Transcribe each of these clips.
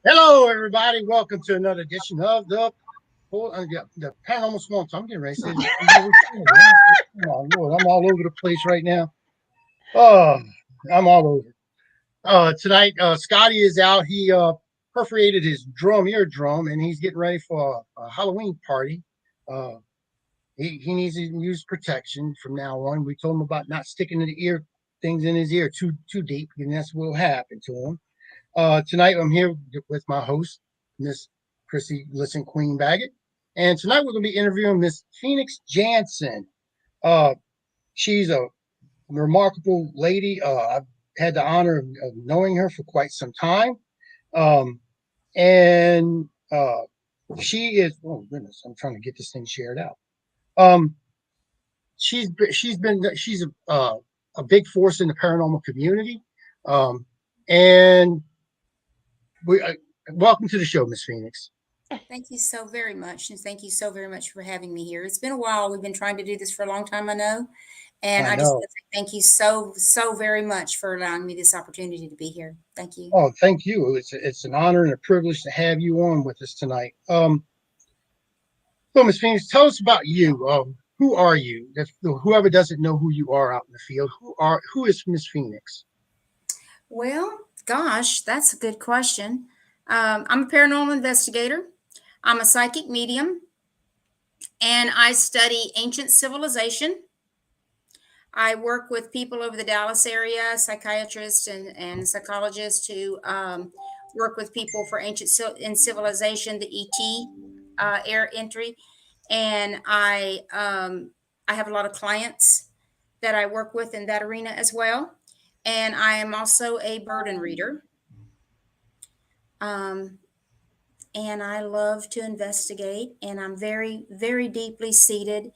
Hello, everybody. Welcome to another edition of the Paranormal Swamp. I'm getting ready to say, oh, Lord, I'm all over the place right now. Oh, I'm all over. Tonight, Scotty is out. He perforated his eardrum, and he's getting ready for a Halloween party. Uh, he needs to use protection from now on. We told him about not sticking the ear things in his ear too deep, and that's what will happen to him. Tonight, I'm here with my host, Miss Chrissy Listen Queen Baggett. And tonight, we're going to be interviewing Miss Phoenix Jansen. Uh, she's a remarkable lady. I've had the honor of knowing her for quite some time. Um, and she is, oh, goodness, I'm trying to get this thing shared out. Um, she's a big force in the paranormal community. Um, and we welcome to the show, Miss Phoenix. Thank you so very much. And thank you so very much for having me here. It's been a while. We've been trying to do this for a long time, I know. And I I just know. want to say thank you so very much for allowing me this opportunity to be here. Thank you. Oh, thank you. It's an honor and a privilege to have you on with us tonight. So, Miss Phoenix, tell us about you. Who are you? If whoever doesn't know who you are out in the field, who is Miss Phoenix? Well, gosh, that's a good question. I'm a paranormal investigator. I'm a psychic medium, and I study ancient civilization. I work with people over the Dallas area, psychiatrists and psychologists who work with people for in civilization, the ET air entry, and I have a lot of clients that I work with in that arena as well. And I am also a burden reader. Um, and I love to investigate, and I'm very deeply seated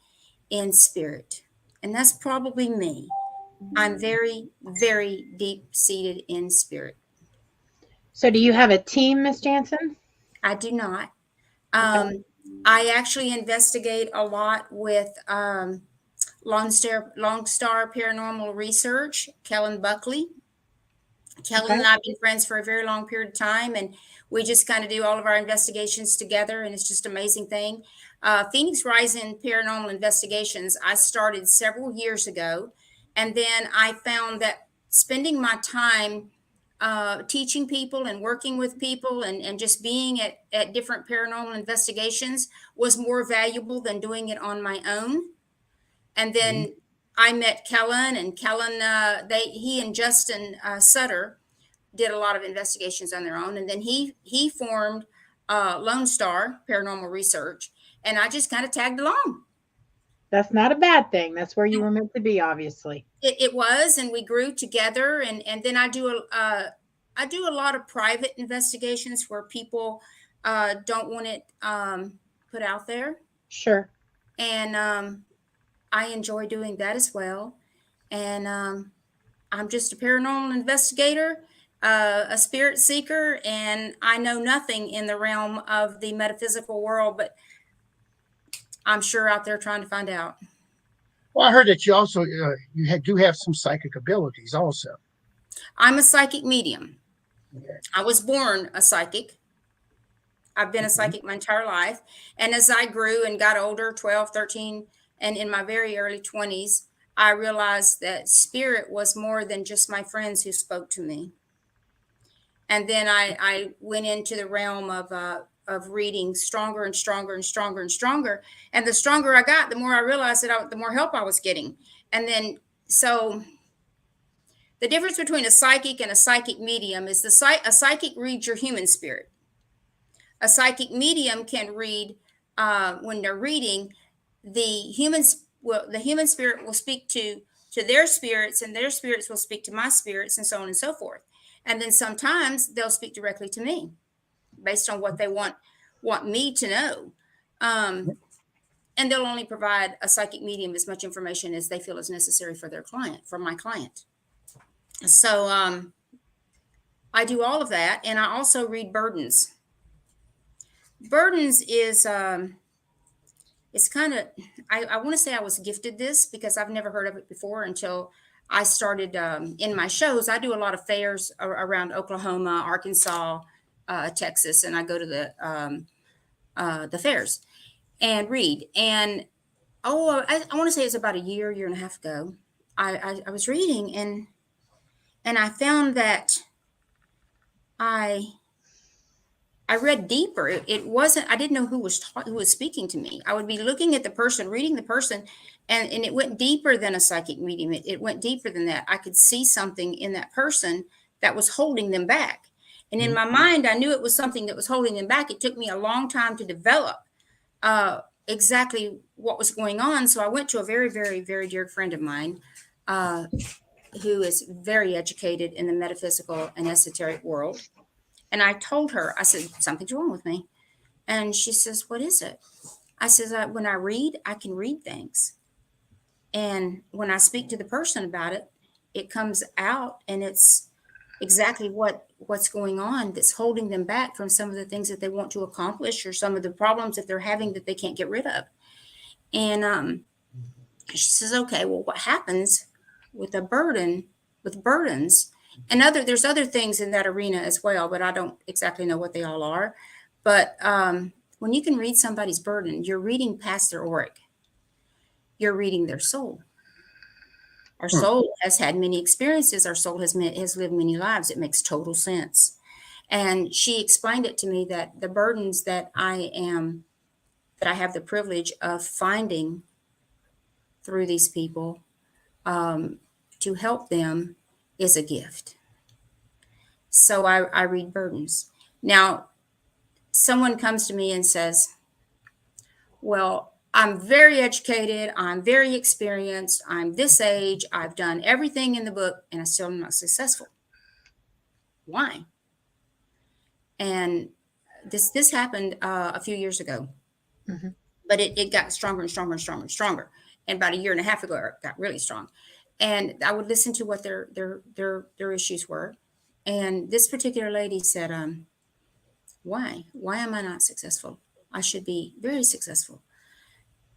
in spirit. And that's probably me. I'm very deep seated in spirit. So do you have a team, Miss Jansen? I do not. Okay. Um, I actually investigate a lot with Lone Star Paranormal Research, Kellen Buckley. Kellen Okay. and I have been friends for a very long period of time, and we just kind of do all of our investigations together, and it's just an amazing thing. Phoenix Rising Paranormal Investigations, I started several years ago, and then I found that spending my time teaching people and working with people and just being at different paranormal investigations was more valuable than doing it on my own. And Mhm. then I met Kellen, and Kellen, he and Justin Sutter did a lot of investigations on their own, and then he formed Lone Star Paranormal Research, and I just kind of tagged along. That's not a bad thing. That's where you were meant to be, obviously. It was, and we grew together, and then I do a lot of private investigations where people don't want it put out there, Sure. and I enjoy doing that as well. And I'm just a paranormal investigator, a spirit seeker, and I know nothing in the realm of the metaphysical world, but I'm sure out there trying to find out. Well, I heard that you also do have some psychic abilities, also. I'm a psychic medium. Okay. I was born a psychic. I've been a Mhm. psychic my entire life. And as I grew and got older, 12, 13, and in my very early 20s, I realized that spirit was more than just my friends who spoke to me. And then I went into the realm of reading stronger and stronger and stronger and stronger. And the stronger I got, the more I realized the more help I was getting. And then so the difference between a psychic and a psychic medium is a psychic reads your human spirit. A psychic medium can read when they're reading the humans. Well, the human spirit will speak to their spirits, and their spirits will speak to my spirits, and so on and so forth. And then sometimes they'll speak directly to me based on what they want me to know. And they'll only provide a psychic medium as much information as they feel is necessary for their client, for my client. So I do all of that, and I also read burdens. Burdens is it's kind of I want to say I was gifted this because I've never heard of it before until I started in my shows. I do a lot of fairs around Oklahoma, Arkansas, Texas, and I go to the fairs and read. And I want to say it's about a year and a half ago. I was reading, and I found that I I read deeper. It wasn't. I didn't know who was speaking to me. I would be looking at the person, reading the person, and it went deeper than a psychic medium. It went deeper than that. I could see something in that person that was holding them back. And in my mind, I knew it was something that was holding them back. It took me a long time to develop exactly what was going on. So I went to a very, very, very dear friend of mine uh, who is very educated in the metaphysical and esoteric world. And I told her, I said, something's wrong with me. And she says, what is it? I says, when I read, I can read things. And when I speak to the person about it, it comes out, and it's exactly what's going on that's holding them back from some of the things that they want to accomplish, or some of the problems that they're having that they can't get rid of. And she says, okay, well, what happens with burdens, and there's other things in that arena as well, but I don't exactly know what they all are. But when you can read somebody's burden, you're reading past their auric. You're reading their soul. Our soul has had many experiences. Our soul has lived many lives. It makes total sense. And she explained it to me that the burdens that I have the privilege of finding through these people to help them is a gift. So I read burdens. Now, someone comes to me and says, well, I'm very educated, I'm very experienced, I'm this age, I've done everything in the book, and I still am not successful. Why? And this happened a few years ago, but it got stronger and stronger and stronger and stronger. And about a year and a half ago, it got really strong. And I would listen to what their issues were. And this particular lady said, why am I not successful? I should be very successful.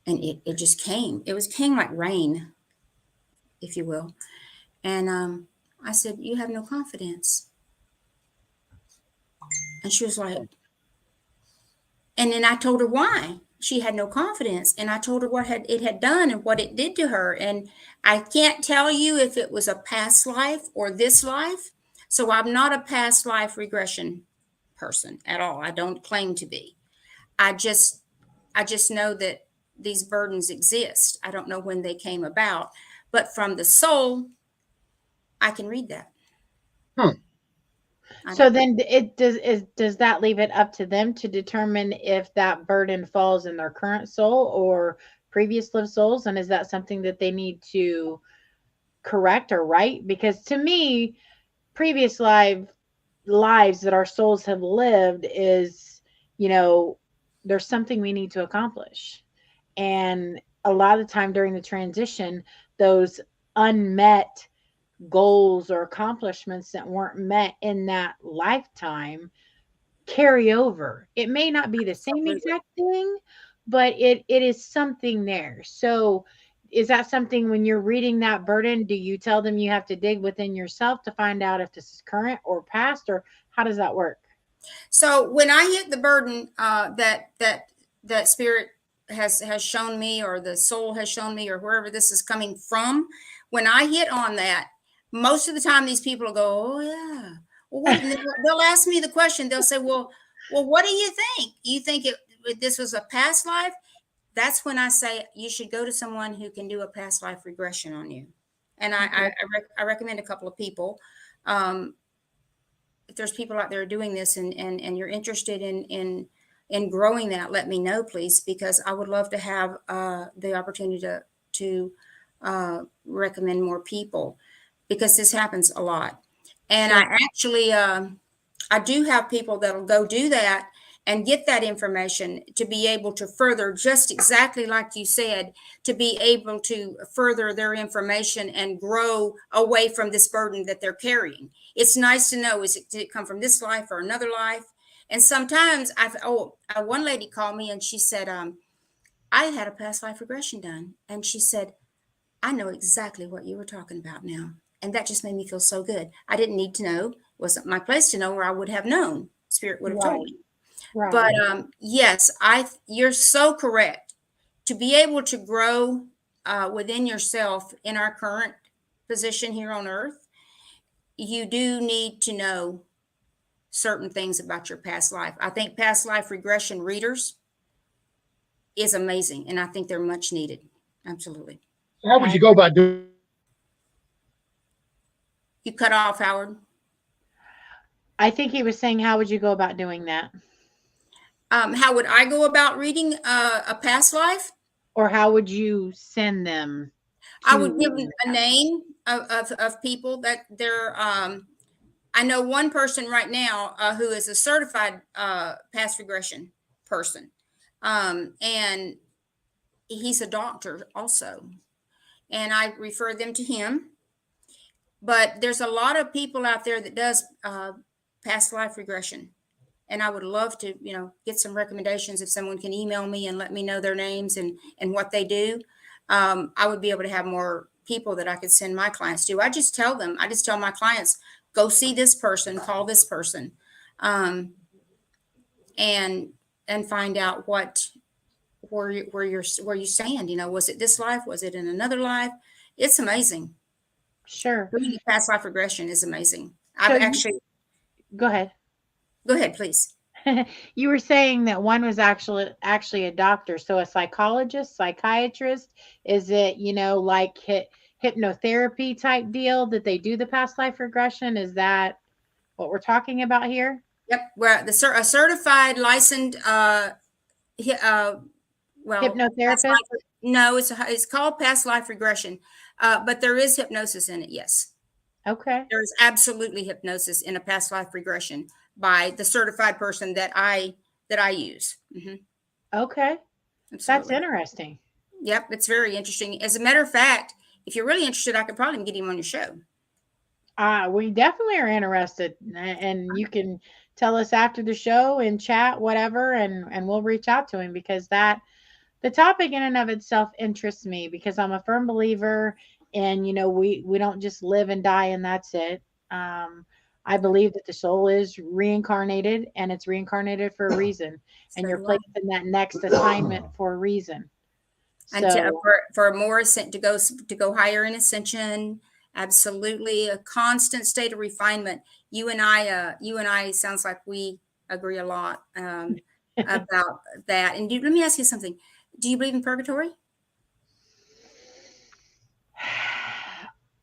And it just came. Came like rain, if you will. And I said, you have no confidence. And she was like, and then I told her why she had no confidence. And I told her what it had done and what it did to her. And I can't tell you if it was a past life or this life. So I'm not a past life regression person at all. I don't claim to be. I just know that these burdens exist. I don't know when they came about, but from the soul, I can read that. So then does that leave it up to them to determine if that burden falls in their current soul or previous lived souls? And is that something that they need to correct or right? Because to me, previous lives that our souls have lived is, there's something we need to accomplish. And a lot of the time during the transition, those unmet goals or accomplishments that weren't met in that lifetime carry over. It may not be the same exact thing, but it is something there. So is that something when you're reading that burden, do you tell them you have to dig within yourself to find out if this is current or past, or how does that work? So when I hit the burden that spirit has shown me, or the soul has shown me, or wherever this is coming from, when I hit on that, most of the time these people will go, oh yeah. Well, what? They'll ask me the question. They'll say, well, what do you think? You think this was a past life? That's when I say you should go to someone who can do a past life regression on you. And I recommend a couple of people. If there's people out there doing this and you're interested in growing that, let me know, please, because I would love to have the opportunity to recommend more people, because this happens a lot. And I actually, I do have people that'll go do that and get that information to be able to further, just exactly like you said, to be able to further their information and grow away from this burden that they're carrying. It's nice to know, did it come from this life or another life? And sometimes one lady called me and she said, I had a past life regression done. And she said, I know exactly what you were talking about now. And that just made me feel so good. I didn't need to know. It wasn't my place to know, or I would have known. Spirit would have told me. Right. But yes, you're so correct. To be able to grow within yourself in our current position here on earth, you do need to know certain things about your past life. I think past life regression readers is amazing, and I think they're much needed. Absolutely. So how would you go about doing? You cut off, Howard. I think he was saying, how would you go about doing that? How would I go about reading a past life? Or how would you send them? I would give them a name of people that they're. I know one person right now who is a certified past regression person, and he's a doctor also, and I refer them to him. But there's a lot of people out there that does past life regression, and I would love to, get some recommendations if someone can email me and let me know their names and what they do. I would be able to have more people that I could send my clients to. I just tell my clients, go see this person, call this person, and find out where you stand. Was it this life? Was it in another life? It's amazing. Sure. Reading past life regression is amazing. Go ahead. Go ahead, please. You were saying that one was actually a doctor. So a psychologist, psychiatrist, is it, like hypnotherapy type deal that they do the past life regression? Is that what we're talking about here? Yep. Where a certified licensed, hypnotherapist? No, it's called past life regression. But there is hypnosis in it. Yes. Okay. There is absolutely hypnosis in a past life regression by the certified person that I use. Mm-hmm. Okay. Absolutely. That's interesting. Yep. It's very interesting. As a matter of fact, if you're really interested, I could probably get him on your show. We definitely are interested, and you can tell us after the show and chat, whatever, and we'll reach out to him, because the topic in and of itself interests me, because I'm a firm believer in, we don't just live and die and that's it. I believe that the soul is reincarnated, and it's reincarnated for a reason, and you're placed in that next assignment for a reason. And for more to go higher in ascension, absolutely a constant state of refinement. You and I sounds like we agree a lot about that. And let me ask you something. Do you believe in purgatory?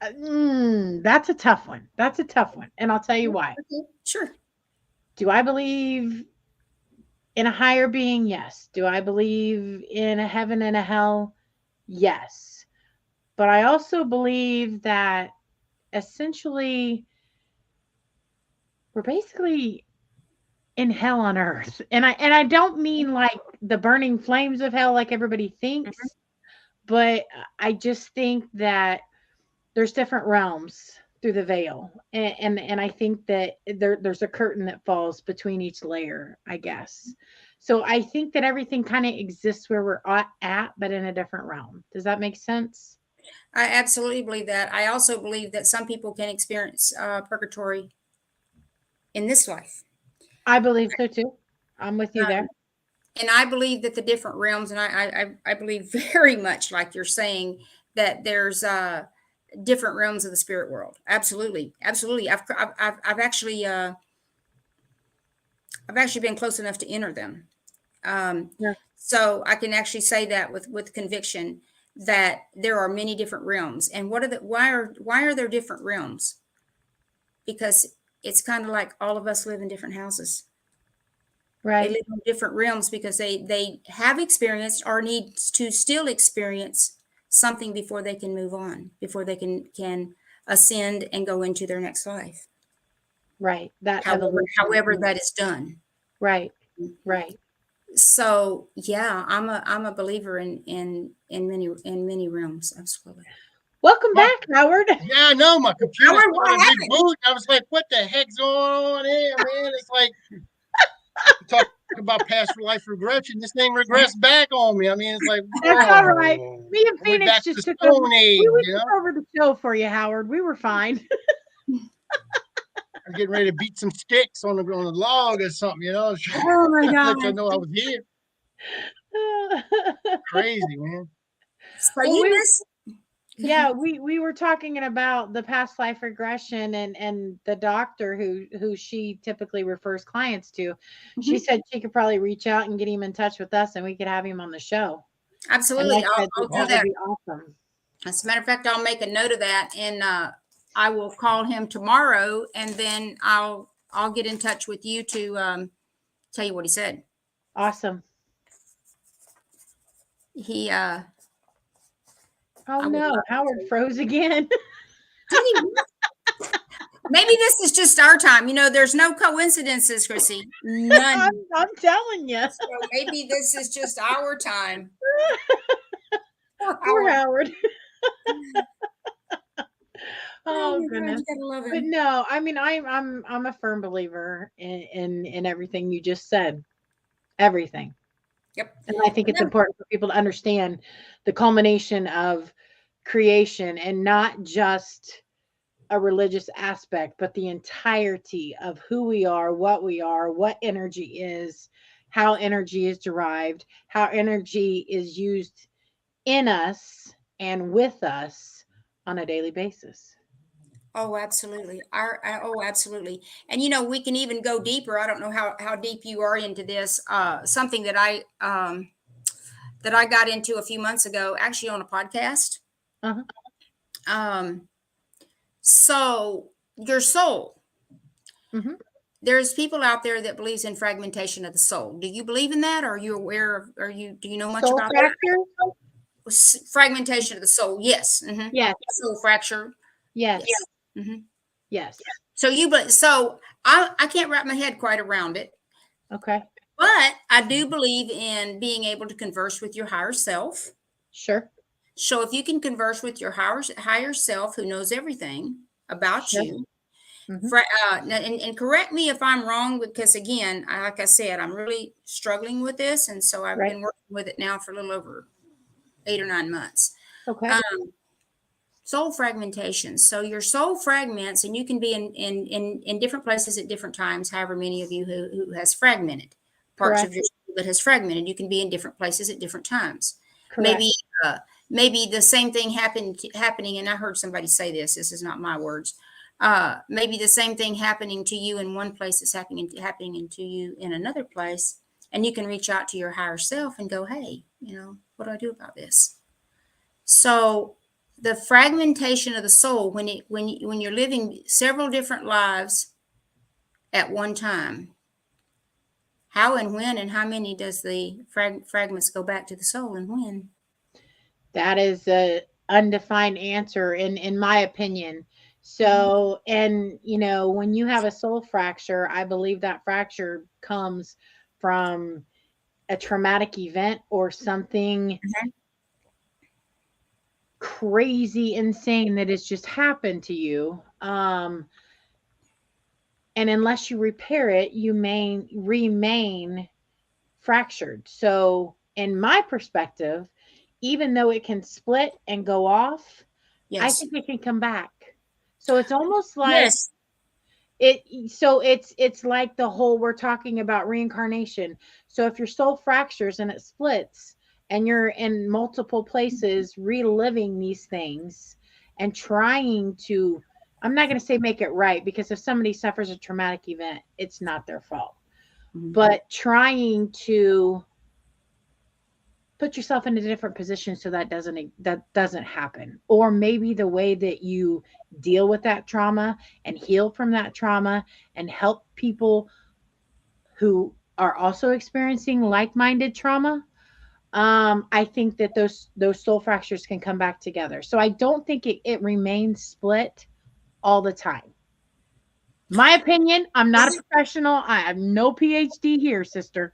That's a tough one. And I'll tell you why. Okay, sure. Do I believe in a higher being? Yes. Do I believe in a heaven and a hell? Yes. But I also believe that essentially we're basically in hell on earth. And I don't mean like the burning flames of hell like everybody thinks, but I just think that there's different realms through the veil. And I think that there's a curtain that falls between each layer, I guess. So I think that everything kind of exists where we're at, but in a different realm. Does that make sense? I absolutely believe that. I also believe that some people can experience purgatory in this life. I believe so too. I'm with you there. And I believe that the different realms, and I believe very much like you're saying that there's different realms of the spirit world. Absolutely. I've actually been close enough to enter them. So I can actually say that with conviction that there are many different realms. And why are there different realms? Because it's kind of like all of us live in different houses. Right. They live in different realms because they have experienced or need to still experience something before they can move on, before they can ascend and go into their next life. Right. However that is done. Right. So yeah, I'm a believer in many realms. Absolutely. Welcome back, Howard. Yeah, I know, my computer Howard, what started happened? rebooting. I was like, what the heck's going on here, man? It's like talk about past life regression. This thing regressed back on me. I mean, it's like, that's all right. Me and Phoenix just took over. Age, we took over the show for you, Howard. We were fine. I'm getting ready to beat some sticks on the log or something, you know. Oh my Let God. you know I was here. Crazy, man. So Well, you we miss. yeah, we were talking about the past life regression and the doctor who she typically refers clients to. She Mhm. said she could probably reach out and get him in touch with us and we could have him on the show. And Absolutely. I said I'll that do that would that. be awesome. As a matter of fact, I'll make a note of that, and I will call him tomorrow, and then I'll get in touch with you to tell you what he said. Awesome. He Oh I would no, love Howard to. froze again. Did he? Maybe this is just our time. You know, there's no coincidences, Chrissy. None. I'm telling you. So maybe this is just our time. Poor Poor Howard. Howard. Oh Oh my God, goodness. you gotta love But him. no, I mean I'm a firm believer in everything you just said. Everything. Yep. And I think it's important for people to understand the culmination of creation and not just a religious aspect, but the entirety of who we are, what energy is, how energy is derived, how energy is used in us and with us on a daily basis. Oh, absolutely. Oh, absolutely. And you know, we can even go deeper. I don't know how deep you are into this. Something that I got into a few months ago, actually on a podcast. Uh-huh. Um, so your soul. Hmm. There's people out there that believes in fragmentation of the soul. Do you believe in that? Are you aware of? Do you know much Soul about that? fracture? Fragmentation of the soul. Yes. Yes. Soul fracture. Yes. Yes. hmm Yes. So so I can't wrap my head quite around it. Okay. But I do believe in being able to converse with your higher self. Sure. So if you can converse with your higher self who knows everything about Sure. you, Hmm. and correct me if I'm wrong, because again, like I said, I'm really struggling with this. And so I've Right. been working with it now for a little over 8 or 9 months. Okay. Um, soul fragmentation. So your soul fragments, and you can be in different places at different times, however many of you who has fragmented parts of Correct. your soul that has fragmented, you can be in different places at different times. Correct. Maybe maybe the same thing happening, and I heard somebody say this is not my words. Maybe the same thing happening to you in one place is happening to you in another place, and you can reach out to your higher self and go, hey, what do I do about this? So the fragmentation of the soul, when you're living several different lives at one time, how and when and how many does the fragments go back to the soul, and when? That is a undefined answer in my opinion. So, and when you have a soul fracture, I believe that fracture comes from a traumatic event or something crazy insane that has just happened to you. And unless you repair it, you may remain fractured. So, in my perspective, even though it can split and go off, I Yes. think it can come back. So it's almost like Yes. it's like the whole we're talking about reincarnation. So if your soul fractures and it splits and you're in multiple places reliving these things and trying to, I'm not going to say make it right, because if somebody suffers a traumatic event, it's not their fault. But trying to put yourself in a different position so that doesn't happen, or maybe the way that you deal with that trauma and heal from that trauma and help people who are also experiencing like-minded trauma. I think that those soul fractures can come back together. So I don't think it remains split all the time. My opinion, I'm not a professional. I have no PhD here, sister.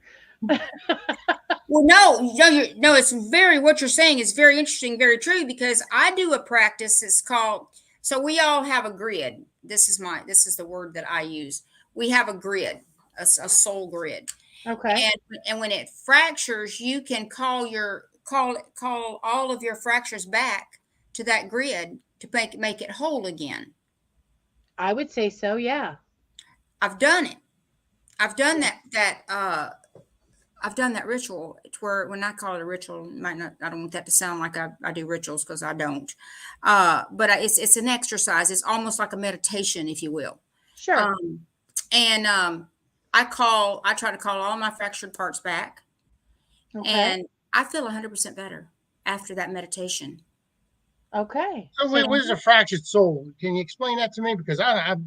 Well, no, it's what you're saying is very interesting, very true, because I do a practice. It's called, so we all have a grid. This is the word that I use. We have a grid, a soul grid. Okay. And when it fractures, you can call all of your fractures back to that grid to make it whole again. I would say so, yeah. I've done it. I've done I've done that ritual to where when I call it a ritual, it might not, I don't want that to sound like I do rituals because I don't. But it's an exercise. It's almost like a meditation, if you will. Sure. And I try to call all my fractured parts back. Okay. And I feel 100% better after that meditation. Okay. So what is a fractured soul? Can you explain that to me? Because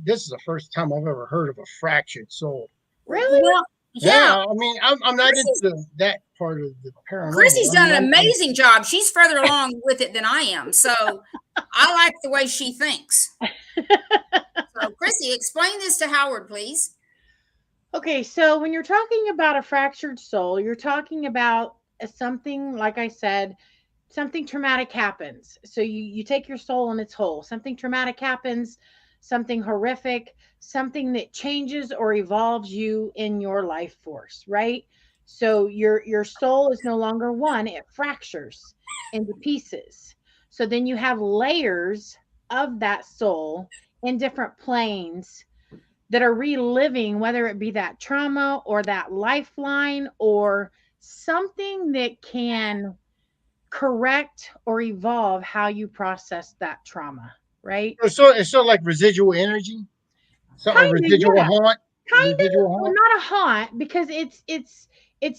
this is the first time I've ever heard of a fractured soul. Really? Well, yeah. I mean, I'm not into that part of the paranormal. Chrissy's done an I'm amazing job. She's further along with it than I am. So I like the way she thinks. So, Chrissy, explain this to Howard, please. Okay, so when you're talking about a fractured soul, you're talking about something, like I said, something traumatic happens. So you take your soul in its whole. Something traumatic happens, something horrific, something that changes or evolves you in your life force, right? So your soul is no longer one, it fractures into pieces. So then you have layers of that soul in different planes that are reliving, whether it be that trauma or that lifeline or something that can correct or evolve how you process that trauma, right? So it's sort of like residual energy, something Kind of, residual yeah. haunt, Kind of, residual well, haunt. not a haunt because it's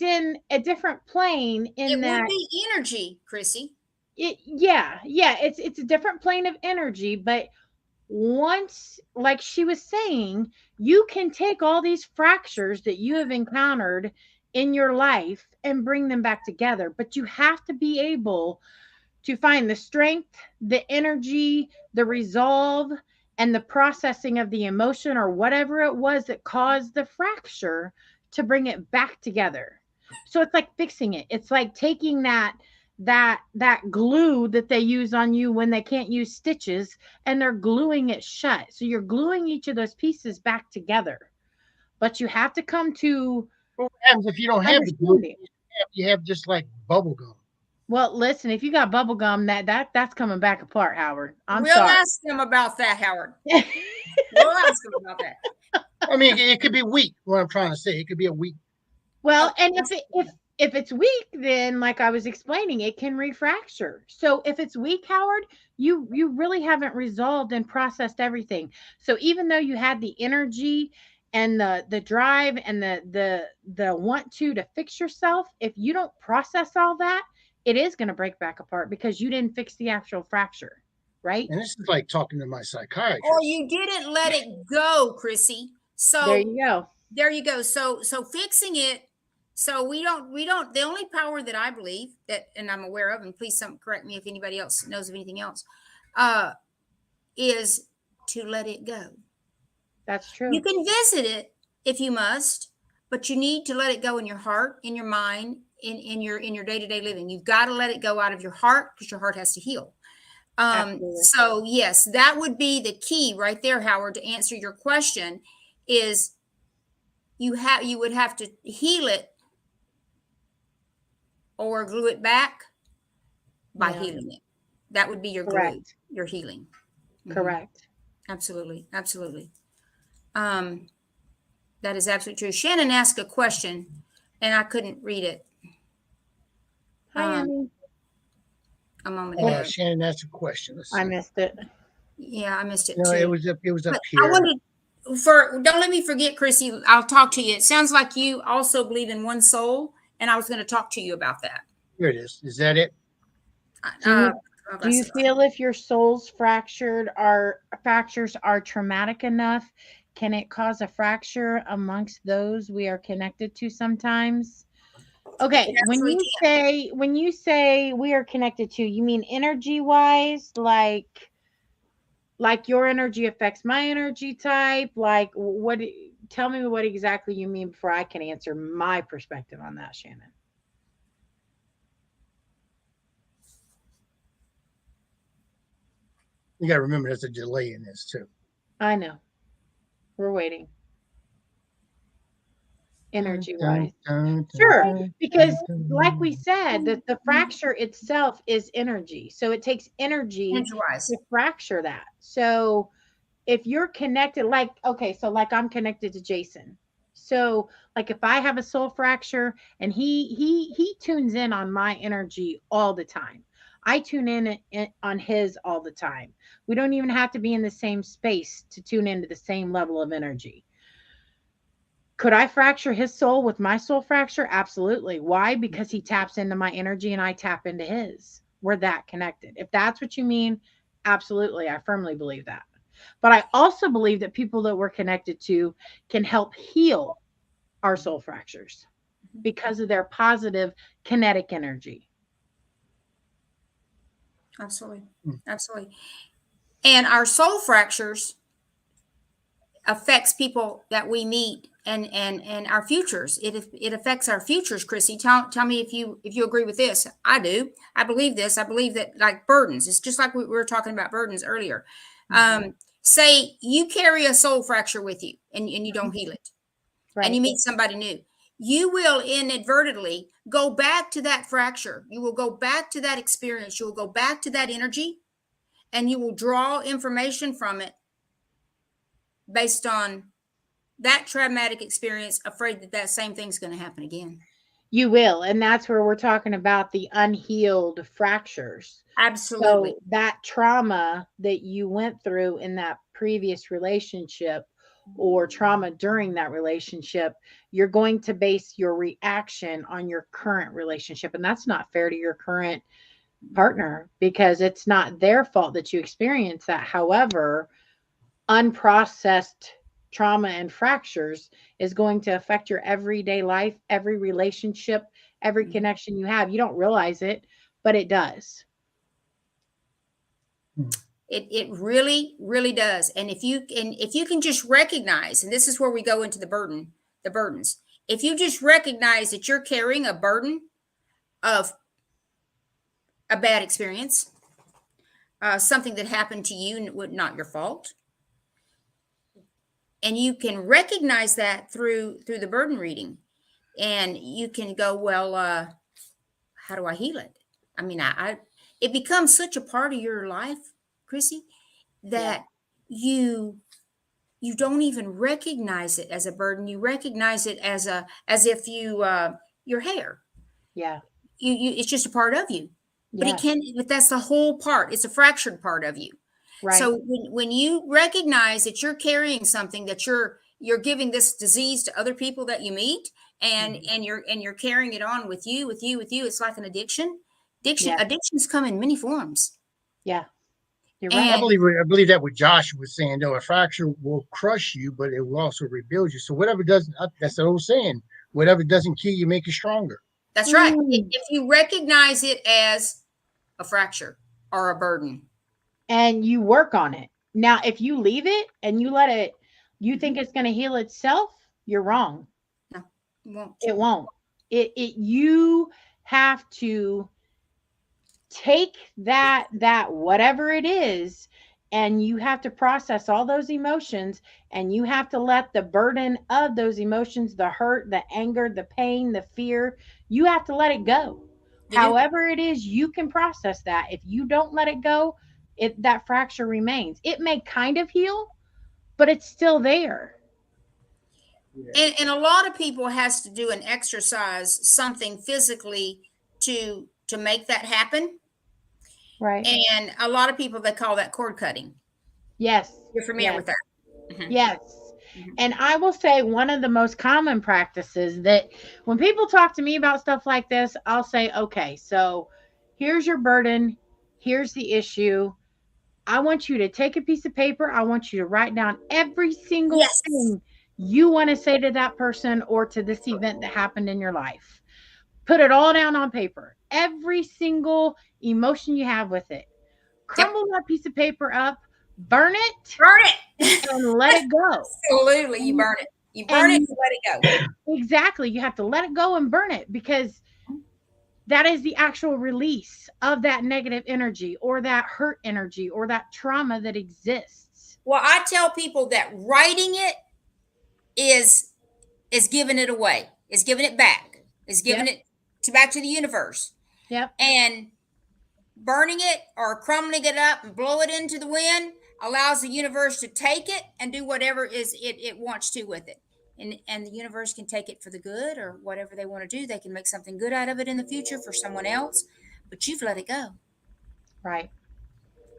in a different plane in It that would be energy, Chrissy. it's a different plane of energy, but once, like she was saying, you can take all these fractures that you have encountered in your life and bring them back together, but you have to be able to find the strength, the energy, the resolve, and the processing of the emotion or whatever it was that caused the fracture to bring it back together. So it's like fixing it. It's like taking that glue that they use on you when they can't use stitches and they're gluing it shut. So you're gluing each of those pieces back together. But you have to come to What happens if you don't have the glue? understanding. You have just like bubble gum. Well, listen, if you got bubble gum, that's coming back apart, Howard. I'm We'll sorry. ask them about that, Howard. We'll ask them about that. I mean, it could be weak. What I'm trying to say, it could be a weak. Well, and if it's weak, then like I was explaining, it can refracture. So if it's weak, Howard, you really haven't resolved and processed everything. So even though you had the energy and the drive and the want to fix yourself, if you don't process all that, it is going to break back apart because you didn't fix the actual fracture, right? And this is like talking to my psychiatrist. Or you didn't let it go, Chrissy. So There you go. there you go. So fixing it. So we don't the only power that I believe that, and I'm aware of, and please correct me if anybody else knows of anything else, is to let it go. That's true. You can visit it if you must, but you need to let it go in your heart, in your mind, in your day-to-day living. You've got to let it go out of your heart because your heart has to heal. So yes, that would be the key right there, Howard, to answer your question is you would have to heal it or glue it back by healing it. That would be your glue, your healing. Correct. Absolutely. Absolutely. That is absolutely true. Shannon asked a question and I couldn't read it. Hi, Emmy. A moment ago. Shannon asked a question. I missed it. Yeah, I missed it No, too. it was up But here. I wanted don't let me forget, Chrissy. I'll talk to you. It sounds like you also believe in one soul, and I was going to talk to you about that. Here it is. Is that it? Do you feel if your soul's fractures are traumatic enough, can it cause a fracture amongst those we are connected to sometimes? Okay, when you say we are connected to, you mean energy wise, like your energy affects my energy type, like what? Tell me what exactly you mean before I can answer my perspective on that, Shannon. You got to remember there's a delay in this too. I know. We're waiting. Energy wise. Sure. Because like we said, the fracture itself is energy. So it takes energy to fracture that. So if you're connected, like, okay, so like I'm connected to Jason. So like if I have a soul fracture and he tunes in on my energy all the time. I tune in on his all the time. We don't even have to be in the same space to tune into the same level of energy. Could I fracture his soul with my soul fracture? Absolutely. Why? Because he taps into my energy and I tap into his. We're that connected. If that's what you mean, absolutely. I firmly believe that. But I also believe that people that we're connected to can help heal our soul fractures because of their positive kinetic energy. Absolutely. Hmm. Absolutely. And our soul fractures affects people that we meet and our futures. It affects our futures. Chrissy, tell me if you agree with this. I do. I believe this. I believe that, like burdens, it's just like we were talking about burdens earlier. Say you carry a soul fracture with you and you don't heal it, and Right. you meet somebody new, you will inadvertently go back to that fracture. You will go back to that experience. You will go back to that energy, and you will draw information from it based on that traumatic experience, afraid that that same thing's going to happen again. You will. And that's where we're talking about the unhealed fractures. Absolutely. So that trauma that you went through in that previous relationship or trauma during that relationship, you're going to base your reaction on your current relationship. And that's not fair to your current partner because it's not their fault that you experienced that. However, unprocessed trauma and fractures is going to affect your everyday life, every relationship, every connection you have. You don't realize it, but it does. It really, really does. And if you can just recognize, and this is where we go into the burdens. If you just recognize that you're carrying a burden of a bad experience, something that happened to you and not your fault, and you can recognize that through the burden reading, and you can go, well, how do I heal it? I mean, I it becomes such a part of your life, Chrissy, Yeah. that you you don't even recognize it as a burden. You recognize it as if your hair. Yeah. You it's just a part of you. But it Yeah. can but that's the whole part. It's a fractured part of you. Right. So when you recognize that you're carrying something, that you're giving this disease to other people that you meet, and you're carrying it on with you, it's like an addiction. Yeah. Addictions come in many forms. Yeah. You're I right. And believe that what Josh was saying though, a fracture will crush you, but it will also rebuild you. So whatever doesn't, that's the old saying, whatever doesn't kill you, make you stronger. that's right. Mm. If you recognize it as a fracture or a burden. And you work on it. Now, if you leave it and you let it, you think it's going to heal itself, you're wrong. No, you won't. It won't. You have to take that whatever it is, and you have to process all those emotions, and you have to let the burden of those emotions, the hurt, the anger, the pain, the fear, you have to let it go. You do. However it is, you can process that. If you don't let it go, that fracture remains. It may kind of heal, but it's still there. Yeah. And a lot of people has to do an exercise, something physically to make that happen. Right. And a lot of people, they call that cord cutting. Yes. You're familiar Yes. with that? Mhm. Yes. Mhm. And I will say one of the most common practices that when people talk to me about stuff like this, I'll say, okay, so here's your burden. Here's the issue. I want you to take a piece of paper. I want you to write down every single Yes. thing you want to say to that person or to this event that happened in your life. Put it all down on paper. Every single emotion you have with it. Yep. Crumble that piece of paper up, burn it, Burn it. and let it go. Absolutely. You And, burn it. You burn and it you, and let it go. exactly, you have to let it go and burn it because that is the actual release of that negative energy or that hurt energy or that trauma that exists. Well, I tell people that writing it is is giving it away, is giving it back, is giving Yep. it back to the universe. Yep. And burning it or crumbling it up and blow it into the wind, allows the universe to take it and do whatever it wants to with it. And the universe can take it for the good or whatever they want to do. They can make something good out of it in the future for someone else, but you've let it go. Right.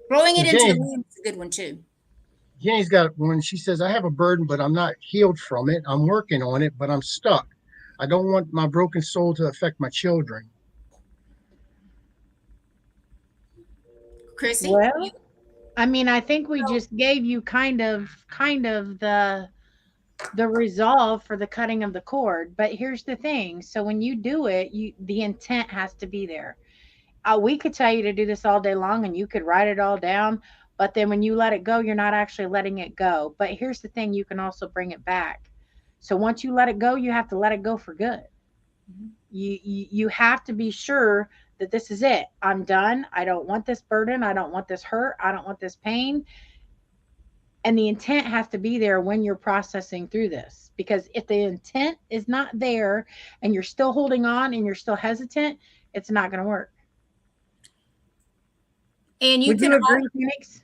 Blowing it into the Jenny, wind is a good one too. Jenny's got when she says, I have a burden, but I'm not healed from it. I'm working on it, but I'm stuck. I don't want my broken soul to affect my children. Chrissy? Well, I mean, I think we just gave you kind of the resolve for the cutting of the cord. But here's the thing. So when you do it, the intent has to be there. We could tell you to do this all day long and you could write it all down. But then when you let it go, you're not actually letting it go. But here's the thing, you can also bring it back. So once you let it go, you have to let it go for good. Mhm. You have to be sure that this is it. I'm done. I don't want this burden. I don't want this hurt. I don't want this pain. And the intent has to be there when you're processing through this. Because if the intent is not there and you're still holding on and you're still hesitant, it's not going to work. And you Would can you agree, Phoenix?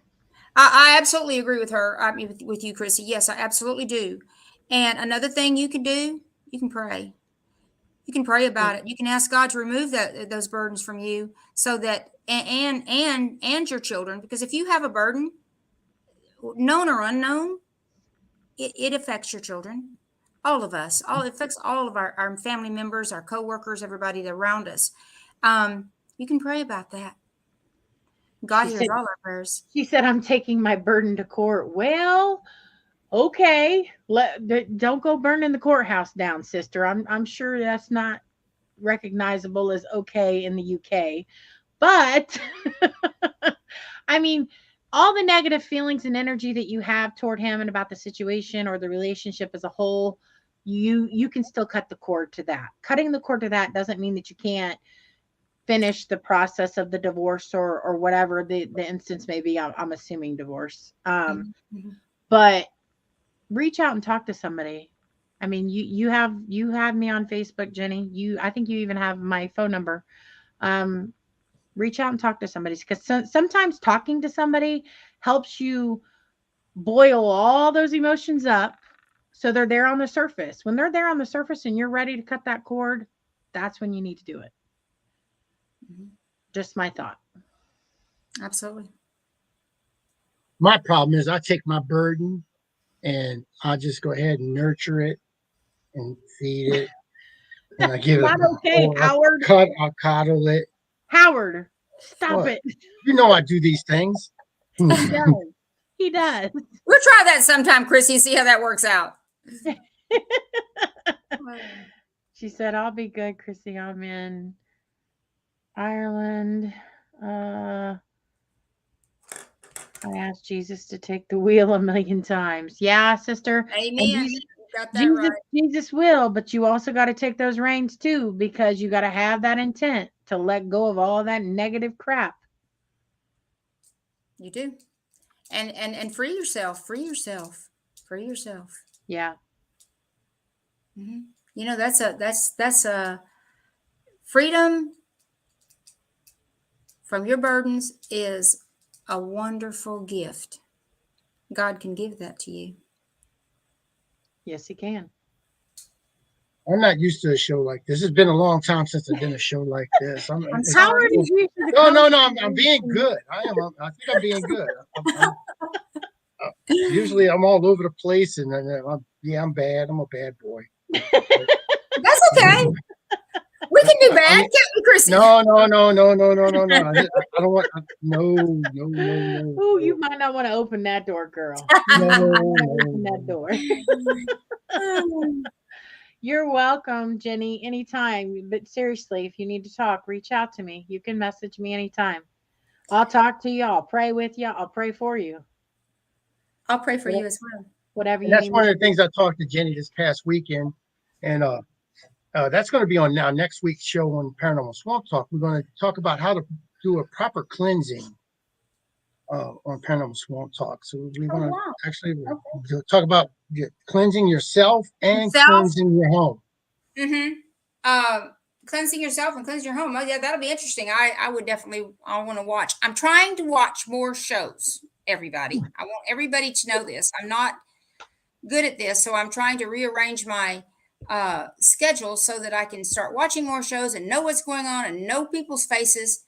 I absolutely agree with her. I mean, with you, Chrissy. Yes, I absolutely do. And another thing you can do, you can pray. You can pray about it. You can ask God to remove those burdens from you, so that and your children. Because if you have a burden, known or unknown, it affects your children. All of us. It affects all of our family members, our coworkers, everybody around us. You can pray about that. God hears all our prayers. She said, I'm taking my burden to court. Well, okay. Don't go burning the courthouse down, sister. I'm sure that's not recognizable as okay in the UK. But I mean, all the negative feelings and energy that you have toward him and about the situation or the relationship as a whole, you can still cut the cord to that. Cutting the cord to that doesn't mean that you can't finish the process of the divorce or whatever the instance may be. I'm assuming divorce. Mm-hmm. But reach out and talk to somebody. I mean, you have me on Facebook, Jenny. I think you even have my phone number. Reach out and talk to somebody, because sometimes talking to somebody helps you boil all those emotions up so they're there on the surface. When they're there on the surface and you're ready to cut that cord, that's when you need to do it. Mm-hmm. Just my thought. Absolutely. My problem is I take my burden and I just go ahead and nurture it and feed it. And I give Not it okay, Howard. I'll coddle it. Howard, stop What? it. You know I do these things. He does. He does. We'll try that sometime, Chrissy, and see how that works out. She said, I'll be good, Chrissy. I'm in Ireland. I asked Jesus to take the wheel a million times. Yeah, sister. Amen. Jesus, Got that right. Jesus will, but you also got to take those reins too, because you got to have that intent to let go of all that negative crap. You do. And free yourself. Free yourself. Free yourself. Yeah. Mm-hmm. You know, that's a freedom from your burdens is a wonderful gift. God can give that to you. Yes, he can. I'm not used to a show like this. It's been a long time since I've done a show like this. I'm sorry. No. I'm being good. I think I'm being good. Usually I'm all over the place, and I'm bad. I'm a bad boy. That's okay. We can do bad, can't we, Chrissy? No. I don't want. No. Oh, you might not want to open that door, girl. No. Open that door. You're welcome, Jenny, anytime. But seriously, if you need to talk, reach out to me. You can message me anytime. I'll talk to you. I'll pray with you. I'll pray for you. I'll pray for you as well. Whatever you And that's need. one of the things I talked to Jenny this past weekend, and that's going to be on now next week's show on Paranormal Swamp Talk. We're going to talk about how to do a proper cleansing on Paranormal Swamp Talk. So we're going to actually talk about cleansing yourself and cleansing your home. Mm-hmm. Cleansing yourself and cleanse your home. Oh, yeah, that'll be interesting. I would definitely want to watch. I'm trying to watch more shows everybody. I want everybody to know this. I'm not good at this, so I'm trying to rearrange my schedule so that I can start watching more shows and know what's going on and know people's faces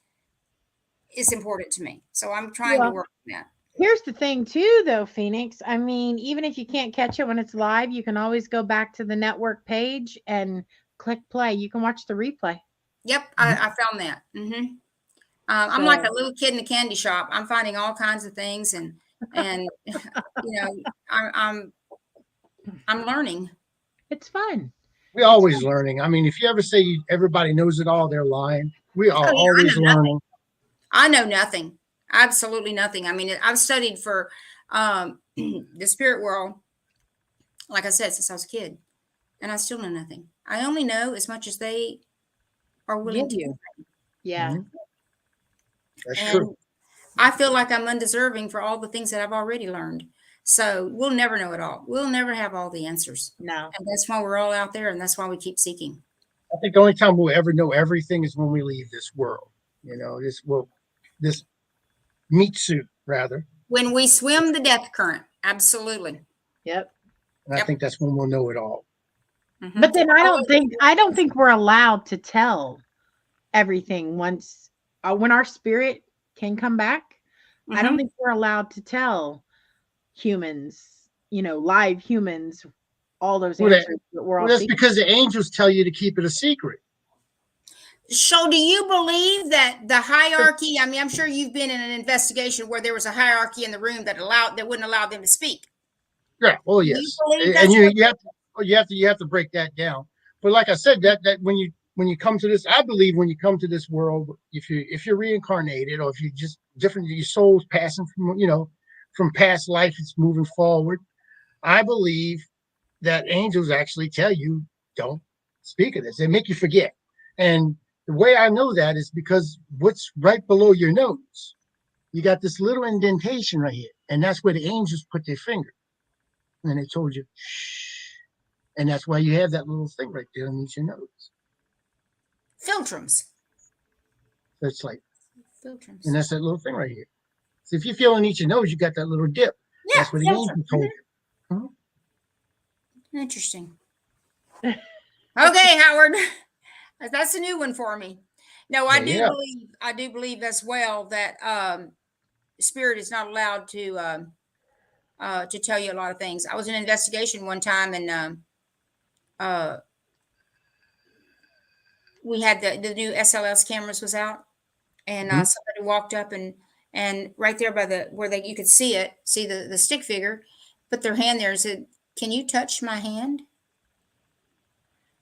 is important to me. So I'm trying to Well, work on that. here's the thing too though, Phoenix. I mean, even if you can't catch it when it's live, you can always go back to the network page and click play. You can watch the replay. Yep, Mhm. I found that. I'm like So a little kid in a candy shop. I'm finding all kinds of things, and I'm I'm learning. it's fun. We're It's always fun. learning. I mean, if you ever say everybody knows it all, they're lying. We Oh are yeah, I always know nothing. learning. I know nothing. Absolutely nothing. I mean, I've studied for the spirit world, like I said, since I was a kid, and I still know nothing. I only know as much as they are willing Give to give. you. Yeah. Mhm. That's true. And I feel like I'm undeserving for all the things that I've already learned. So we'll never know it all. We'll never have all the answers. No. And that's why we're all out there, and that's why we keep seeking. I think the only time we'll ever know everything is when we leave this world. This meat suit rather. When we swim the death current, absolutely. Yep. And I Yep. think that's when we'll know it all. But then I Oh, don't think we're allowed to tell everything once when our spirit can come back. I don't mhm. think we're allowed to tell humans, live humans, all those Well, that, answers that we're all well, that's seeking. because the angels tell you to keep it a secret. So, do you believe that the hierarchy? I mean, I'm sure you've been in an investigation where there was a hierarchy in the room that wouldn't allow them to speak. Yeah. Oh, Do you yes. believe And that's what? you have to break that down. But like I said, that when you come to this, I believe when you come to this world, if you're reincarnated or if you just different, your soul's passing from past life, it's moving forward. I believe that angels actually tell you don't speak of this. They make you forget. And the way I know that is because what's right below your nose, you got this little indentation right here, and that's where the angels put their finger. And they told you, shh. And that's why you have that little thing right there underneath your nose. Filtrums. So it's like, and Filtrums. that's that little thing right here. So if you feel underneath your nose, you got that little dip. Yeah, That's what the filtrum. angel told you. Mhm. Interesting. Okay, Howard. That's a new one for me. No, Yeah, yeah. I do believe as well that spirit is not allowed to tell you a lot of things. I was in an investigation one time, and uh, we had the new SLS cameras was out, and Mhm. somebody walked up and right there by the where you could see the stick figure, put their hand there and said, "Can you touch my hand?"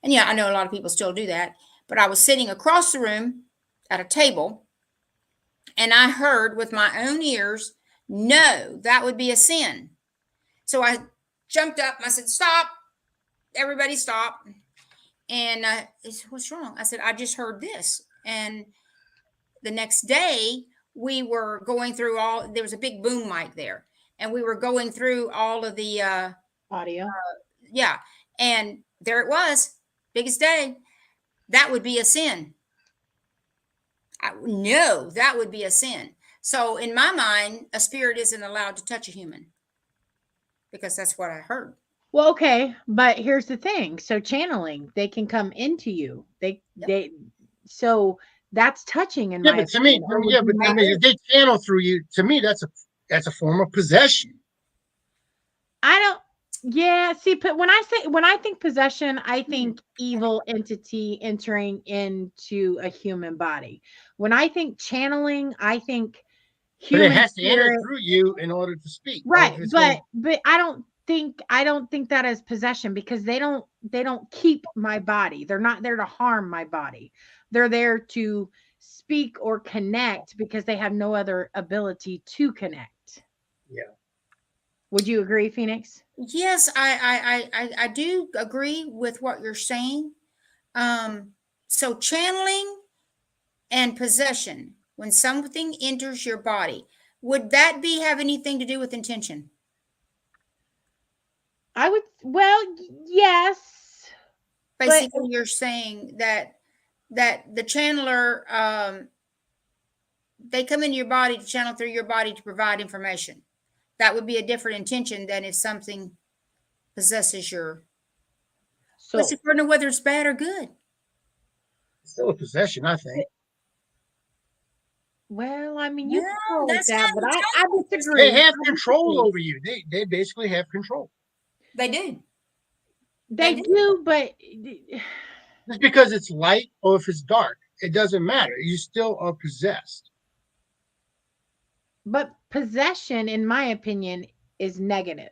And yeah, I know a lot of people still do that, but I was sitting across the room at a table, and I heard with my own ears, "No, that would be a sin." So I jumped up and I said, "Stop. Everybody stop." And he said, "What's wrong?" I said, "I just heard this." And the next day, we were going through there was a big boom mic there. And we were going through all of the, Audio. yeah. And there it was, biggest day. That would be a sin. No, that would be a sin. So in my mind, a spirit isn't allowed to touch a human because that's what I heard. Well, okay, but here's the thing. So channeling, they can come into you. Yep. So that's touching in Yeah, my but to me, opinion. Or would yeah, you but I not? mean, if they channel through you, to me, that's a form of possession. I don't. Yeah, see, but when I think possession, I think evil entity entering into a human body. When I think channeling, I think But it human has to enter spirit. through you in order to speak. Or if Right, it's going, but I don't think that as possession because they don't keep my body. They're not there to harm my body. They're there to speak or connect because they have no other ability to connect. yeah, Would you agree, Phoenix? Yes, I do agree with what you're saying. So channeling and possession, when something enters your body, would that be have anything to do with intention? I would yes, but Basically, you're saying that the channeler they come into your body to channel through your body to provide information. that would be a different intention than if something possesses your. So What's according to whether it's bad or good? It's still a possession, I think. well, I mean, you can Well, call it that's that, kind but of I disagree. They have I control disagree. over you. They basically have control. They do. They They do. do, but Just because it's light or if it's dark, it doesn't matter. You still are possessed. possession, in my opinion, is negative.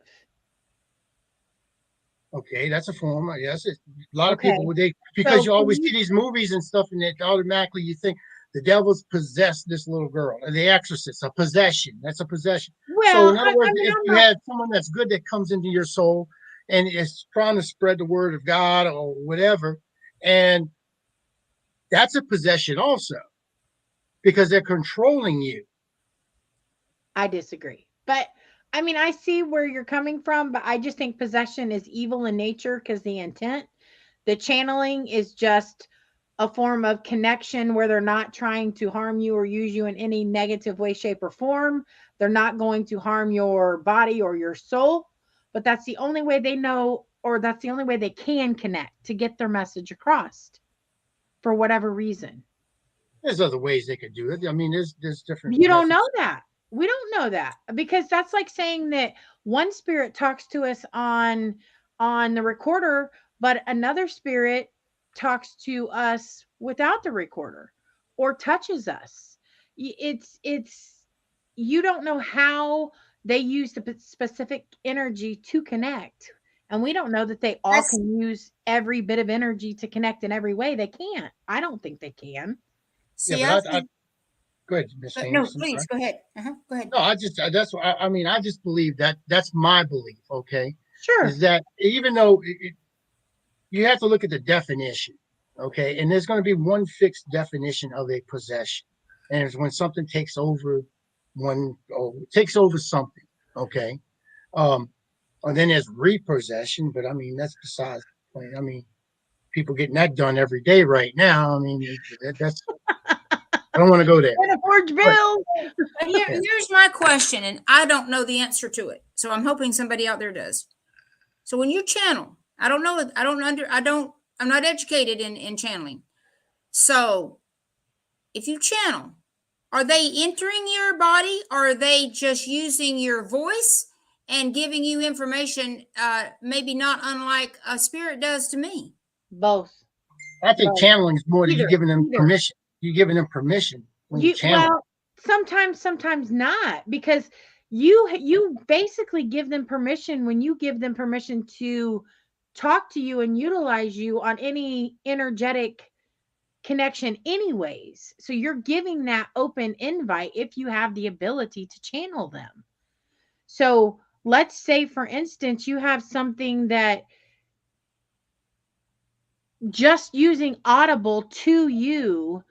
Okay, that's a form. I guess a lot of Okay. people because So you for always you- see these movies and stuff, and it automatically you think the devil's possessed this little girl. Or The Exorcist, a possession. That's a possession. So Well, in other I words, mean, if I'm you not. have someone that's good that comes into your soul and is trying to spread the word of God or whatever, and that's a possession also because they're controlling you. I disagree. But I mean, I see where you're coming from, but I just think possession is evil in nature because the intent. The channeling is just a form of connection where they're not trying to harm you or use you in any negative way, shape, or form. They're not going to harm your body or your soul, but that's the only way they know, or that's the only way they can connect to get their message across for whatever reason. There's other ways they could do it. I mean, there's different. You don't methods. know that. We don't know that because that's like saying that one spirit talks to us on the recorder, but another spirit talks to us without the recorder or touches us. It's you don't know how they use the specific energy to connect. And we don't know that they all That's can use every bit of energy to connect in every way. They can't. I don't think they can. Yeah, see. but I go ahead, Miss No, Phoenix. I'm sorry. please go ahead. Go ahead. No, that's what I mean. I just believe that's my belief. Okay, Sure. is that even though you have to look at the definition, okay, and there's going to be one fixed definition of a possession, and it's when something takes over takes over something, okay, and then there's repossession, but I mean that's besides the point. I mean, people getting that done every day right now. I mean, that's I don't want to go there. And a forged But- bill. Here's my question, and I don't know the answer to it. So I'm hoping somebody out there does. So when you channel, I'm not educated in channeling. So if you channel, are they entering your body? Or are they just using your voice and giving you information, maybe not unlike a spirit does to me? Both. I think Both. channeling is more than you Either, giving them either. permission. You're giving them permission when you channel. Well, sometimes not, because you basically give them permission when you give them permission to talk to you and utilize you on any energetic connection anyways. So you're giving that open invite if you have the ability to channel them. So let's say, for instance, you have something that just using audible to you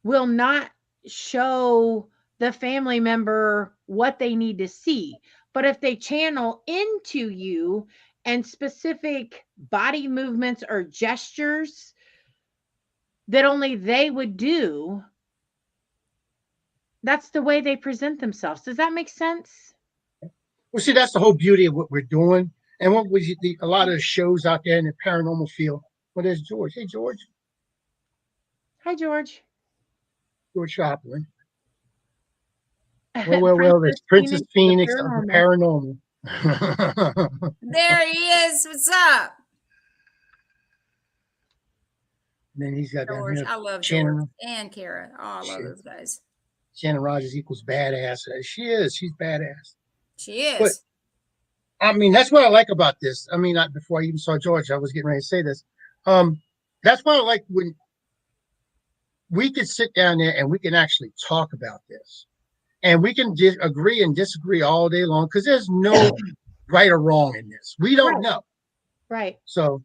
will not show the family member what they need to see. But if they channel into you and specific body movements or gestures that only they would do, that's the way they present themselves. Does that make sense? Well, see, that's the whole beauty of what we're doing, and what we a lot of the shows out there in the paranormal field. Well, there's George. Hey, George. Hi, George. George Chaplin. Well. There's Princess Phoenix of the paranormal. There he is. What's up? And then he's got down George. here I love Shannon. George and Kara. Oh, I love those guys. Shannon Rogers equals badass. She is. She's badass. She is. But I mean, that's what I like about this. I mean, before I even saw George, I was getting ready to say this. That's why I like when we could sit down there and we can actually talk about this, and we can agree and disagree all day long because there's no right or wrong in this. We don't know. Right. So,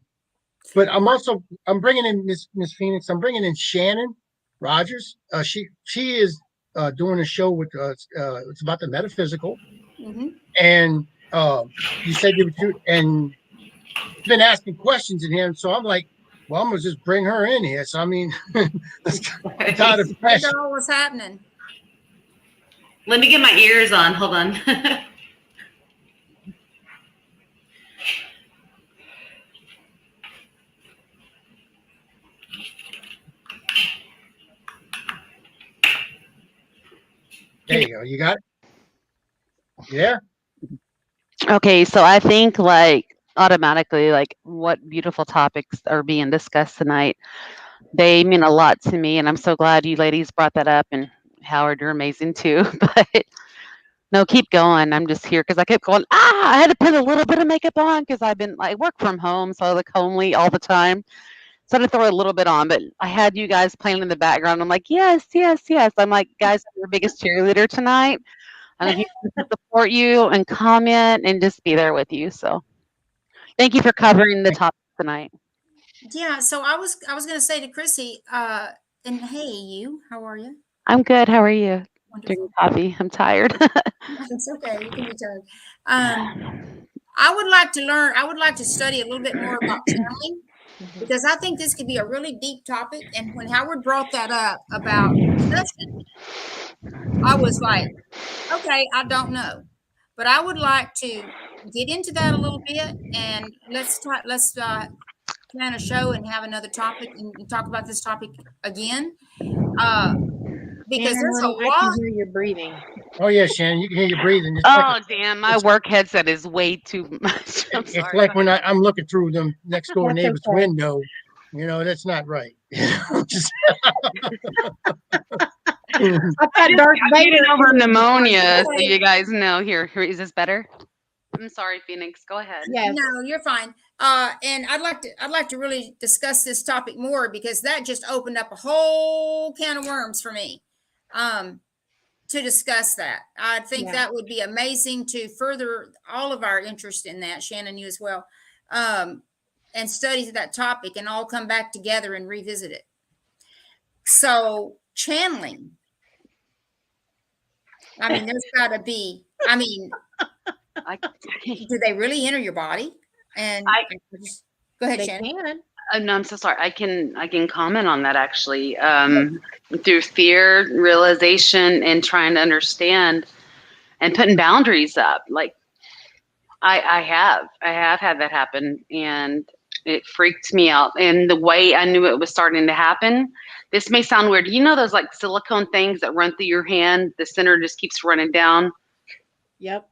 but I'm bringing in Miss Phoenix. I'm bringing in Shannon Rogers. She is doing a show with it's about the metaphysical, and you said you would, and you've been asking questions in here, so I'm like, well, I'm gonna just bring her in here. So I mean, that's kind of pressure. What's happening? Let me get my ears on. Hold on. There you go. You got it? Yeah. Okay, so I think like automatically, like what beautiful topics are being discussed tonight. They mean a lot to me, and I'm so glad you ladies brought that up. And Howard, you're amazing too. But no, keep going. I'm just here because I kept going. I had to put a little bit of makeup on because I've been like work from home, so I look homely all the time. So I had to throw a little bit on, but I had you guys playing in the background. I'm like, yes, yes, yes. I'm like, guys, I'm your biggest cheerleader tonight. I'm here to support you and comment and just be there with you. So thank you for covering the topic tonight. Yeah, so I was gonna say to Chrissy, and hey you, how are you? I'm good. How are you? Drinking Wonderful. coffee. I'm tired. It's okay, you can be tired. I would like to learn, I would like to study a little bit more about channeling because I think this could be a really deep topic. And when Howard brought that up about possession, I was like, okay, I don't know. But I would like to get into that a little bit and let's plan a show and have another topic and talk about this topic again. Uh, because Shannon, there's a honey, I lot. can hear your breathing. Oh yeah, Shannon. You can hear you breathing. It's like Oh, damn. My it's, work headset is way too much. I'm it's sorry. like when I'm looking through them next door That's neighbor's okay. window. You know, that's not right. Just- I thought Darth I'm Vader getting over pneumonia, so Okay. you guys know. Here, is this better? I'm sorry, Phoenix. Go ahead. Yes. No, you're fine. And I'd like to really discuss this topic more because that just opened up a whole can of worms for me. To discuss that, I think Yeah. that would be amazing to further all of our interest in that. Shannon, you as well, and study that topic and all come back together and revisit it. So channeling. I mean, there's got to be. I mean, I, do they really enter your body? And go ahead, They Shannon. can. no, I'm so sorry. I can comment on that actually. Through fear, realization, and trying to understand and putting boundaries up. Like I have had that happen, and it freaked me out. And the way I knew it was starting to happen, this may sound weird. You know those like silicone things that run through your hand? The center just keeps running down. Yep.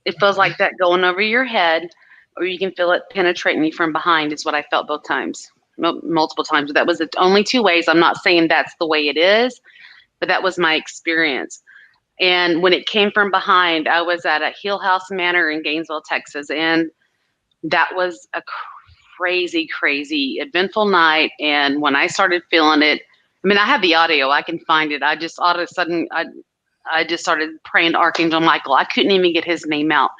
It feels like that going over your head, or you can feel it penetrating you from behind. Is what I felt both times, multiple times. But that was the only two ways. I'm not saying that's the way it is, but that was my experience. And when it came from behind, I was at a Hill House Manor in Gainesville, Texas, and that was a crazy, crazy, eventful night. And when I started feeling it, I mean, I have the audio. I can find it. I just all of a sudden, I just started praying to Archangel Michael. I couldn't even get his name out.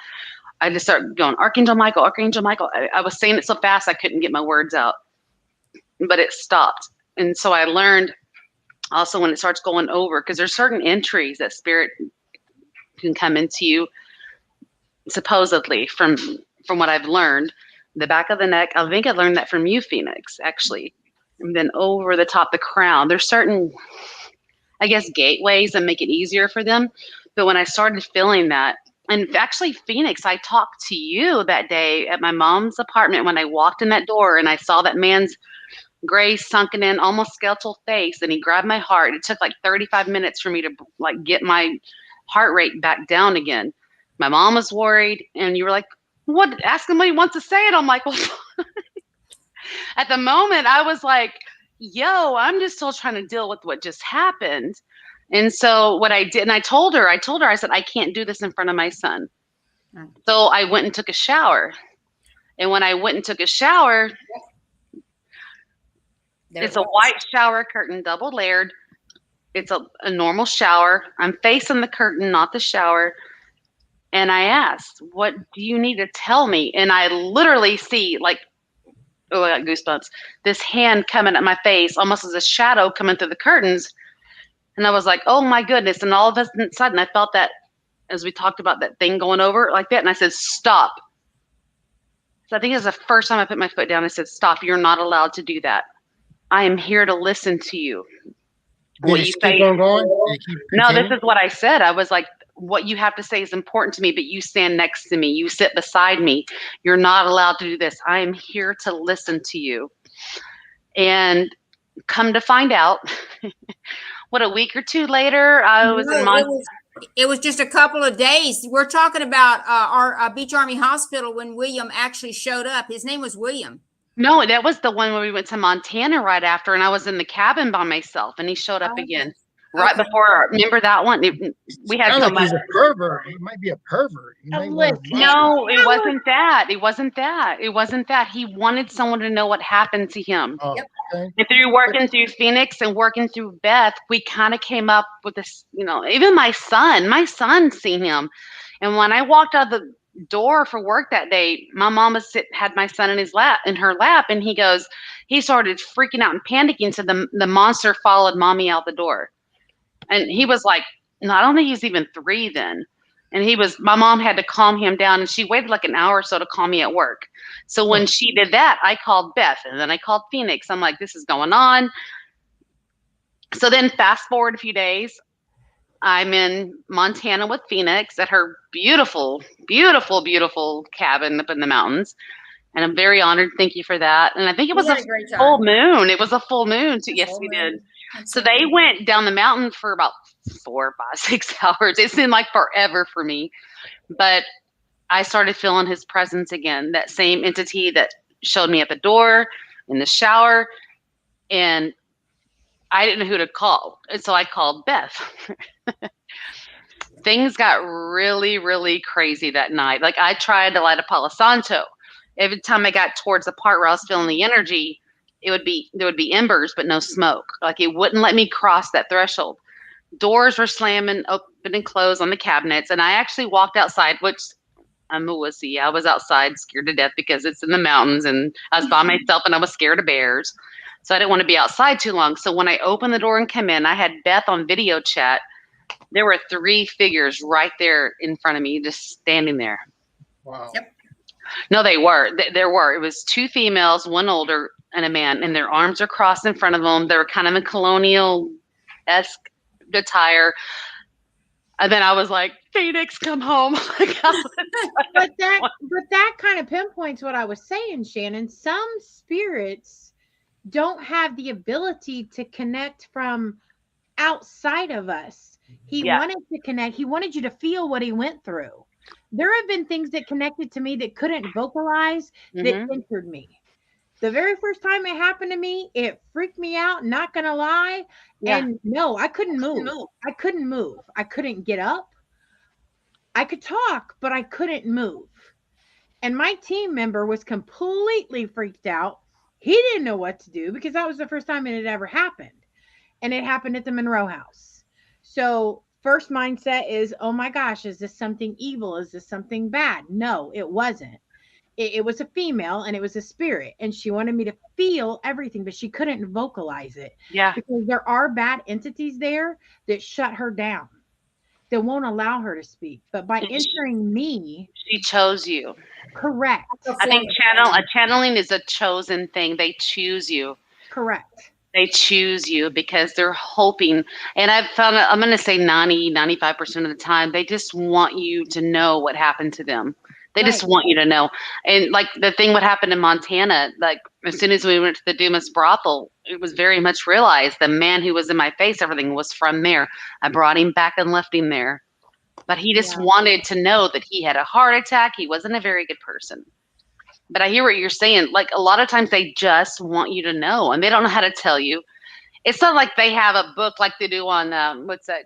I just started going, Archangel Michael, Archangel Michael. I was saying it so fast I couldn't get my words out, but it stopped. And so I learned also when it starts going over, because there's certain entries that spirit can come into you, supposedly from what I've learned, the back of the neck. I think I learned that from you, Phoenix, actually. And then over the top, the crown. There's certain, I guess, gateways that make it easier for them. But when I started feeling that, and actually, Phoenix, I talked to you that day at my mom's apartment when I walked in that door and I saw that man's gray, sunken in, almost skeletal face, and he grabbed my heart. It took like 35 minutes for me to like get my heart rate back down again. My mom was worried, and you were like, "What? Ask him what he wants to say." And I'm like, "Well," at the moment, I was like, "Yo, I'm just still trying to deal with what just happened." And so what I did, and I told her, I said, "I can't do this in front of my son." So I went and took a shower. And when I went and took a shower, it's a white shower curtain, double layered. It's a normal shower. I'm facing the curtain, not the shower. And I asked, "What do you need to tell me?" And I literally see like, oh, I got goosebumps. This hand coming at my face, almost as a shadow coming through the curtains. And I was like, oh my goodness. And all of a sudden I felt that, as we talked about that thing going over like that. And I said, stop. So I think it was the first time I put my foot down. I said, stop. You're not allowed to do that. I am here to listen to you. Did it keep on going? Did it keep No, this continuing? is what I said. I was like, what you have to say is important to me, but you stand next to me. You sit beside me. You're not allowed to do this. I am here to listen to you. And come to find out, what, a week or two later, I was in It was just a couple of days. We're talking about our Beach Army Hospital when William actually showed up. His name was William. No, that was the one where we went to Montana right after, and I was in the cabin by myself, and he showed up again right before. Remember that one? We had so much. He's a pervert. He might be a pervert. No, it wasn't that. It wasn't that. It wasn't that. He wanted someone to know what happened to him. Oh, okay. And through working through Phoenix and working through Beth, we kind of came up with this, even my son seen him. And when I walked out of the door for work that day, my mom had my son in her lap, and he started freaking out and panicking. So the monster followed mommy out the door. And he was like, no, I don't think he's even 3 then. And my mom had to calm him down, and she waited like an hour or so to call me at work. So when she did that, I called Beth, and then I called Phoenix. I'm like, this is going on. So then fast forward a few days, I'm in Montana with Phoenix at her beautiful, beautiful, beautiful cabin up in the mountains. And I'm very honored. Thank you for that. And I think it was a full moon. It was a full moon. Yes, we did. So they went down the mountain for about 4, 5, 6 hours. It seemed like forever for me. But I started feeling his presence again, that same entity that showed me at the door, in the shower. And I didn't know who to call. And so I called Beth. Things got really, really crazy that night. Like, I tried to light a Palo Santo. Every time I got towards the part where I was feeling the energy, there would be embers, but no smoke. Like, it wouldn't let me cross that threshold. Doors were slamming open and closed on the cabinets. And I actually walked outside, which I'm a wussy. I was outside scared to death because it's in the mountains, and I was by myself, and I was scared of bears. So I didn't want to be outside too long. So when I opened the door and came in, I had Beth on video chat. There were 3 figures right there in front of me, just standing there. Wow. Yep. No, they were. There were. It was 2 females, 1 older, and a man, and their arms are crossed in front of them. They were kind of in colonial-esque attire. And then I was like, Phoenix, come home. But that kind of pinpoints what I was saying, Shannon. Some spirits don't have the ability to connect from outside of us. He wanted to connect. He wanted you to feel what he went through. There have been things that connected to me that couldn't vocalize that entered me. The very first time it happened to me, it freaked me out, not gonna lie. Yeah. And no, I couldn't move. I couldn't move. I couldn't get up. I could talk, but I couldn't move. And my team member was completely freaked out. He didn't know what to do because that was the first time it had ever happened. And it happened at the Monroe house. So first mindset is, oh my gosh, is this something evil? Is this something bad? No, it wasn't. It was a female, and it was a spirit, and she wanted me to feel everything, but she couldn't vocalize it. Yeah. Because there are bad entities there that shut her down, that won't allow her to speak. But by entering me, she chose you. Correct. I think channeling is a chosen thing. They choose you. Correct. They choose you because they're hoping, and I've found, I'm going to say 95% of the time, they just want you to know what happened to them. They just want you to know. And like the thing what happened in Montana, like as soon as we went to the Dumas brothel, it was very much realized the man who was in my face, everything was from there. I brought him back and left him there. But he just wanted to know that he had a heart attack. He wasn't a very good person. But I hear what you're saying. Like a lot of times they just want you to know, and they don't know how to tell you. It's not like they have a book like they do on, what's that?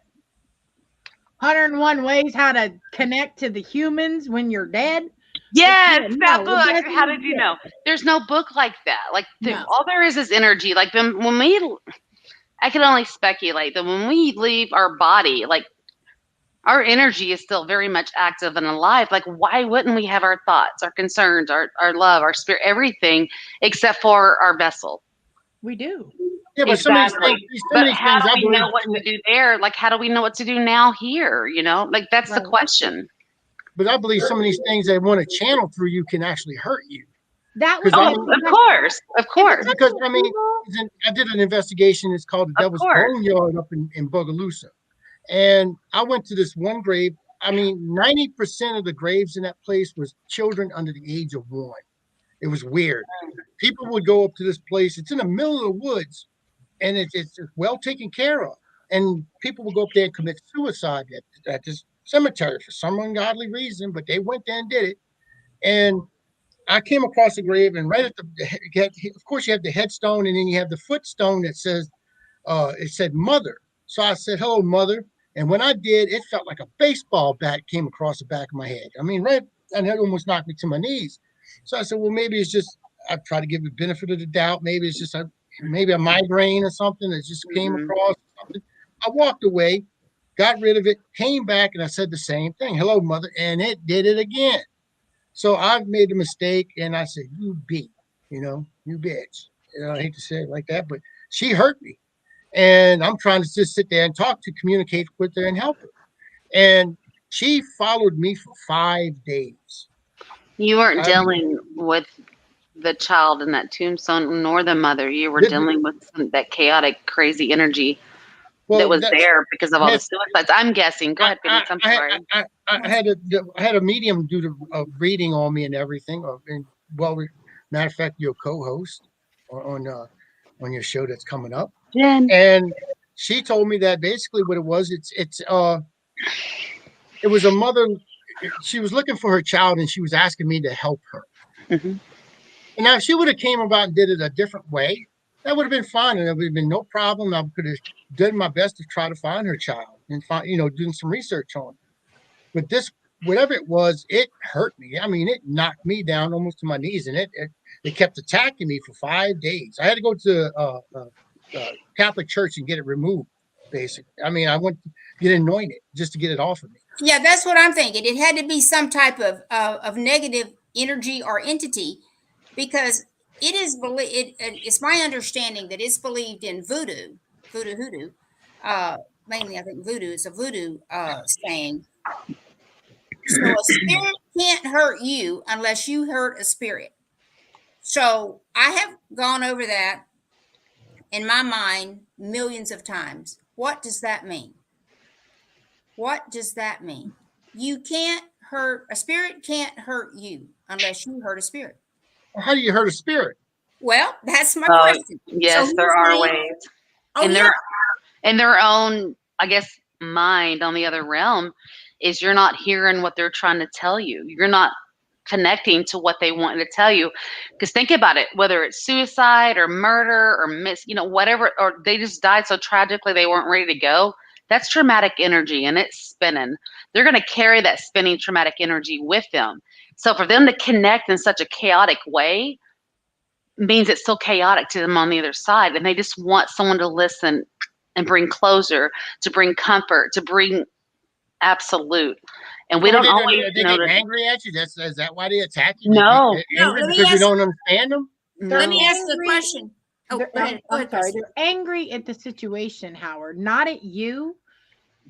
101 Ways How to Connect to the Humans When You're Dead. Yes, that book. How did you know? There's no book like that. Like all there is energy. Like I can only speculate that when we leave our body, like our energy is still very much active and alive. Like why wouldn't we have our thoughts, our concerns, our love, our spirit, everything except for our vessel? We do. Yeah, but exactly. But how do we know what to do there? Like, how do we know what to do now here? You know, like that's the question. But I believe some of these things they want to channel through you can actually hurt you. That was of course. Because I mean, I did an investigation. It's called the Devil's Boneyard up in Bogalusa, and I went to this one grave. I mean, 90% of the graves in that place was children under the age of 1. It was weird. People would go up to this place. It's in the middle of the woods, and it's well taken care of. And people would go up there and commit suicide at this cemetery for some ungodly reason, but they went there and did it. And I came across a grave, and right at of course, you have the headstone, and then you have the footstone that says, it said mother. So I said, hello, mother. And when I did, it felt like a baseball bat came across the back of my head. I mean, right, and it almost knocked me to my knees. So I said, well, maybe it's just, I try to give the benefit of the doubt. Maybe it's just maybe a migraine or something that just came across. Something. I walked away, got rid of it, came back, and I said the same thing. Hello, mother. And it did it again. So I've made a mistake, and I said, you you bitch. I hate to say it like that, but she hurt me. And I'm trying to just sit there and communicate with her and help her. And she followed me for 5 days. You weren't dealing with the child in that tombstone nor the mother. You were dealing with that chaotic, crazy energy that was there because of all the suicides. I'm guessing. Go ahead, Phoenix. I'm sorry. I had a medium do the reading on me and everything. And, well, matter of fact, your co-host on your show that's coming up. Jen. And she told me that basically what it was, it was a mother. She was looking for her child, and she was asking me to help her. Mm-hmm. And now if she would have came about and did it a different way, that would have been fine, and there would have been no problem. I could have done my best to try to find her child and find, doing some research on it. But this, whatever it was, it hurt me. I mean, it knocked me down almost to my knees, and it kept attacking me for 5 days. I had to go to Catholic church and get it removed. Basically, I mean, I went to get anointed just to get it off of me. Yeah, that's what I'm thinking. It had to be some type of negative energy or entity, because it is it's my understanding that it's believed in hoodoo. Mainly, I think voodoo is a voodoo saying. So a spirit can't hurt you unless you hurt a spirit. So I have gone over that in my mind millions of times. What does that mean? What does that mean? You can't hurt a spirit, can't hurt you unless you hurt a spirit. Well, how do you hurt a spirit? Well, that's my question. Yes, so there are ways. Oh, in their own, I guess, mind on the other realm is you're not hearing what they're trying to tell you. You're not connecting to what they want to tell you. Because think about it, whether it's suicide or murder or whatever, or they just died so tragically they weren't ready to go. That's traumatic energy, and it's spinning. They're going to carry that spinning traumatic energy with them. So for them to connect in such a chaotic way means it's still chaotic to them on the other side. And they just want someone to listen and bring closure, to bring comfort, to bring absolute. And we don't always they get angry at you. Is that why they attack you? No. Because you don't understand them? Let me ask the question. I'm sorry. They're angry at the situation, Howard, not at you.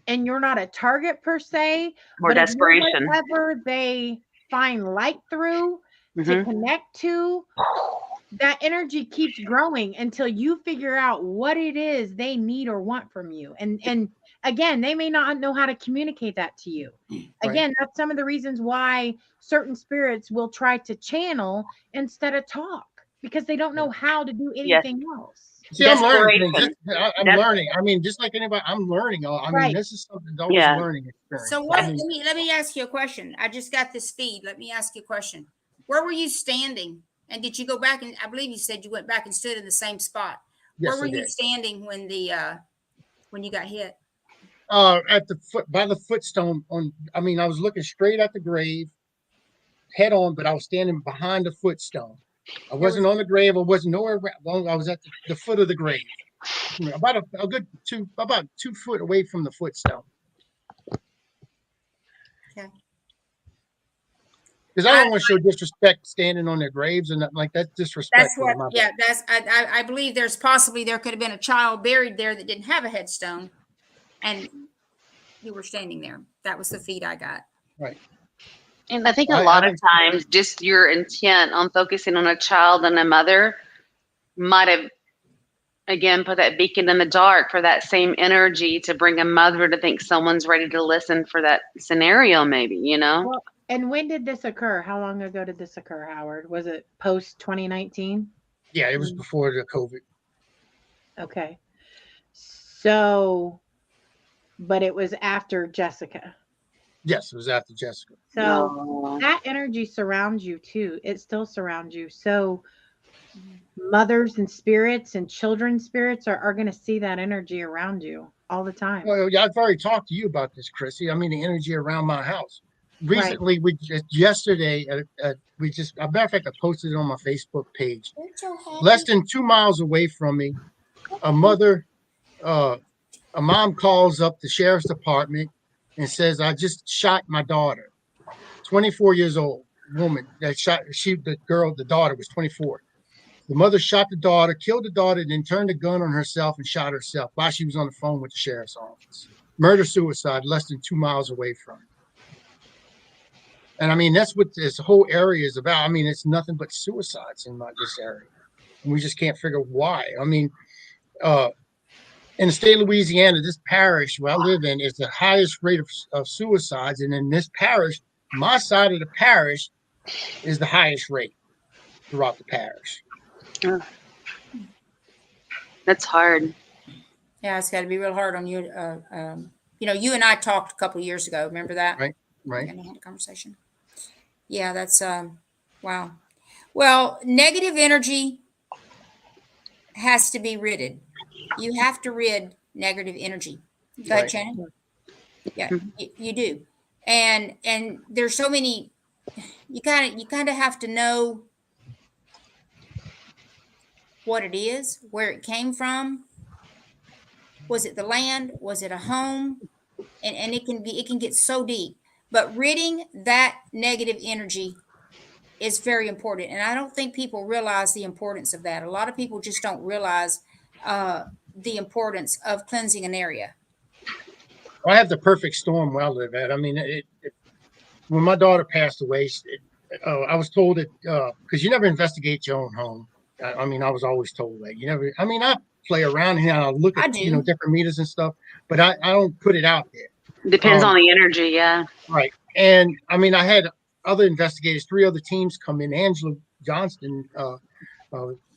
And you're not a target per se. Or desperation. Whatever they find light through to connect to, that energy keeps growing until you figure out what it is they need or want from you. And again, they may not know how to communicate that to you. Again, that's some of the reasons why certain spirits will try to channel instead of talk, because they don't know how to do anything else. See, I'm learning. I'm learning. I mean, just like anybody, I'm learning. I mean, this is something that's always a learning experience. So let me ask you a question. I just got this feed. Let me ask you a question. Where were you standing? And did you go back? And I believe you said you went back and stood in the same spot. Yes, where were you standing when you got hit? At the foot, by the footstone. I was looking straight at the grave, head on, but I was standing behind the footstone. I wasn't on the grave. I wasn't nowhere around. I was at the foot of the grave, about a good 2 foot away from the footstone. Okay. Because I don't want to show disrespect standing on their graves and nothing like that. Disrespectful. I believe there could have been a child buried there that didn't have a headstone, and you were standing there. That was the feed I got. Right. And I think a lot of times just your intent on focusing on a child and a mother might have, again, put that beacon in the dark for that same energy to bring a mother to think someone's ready to listen for that scenario, maybe, Well, And when did this occur? How long ago did this occur, Howard? Was it post 2019? Yeah, it was before the COVID. Okay. So, but it was after Jessica. Yes, it was after Jessica. So No. that energy surrounds you too. It still surrounds you. So mothers and spirits and children's spirits are going to see that energy around you all the time. Well, yeah, I've already talked to you about this, Chrissy. I mean, the energy around my house. Right. Recently, yesterday, a matter of fact, I posted it on my Facebook page. Less than 2 miles away from me, a mom calls up the sheriff's department and says, "I just shot my daughter, 24 years old woman that shot." The daughter was 24. The mother shot the daughter, killed the daughter, then turned the gun on herself and shot herself while she was on the phone with the sheriff's office. Murder suicide, less than 2 miles away from her. And I mean, that's what this whole area is about. I mean, it's nothing but suicides in this area. And we just can't figure why. I mean, in the state of Louisiana, this parish where I live in is the highest rate of suicides. And in this parish, my side of the parish is the highest rate throughout the parish. That's hard. Yeah, it's got to be real hard on you. You and I talked a couple of years ago. Remember that? Right. We had a conversation. Yeah, that's wow. Well, negative energy has to be ridded. You have to rid negative energy. Go ahead, Shannon. Yeah, you do. And there's so many. You kind of have to know what it is, where it came from. Was it the land? Was it a home? And it can get so deep. But ridding that negative energy is very important. And I don't think people realize the importance of that. A lot of people just don't realize the importance of cleansing an area. I have the perfect storm where I live at. I mean, when my daughter passed away, I was told that because you never investigate your own home. I mean, I was always told that you never. I mean, I play around here and I look at different meters and stuff, but I don't put it out there. Depends on the energy, yeah. Right. And I mean, I had other investigators, 3 other teams come in. Angela Johnston,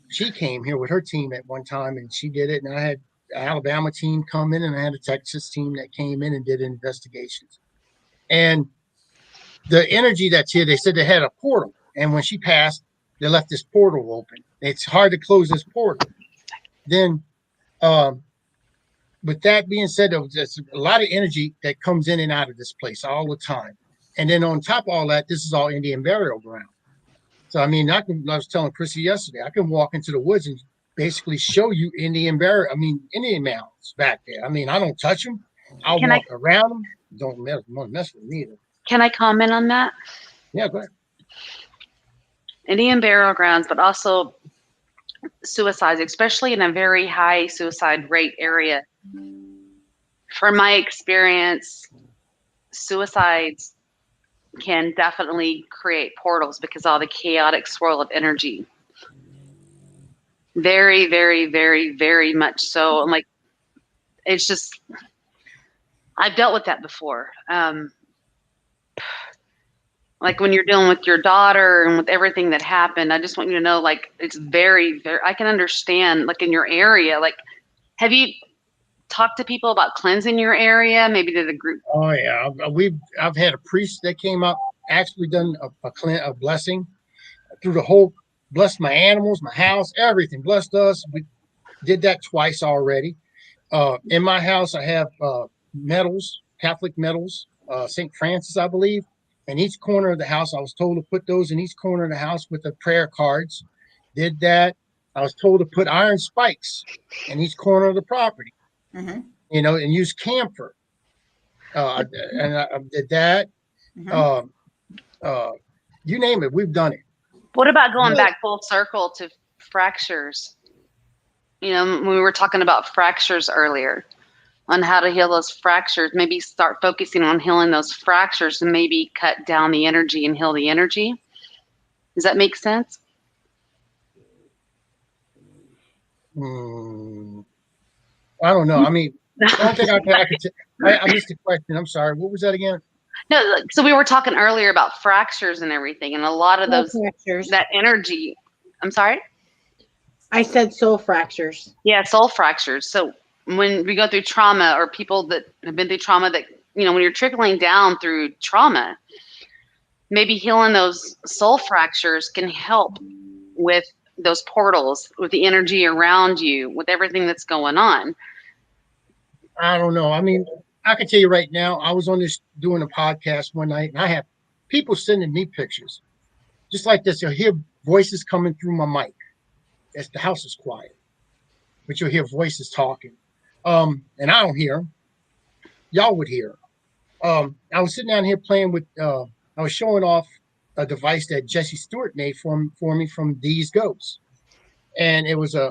she came here with her team at one time and she did it. And I had an Alabama team come in and I had a Texas team that came in and did investigations. And the energy that's here, they said they had a portal. And when she passed, they left this portal open. It's hard to close this portal. Then, with that being said, there's a lot of energy that comes in and out of this place all the time. And then on top of all that, this is all Indian burial ground. So, I mean, I was telling Chrissy yesterday, I can walk into the woods and basically show you Indian mounds back there. I mean, I don't touch them. I'll walk around them. Don't mess with me either. Can I comment on that? Yeah, go ahead. Indian burial grounds, but also suicides, especially in a very high suicide rate area. From my experience, suicides can definitely create portals because of all the chaotic swirl of energy. Very, very, very, very much so. Like, it's just, I've dealt with that before. Like when you're dealing with your daughter and with everything that happened, I just want you to know, like, it's very, very, I can understand, like in your area, like, have you talked to people about cleansing your area? Maybe to the group. Oh yeah. I've had a priest that came up, actually done a blessing through the whole, blessed my animals, my house, everything, blessed us. We did that twice already. In my house, I have medals, Catholic medals, St. Francis, I believe. In each corner of the house, I was told to put those in each corner of the house with the prayer cards. Did that. I was told to put iron spikes in each corner of the property, and use camphor. And I did that. You name it, we've done it. What about going back full circle to fractures? When we were talking about fractures earlier, on how to heal those fractures, maybe start focusing on healing those fractures and maybe cut down the energy and heal the energy. Does that make sense? I don't know. I mean, I don't think I missed the question. I'm sorry. What was that again? No, so we were talking earlier about fractures and everything, and a lot of Soul those fractures. that energy. I'm sorry. I said soul fractures. Yeah, soul fractures. So when we go through trauma, or people that have been through trauma, that when you're trickling down through trauma, maybe healing those soul fractures can help with those portals, with the energy around you, with everything that's going on. I don't know. I mean, I can tell you right now, I was on this doing a podcast one night, and I have people sending me pictures just like this. You'll hear voices coming through my mic as the house is quiet, but you'll hear voices talking. And I don't hear them. Y'all would hear 'em. I was sitting down here playing with, I was showing off a device that Jesse Stewart made for me from These Ghosts. And it was a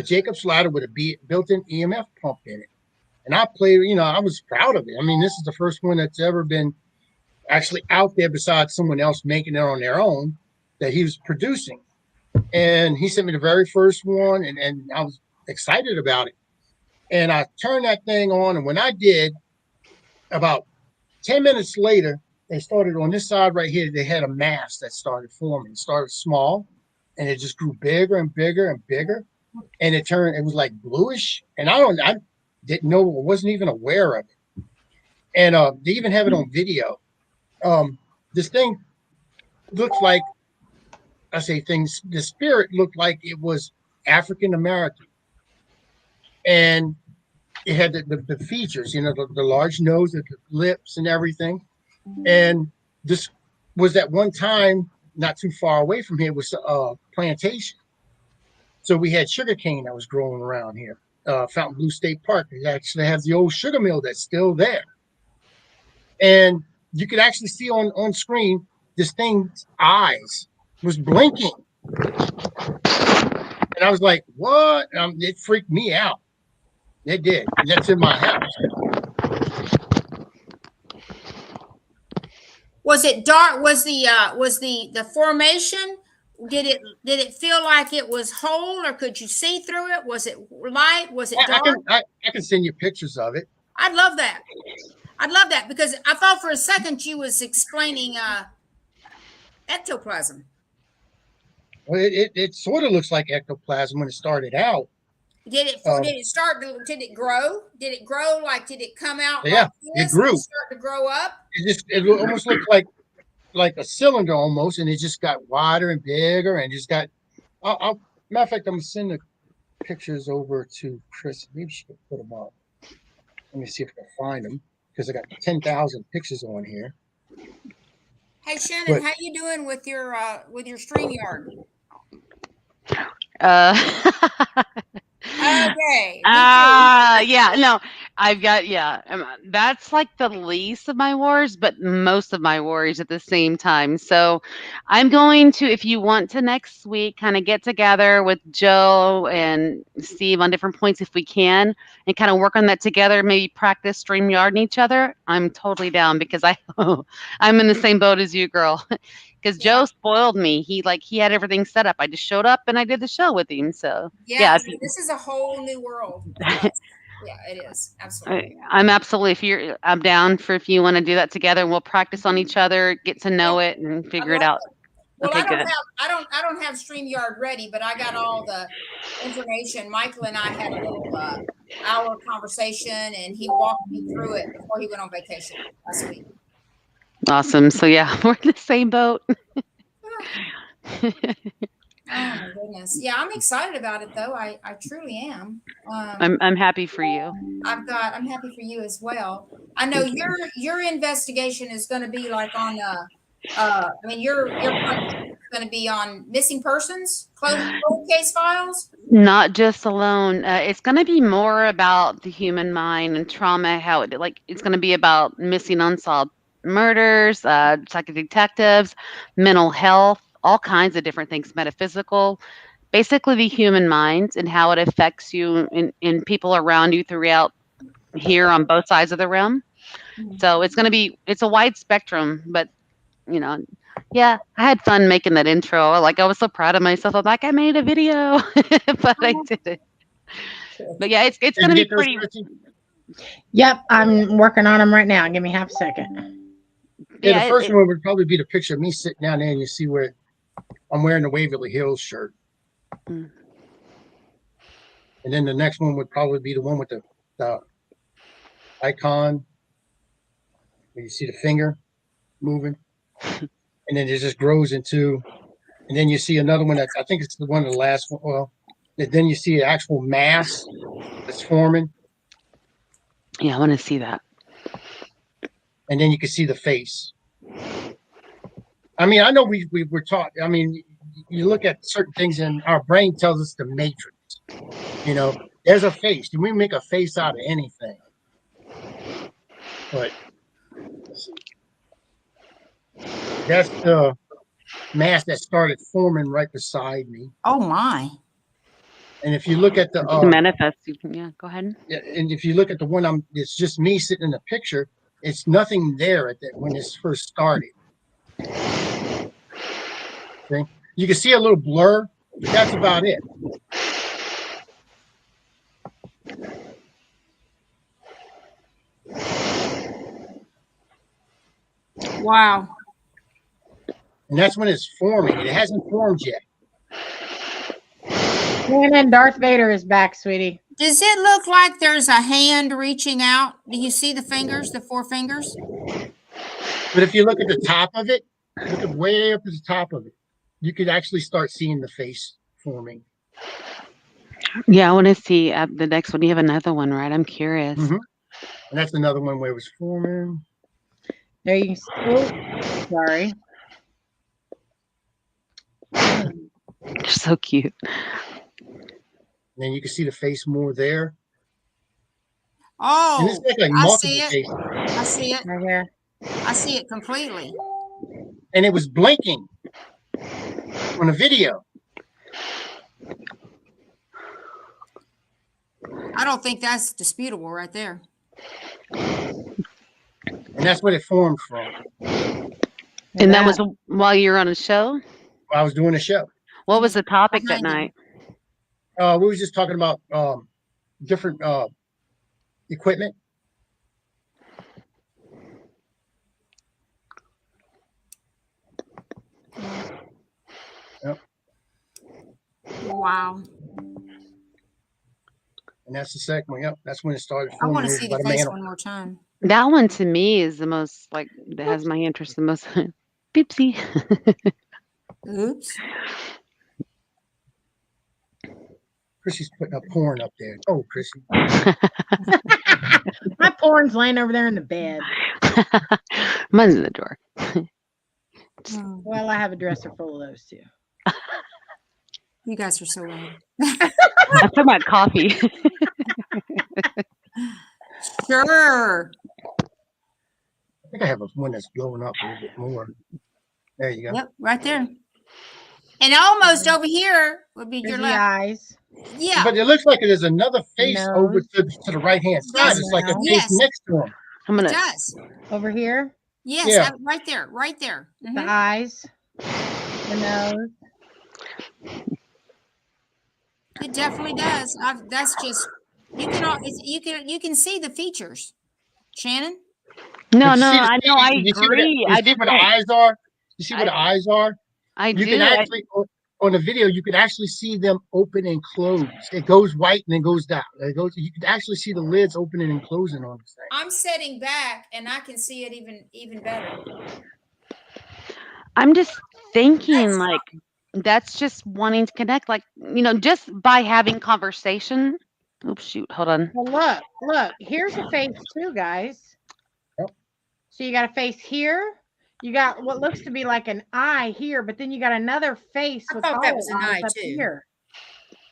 Jacobs ladder with a built-in EMF pump in it. And I played, I was proud of it. I mean, this is the first one that's ever been actually out there besides someone else making it on their own that he was producing. And he sent me the very first one, and I was excited about it. And I turned that thing on, and when I did, about 10 minutes later, they started on this side right here, they had a mass that started forming. It started small, and it just grew bigger and bigger and bigger. And it was like bluish. And I didn't know, wasn't even aware of it. And they even have it on video. This thing looks like, the spirit looked like it was African American. And it had the features, the large nose, the lips and everything. And this was at one time, not too far away from here, was a plantation. So we had sugarcane that was growing around here. Fountain Blue State Park, it actually has the old sugar mill that's still there. And you could actually see on screen, this thing's eyes was blinking. And I was like, what? It freaked me out. It did. And that's in my house. Was it dark? Was the formation? Did it feel like it was whole, or could you see through it? Was it light? Was it dark? I can send you pictures of it. I'd love that. I'd love that, because I thought for a second you was explaining ectoplasm. Well, it sort of looks like ectoplasm when it started out. Did it grow? Did it grow? Like, did it come out? Yeah, like this it grew. and start to grow up. It almost looked like a cylinder almost, and it just got wider and bigger, and just got. Matter of fact, I'm gonna send the pictures over to Chris. Maybe she can put them up. Let me see if I can find them, because I got 10,000 pictures on here. Hey Shannon, how you doing with your StreamYard? Okay. Yeah, no, I've got, that's like the least of my worries, but most of my worries at the same time. So I'm going to, if you want to next week, kind of get together with Joe and Steve on different points if we can, and kind of work on that together, maybe practice StreamYard each other. I'm totally down, because I'm in the same boat as you, girl. Because Joe spoiled me. He had everything set up. I just showed up and I did the show with him. So this is a whole new world. Yeah, it is. Absolutely. I'm down for if you want to do that together, and we'll practice on each other, get to know it, and figure it out. Well, okay, I don't have StreamYard ready, but I got all the information. Michael and I had a little hour conversation, and he walked me through it before he went on vacation last week. Awesome. So yeah, we're in the same boat. Oh my goodness. Yeah, I'm excited about it though. I truly am. I'm happy for you. I'm happy for you as well. I know your investigation is going to be like on your going to be on missing persons, cold case files. Not just alone. It's going to be more about the human mind and trauma. How it's going to be about missing unsolved murders, psychic detectives, mental health, all kinds of different things, metaphysical, basically the human mind and how it affects you and people around you throughout here on both sides of the realm. So it's a wide spectrum, but I had fun making that intro. I was so proud of myself. I'm like, I made a video, but I did it. But yeah, it's going to be pretty. Yep, I'm working on them right now. Give me half a second. Yeah, the first one would probably be the picture of me sitting down there, and you see where I'm wearing the Waverly Hills shirt. Mm. And then the next one would probably be the one with the icon, where you see the finger moving, and then it just grows into. And then you see another one that I think it's the one of the last one. Well, then you see an actual mass that's forming, Yeah, I want to see that. and then you can see the face. I mean, I know we were taught. I mean, you look at certain things, and our brain tells us the matrix. You know, there's a face. We make a face out of anything. But that's the mass that started forming right beside me. Oh my. And if you look at the Manifest. Yeah, go ahead. and if you look at the one it's just me sitting in the picture. It's nothing there at that when this first started. Okay? You can see a little blur, but that's about it. Wow. And that's when it's forming. It hasn't formed yet. And Darth Vader is back, sweetie. Does it look like there's a hand reaching out? Do you see the fingers, the 4 fingers? But if you look at the top of it, look at way up at the top of it, you could actually start seeing the face forming. Yeah, I want to see the next one. You have another one, right? I'm curious. Mm-hmm. And that's another one where it was forming. There you oh, sorry. You're so cute. And then you can see the face more there. Oh, And it's like I multiple see it. faces. I see it. Right here. I see it completely. And it was blinking on a video. I don't think that's disputable right there. And that's what it formed from. And that was while you were on a show? I was doing a show. What was the topic that Behind night? We were just talking about different equipment. Yep. Wow. And that's the second one. Yep. That's when it started I forming. want to It was see the about a face man. one more time. That one to me is the most that has my interest the most. Beepsy. Oops. Chrissy's putting up porn up there. Oh, Chrissy. My porn's laying over there in the bed. Mine's in the drawer. Well, I have a dresser full of those too. You guys are so loud. I put my coffee. Sure. I think I have one that's blowing up a little bit more. There you go. Yep, right there. And almost over here would be Here's your the left. eyes. Yeah. But it looks like there's another face Nose. over to the right hand side. It's like a face Yes. next to him. I'm It gonna. does. Over here. Yes, Yeah. right there. Right there. The Mhm. eyes. The nose. It definitely does. That's just you can see the features. Shannon? No, But you no, see the I know. I face- you see where agree. You I see just where the don't. eyes are? You see where the eyes are? I You do. can actually, on the video, you can actually see them open and close. It goes white and then goes down. You can actually see the lids opening and closing on this thing. I'm sitting back and I can see it even better. I'm just thinking That's- that's just wanting to connect, just by having conversation. Oops, shoot, hold on. Well, look. Here's a face too, guys. Yep. So you got a face here. You got what looks to be like an eye here, but then you got another face I with thought that all was an eyes eye, up too. here.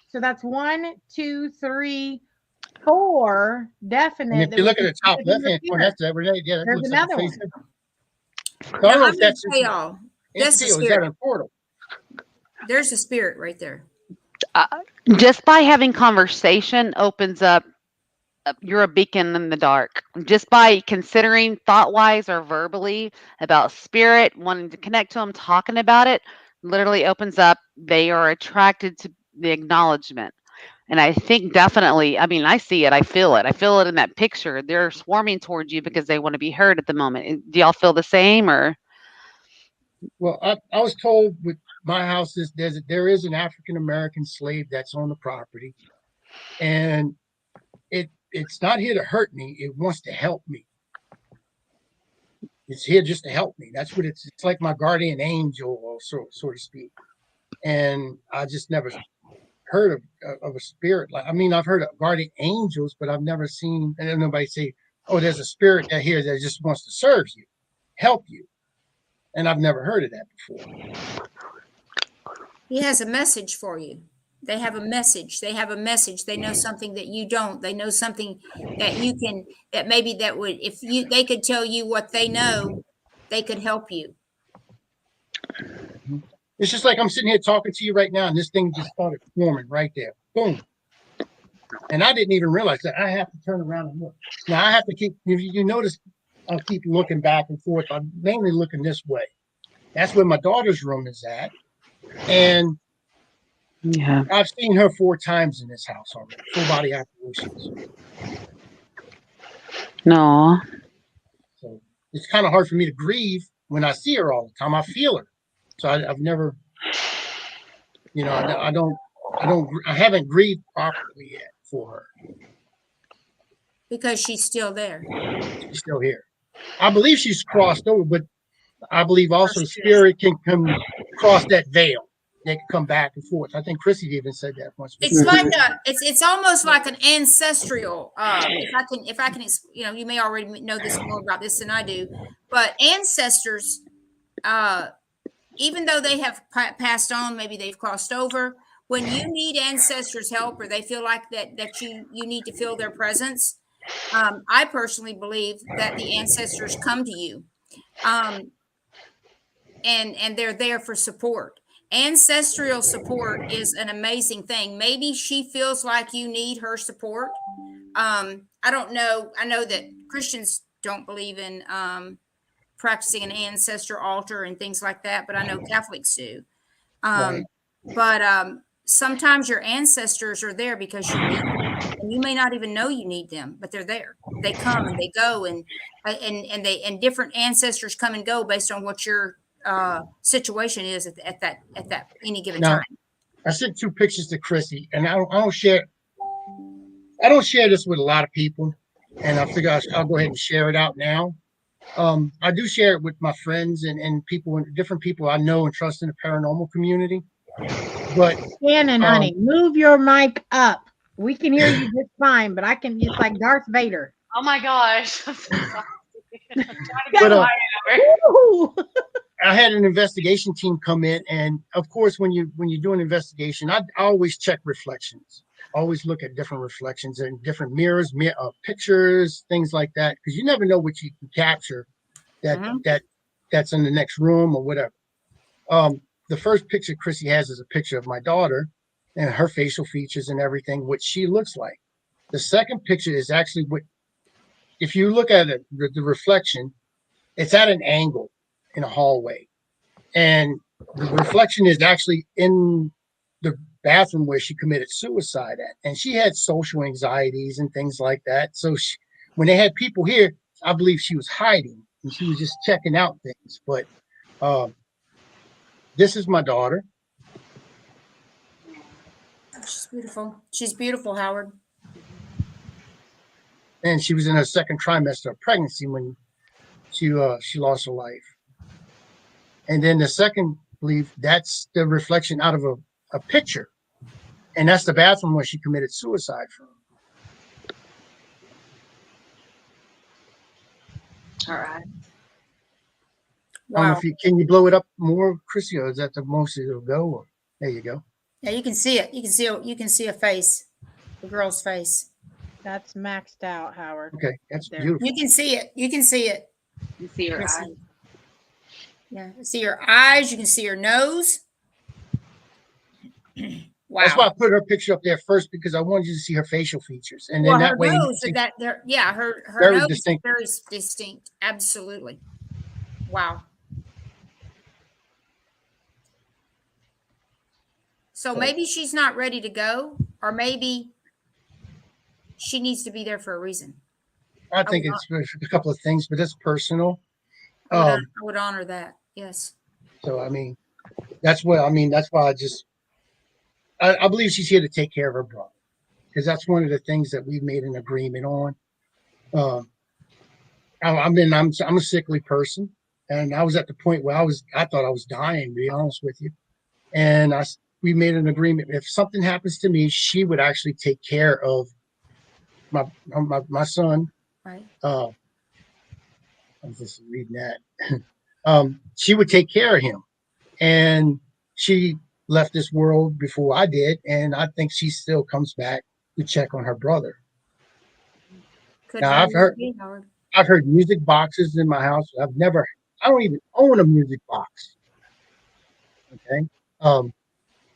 So that's 1, 2, 3, 4 definite. And if that you we look at can the top see left hand corner, here. that's that. Yeah, that There's looks like a another face. one. So I don't Now, know I'm if gonna that's tell y'all. That's the entity or is that spirit. a portal. There's a spirit right there. Just by having conversation opens up. You're a beacon in the dark. Just by considering thought-wise or verbally about spirit, wanting to connect to them, talking about it, literally opens up. They are attracted to the acknowledgement. And I think definitely, I mean, I see it, I feel it. I feel it in that picture. They're swarming towards you because they want to be heard at the moment. Do y'all feel the same or? Well, I was told with my house is there is an African American slave that's on the property, and it's not here to hurt me. It wants to help me. It's here just to help me. That's what it's like my guardian angel, or so to speak. And I just never heard of a spirit. Like, I mean, I've heard of guardian angels, but I've never seen, and nobody say, "Oh, there's a spirit that here that just wants to serve you, help you." And I've never heard of that before. He has a message for you. They have a message. They have a message. They know something that you don't. They know something that you can, that maybe that would, if they could tell you what they know, they could help you. It's just like I'm sitting here talking to you right now, and this thing just started forming right there. Boom. And I didn't even realize that I have to turn around and look. Now I have to keep, if you notice, I'll keep looking back and forth. I'm mainly looking this way. That's where my daughter's room is at. And Yeah. I've seen her 4 times in this house already, full body apparitions. No. So it's kind of hard for me to grieve when I see her all the time. I feel her. So I've never, I haven't grieved properly yet for her. Because she's still there. She's still here. I believe she's crossed over, but I believe also spirit can come cross that veil. They can come back and forth. I think Chrissy even said that once before. It's like it's almost like an ancestral. If I can, you may already know this more about this than I do, but ancestors, even though they have passed on, maybe they've crossed over. When you need ancestors' help, or they feel like that you need to feel their presence, I personally believe that the ancestors come to you, and they're there for support. Ancestral support is an amazing thing. Maybe she feels like you need her support. I don't know. I know that Christians don't believe in practicing an ancestor altar and things like that, but I know Catholics do. Right. But sometimes your ancestors are there because you need them, and you may not even know you need them, but they're there. They come and they go, and different ancestors come and go based on what your situation is at that any given Now, time. I sent 2 pictures to Chrissy, and I don't share this with a lot of people, and I figure I'll go ahead and share it out now. I do share it with my friends and people, different people I know and trust in the paranormal community. But Shannon, honey, move your mic up. We can hear you just fine, but it's like Darth Vader. Oh my gosh. But, I had an investigation team come in, and of course, when you do an investigation, I always check reflections. Always look at different reflections and different mirrors, pictures, things like that, because you never know what you can capture that's in the next room or whatever. The first picture Chrissy has is a picture of my daughter and her facial features and everything, what she looks like. The second picture is actually if you look at it, the reflection, it's at an angle in a hallway. And the reflection is actually in the bathroom where she committed suicide at. And she had social anxieties and things like that. So when they had people here, I believe she was hiding and she was just checking out things. But this is my daughter. She's beautiful. She's beautiful, Howard. And she was in her second trimester of pregnancy when she lost her life. And then the second, I believe, that's the reflection out of a picture. And that's the bathroom where she committed suicide from. All right. Wow. I don't know can you blow it up more, Chrissy, or is that the most it'll go? Or, there you go. Yeah, you can see it. You can see a face, the girl's face. That's maxed out, Howard. Okay, that's beautiful. You can see it. You can see it. You see her eyes. Yeah, see her eyes. You can see her nose. Wow. That's why I put her picture up there first, because I wanted you to see her facial features, and then that way, nose, her very nose distinct. is very distinct. Absolutely. Wow. So maybe she's not ready to go, or maybe she needs to be there for a reason. I think it's a couple of things, but it's personal. I would honor that. Yes. So I mean, that's why I believe she's here to take care of her brother, because that's one of the things that we've made an agreement on. I'm a sickly person, and I was at the point where I thought I was dying, to be honest with you. And we made an agreement. If something happens to me, she would actually take care of my son. Right. I'm just reading that. She would take care of him, and she left this world before I did, and I think she still comes back to check on her brother. Could Now I've heard music boxes in my house. I don't even own a music box. Okay.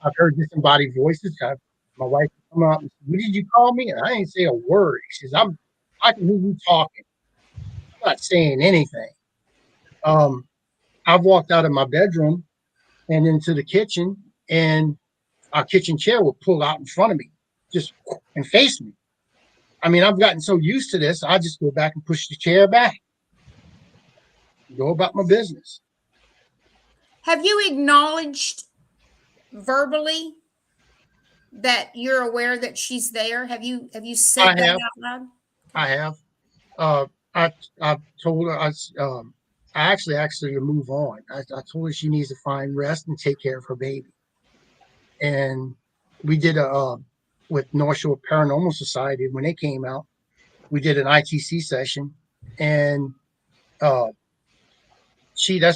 I've heard disembodied voices. My wife come out and say, "What did you call me?" And I ain't say a word. She says, I can hear you talking. I'm not saying anything. I've walked out of my bedroom and into the kitchen, and our kitchen chair will pull out in front of me, just and face me. I mean, I've gotten so used to this, I just go back and push the chair back. Go about my business. Have you acknowledged verbally that you're aware that she's there? Have you said that out loud? I have. I told her I actually asked her to move on. I told her she needs to find rest and take care of her baby. And we did with North Shore Paranormal Society, when they came out, we did an ITC session, and that's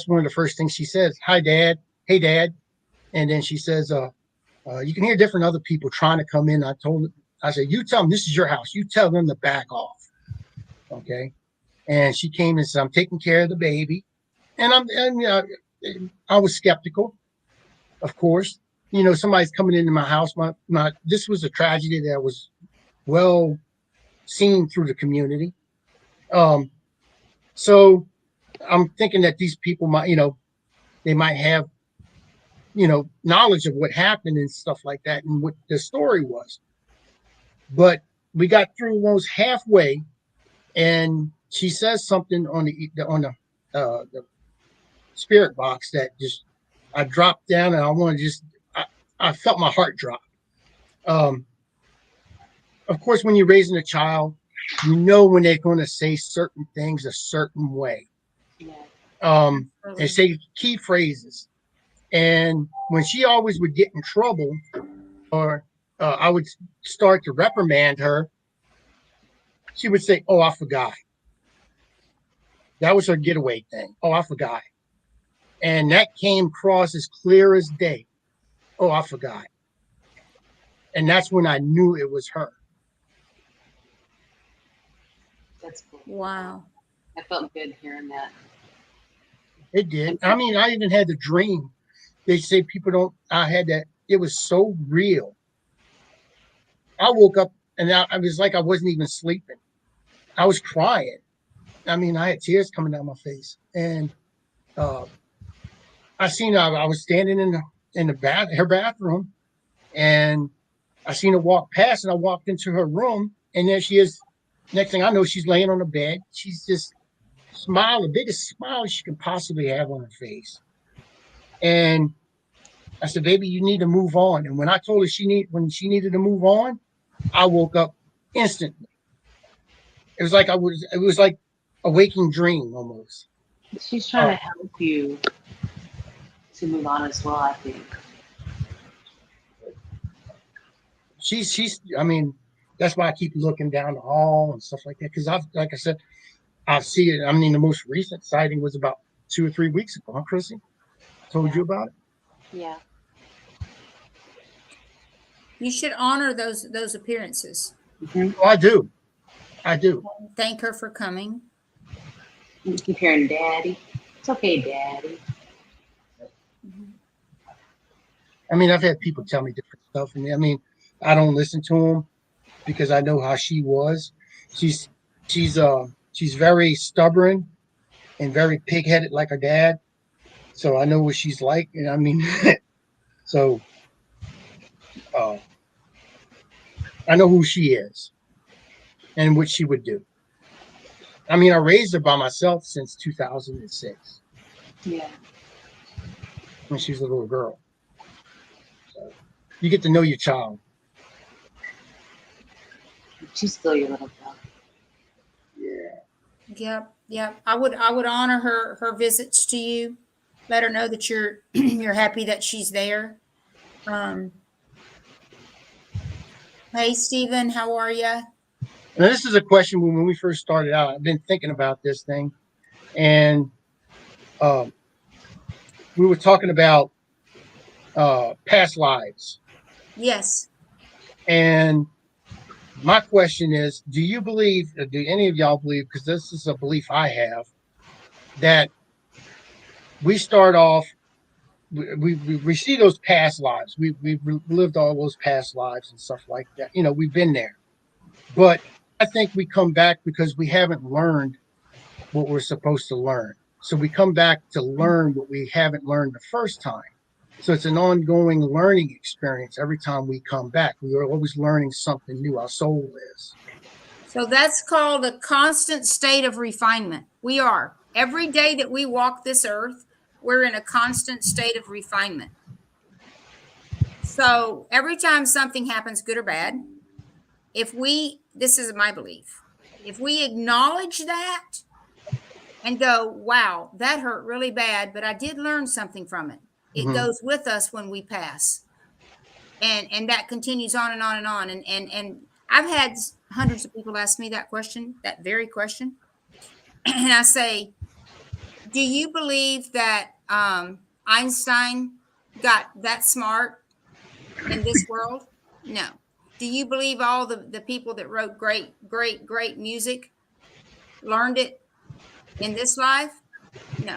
one of the first things she says. "Hi, Dad. Hey, Dad." And then she says, you can hear different other people trying to come in. I said, "You tell them this is your house. You tell them to back off." Okay. And she came and said, "I'm taking care of the baby." And I was skeptical, of course. Somebody's coming into my house. This was a tragedy that was well seen through the community. So I'm thinking that these people might, they might have, knowledge of what happened and stuff like that and what the story was. But we got through almost halfway, and she says something on the spirit box that just I dropped down, and I want to I felt my heart drop. Of course, when you're raising a child, when they're going to say certain things a certain way. They say key phrases. And when she always would get in trouble, or I would start to reprimand her, she would say, "Oh, I forgot." That was her getaway thing. "Oh, I forgot." And that came across as clear as day. "Oh, I forgot." And that's when I knew it was her. That's cool. Wow. I felt good hearing that. It did. I mean, I even had the dream. They say I had that. It was so real. I woke up and I was like I wasn't even sleeping. I was crying. I mean, I had tears coming down my face. And I was standing in her bathroom, and I seen her walk past, and I walked into her room, and there she is. Next thing I know, she's laying on the bed. She's just the biggest smile she can possibly have on her face. And I said, "Baby, you need to move on." And when I told her when she needed to move on, I woke up instantly. It was like a waking dream almost. She's trying to help you to move on as well, I think. I mean, that's why I keep looking down the hall and stuff like that. Because like I said, I see it. I mean, the most recent sighting was about 2 or 3 weeks ago, huh, Chrissy? Told you about it? Yeah. You should honor those appearances. Mm-hmm. Oh, I do. Thank her for coming. You keep hearing Daddy. It's okay, Daddy. I mean, I've had people tell me different stuff, and I mean, I don't listen to them because I know how she was. She's very stubborn and very pig-headed like her dad. So I know what she's like, and I mean, so I know who she is and what she would do. I mean, I raised her by myself since 2006 Yeah. when she was a little girl. So you get to know your child. She's still your little girl. Yeah. Yep. I would honor her visits to you. Let her know that you're you're happy that she's there. Um, hey Stephen, how are you? Now, this is a question when we first started out. I've been thinking about this thing, and we were talking about past lives. Yes. And my question is, do you believe, do any of y'all believe, because this is a belief I have, that we start off, we see those past lives. We've lived all those past lives and stuff like that. You know, we've been there. But I think we come back because we haven't learned what we're supposed to learn. So we come back to learn what we haven't learned the first time. So it's an ongoing learning experience every time we come back. We are always learning something new. Our soul is. So that's called a constant state of refinement. We are. Every day that we walk this earth, we're in a constant state of refinement. So every time something happens, good or bad, this is my belief, if we acknowledge that and go, wow, that hurt really bad, but I did learn something from it. It goes with us when we pass. And that continues on and on and on. And I've had hundreds of people ask me that question, that very question. And I say, do you believe that Einstein got that smart in this world? No. Do you believe all the people that wrote great music learned it in this life? No.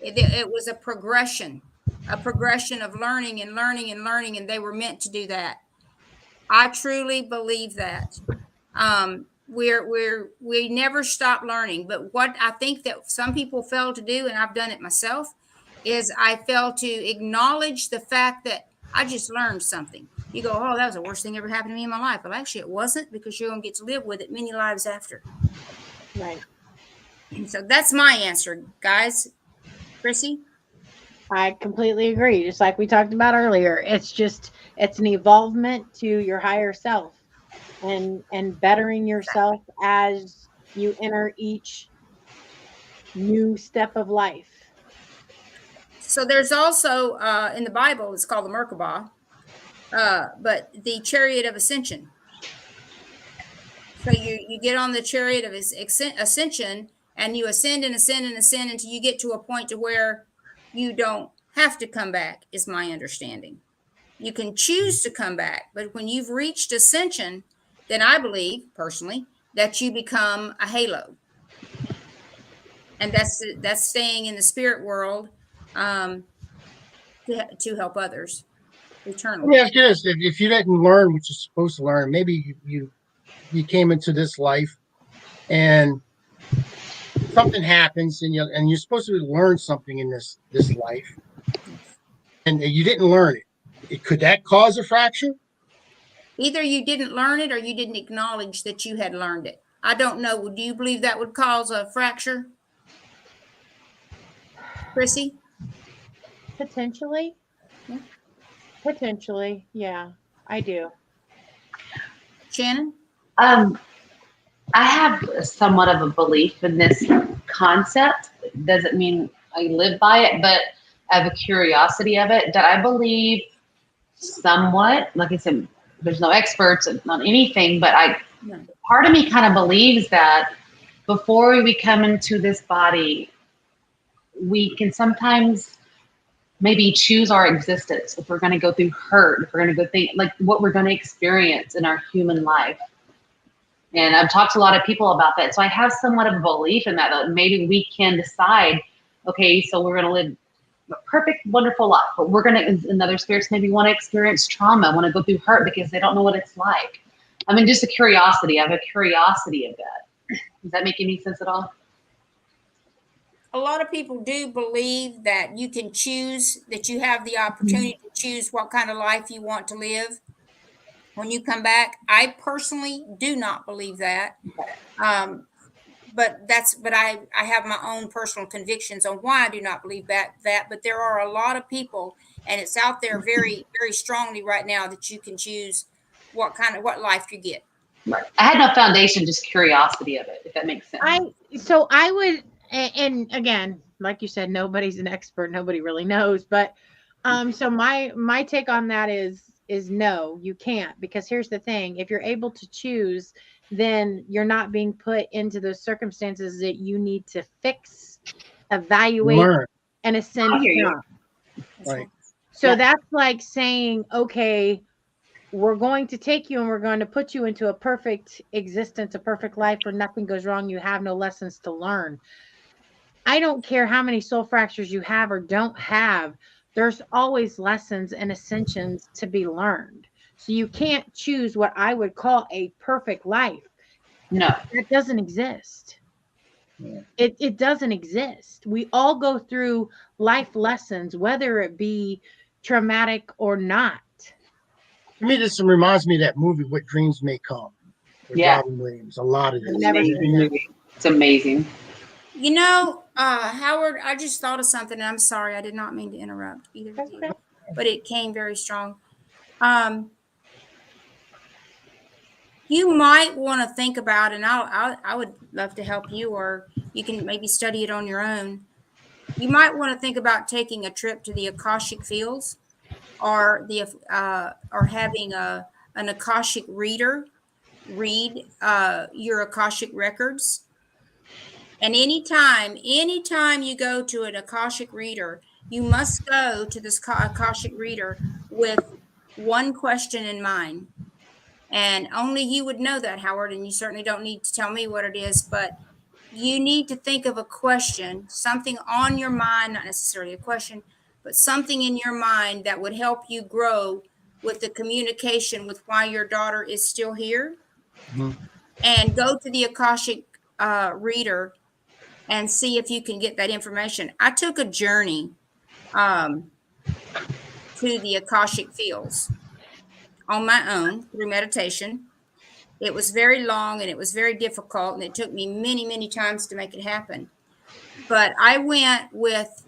It was a progression of learning and learning and learning, and they were meant to do that. I truly believe that. We never stop learning, but what I think that some people fail to do, and I've done it myself, is I fail to acknowledge the fact that I just learned something. You go, oh, that was the worst thing ever happened to me in my life. Well, actually, it wasn't, because you're going to get to live with it many lives after. Right. So that's my answer, guys. Chrissy? I completely agree. Just like we talked about earlier, it's an evolvement to your higher self and bettering yourself as you enter each new step of life. So there's also in the Bible, it's called the Merkabah, but the chariot of ascension. So you get on the chariot of ascension, and you ascend and ascend and ascend until you get to a point to where you don't have to come back, is my understanding. You can choose to come back, but when you've reached ascension, then I believe personally that you become a halo, and that's staying in the spirit world to help others eternally. Let me ask you this: if you didn't learn what you're supposed to learn, maybe you came into this life and something happens, and you're supposed to learn something in this life, and you didn't learn it. Could that cause a fracture? Either you didn't learn it or you didn't acknowledge that you had learned it. I don't know. Do you believe that would cause a fracture, Chrissy? Potentially. Yeah. Potentially, yeah, I do. Shannon? I have somewhat of a belief in this concept. It doesn't mean I live by it, but I have a curiosity of it that I believe somewhat, like I said, there's no experts on anything, but part of me kind of believes that before we come into this body, we can sometimes maybe choose our existence. If we're going to go through hurt, if we're going to go through like what we're going to experience in our human life. And I've talked to a lot of people about that. So I have somewhat of a belief in that maybe we can decide, okay, so we're going to live a perfect, wonderful life, but we're going to, in other spirits, maybe want to experience trauma, want to go through hurt because they don't know what it's like. I mean, just a curiosity. I have a curiosity of that. Does that make any sense at all? a lot of people do believe that you can choose, that you have the opportunity to choose what kind of life you want to live when you come back. I personally do not believe that. But I have my own personal convictions on why I do not believe that. But there are a lot of people, and it's out there very, very strongly right now that you can choose what life you get. Right. I had no foundation, just curiosity of it, if that makes sense. I would, and again, like you said, nobody's an expert, nobody really knows, but so my take on that is no, you can't, because here's the thing: if you're able to choose, then you're not being put into those circumstances that you need to fix, evaluate, Learn. and ascend I hear you. from. Right. So Yeah. that's like saying, okay, we're going to take you and we're going to put you into a perfect existence, a perfect life where nothing goes wrong. You have no lessons to learn. I don't care how many soul fractures you have or don't have. There's always lessons and ascensions to be learned. So you can't choose what I would call a perfect life. No. That doesn't exist. Yeah. It doesn't exist. We all go through life lessons, whether it be traumatic or not. To me, this reminds me of that movie, What Dreams May Come, with Yeah. Robin Williams. A lot of this. Never You seen know, Movie. It's amazing. You know, Howard, I just thought of something, and I'm sorry, I did not mean to interrupt either of you, but it came very strong. You might want to think about, and I would love to help you, or you can maybe study it on your own. You might want to think about taking a trip to the Akashic fields, or or having an Akashic reader read your Akashic records. And anytime you go to an Akashic reader, you must go to this Akashic reader with one question in mind. And only you would know that, Howard, and you certainly don't need to tell me what it is, but you need to think of a question, something on your mind, not necessarily a question, but something in your mind that would help you grow with the communication with why your daughter is still here. Mhm. And go to the Akashic reader and see if you can get that information. I took a journey to the Akashic fields on my own through meditation. It was very long and it was very difficult, and it took me many, many times to make it happen. But I went with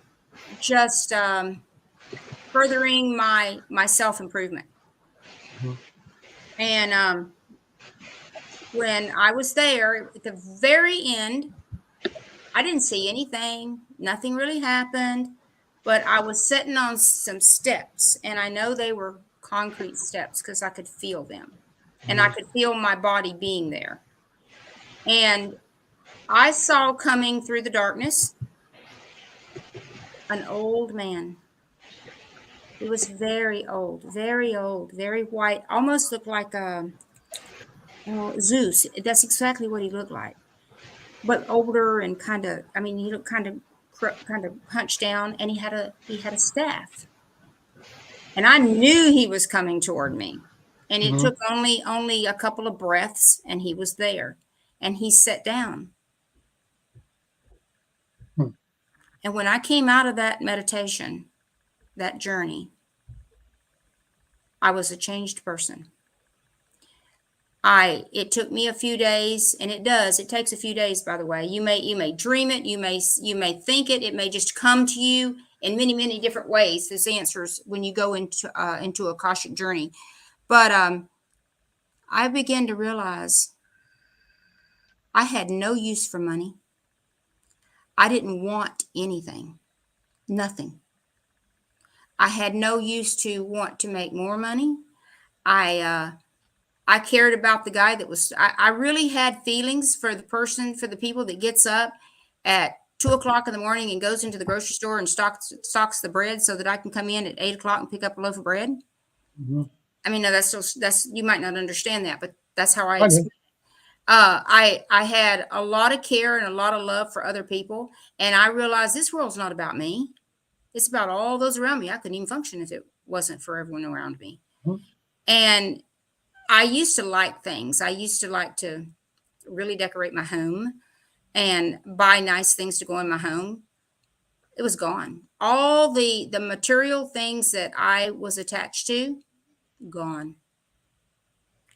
just furthering my self improvement. Mhm. And when I was there at the very end, I didn't see anything. Nothing really happened, but I was sitting on some steps, and I know they were concrete steps because I could feel them, and I could feel my body being there. And I saw coming through the darkness an old man. He was very old, very white, almost looked like Zeus. That's exactly what he looked like, but older and kind of. I mean, he looked kind of hunched down, and he had a staff, and I knew he was coming toward me. And it Mhm. took only a couple of breaths, and he was there, and he sat down. Hmm. And when I came out of that meditation, that journey, I was a changed person. It took me a few days, and it takes a few days, by the way. You may dream it, you may think it, it may just come to you in many, many different ways. There's answers when you go into a Akashic journey. But I began to realize I had no use for money. I didn't want anything. Nothing. I had no use to want to make more money. I cared about the guy that was, I really had feelings for for the people that gets up at 2 o'clock in the morning and goes into the grocery store and stocks the bread so that I can come in at 8 o'clock and pick up a loaf of bread. Mhm. I mean, no, that's, you might not understand that, but that's how I I do. I had a lot of care and a lot of love for other people, and I realized this world's not about me. It's about all those around me. I couldn't even function if it wasn't for everyone around me. Mhm. And I used to like things. I used to like to really decorate my home and buy nice things to go in my home. It was gone. All the material things that I was attached to, gone.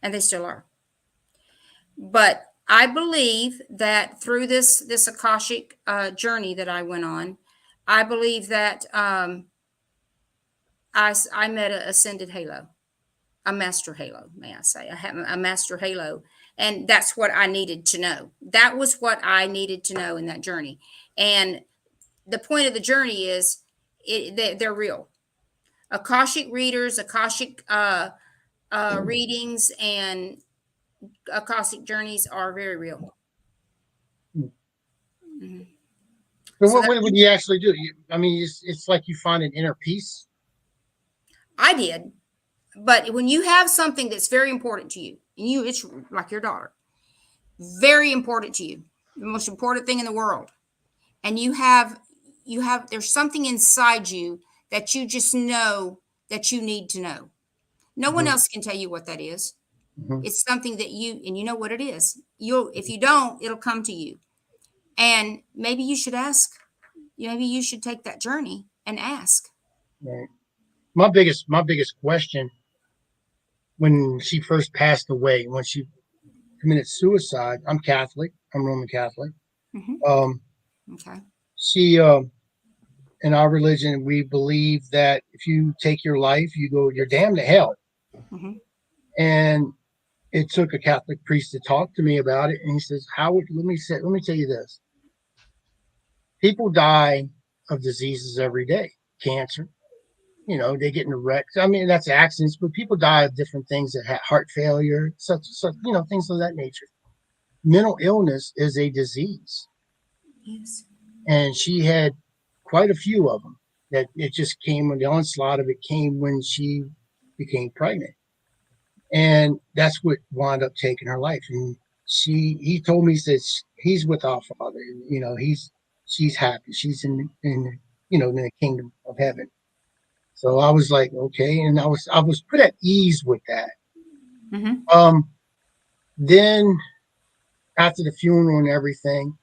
And they still are. But I believe that through this Akashic journey that I went on, I believe that I met a ascended halo, a master halo, may I say. I have a master halo. And that's what I needed to know. That was what I needed to know in that journey. And the point of the journey is they're real. Akashic readers, Akashic readings, and Akashic journeys are very real. Mhm. So So what would you actually do? I mean, it's like you find an inner peace. I did. But when you have something that's very important to you, and it's like your daughter, very important to you, the most important thing in the world, and there's something inside you that you just know that you need to know. No one Mhm. else can tell you what that is. Mhm. It's something that you know what it is. If you don't, it'll come to you. And maybe you should ask. Maybe you should take that journey and ask. Right. My biggest question when she first passed away, when she committed suicide. I'm Catholic. I'm Roman Catholic. Hmm. Um, Okay. she in our religion, we believe that if you take your life, you're damned to hell. Hmm. And it took a Catholic priest to talk to me about it, and he says, "Howard, let me tell you this: people die of diseases every day, cancer. They get in wrecks. I mean, that's accidents, but people die of different things that have heart failure, such things of that nature. Mental illness is a disease, Yes. and she had quite a few of them. That it just came when the onslaught of it came when she became pregnant, and that's what wound up taking her life. And he told me, he says he's with our Father. She's happy. She's in the kingdom of heaven. So I was like, okay, and I was put at ease with that. Hmm. Um, then after the funeral and everything,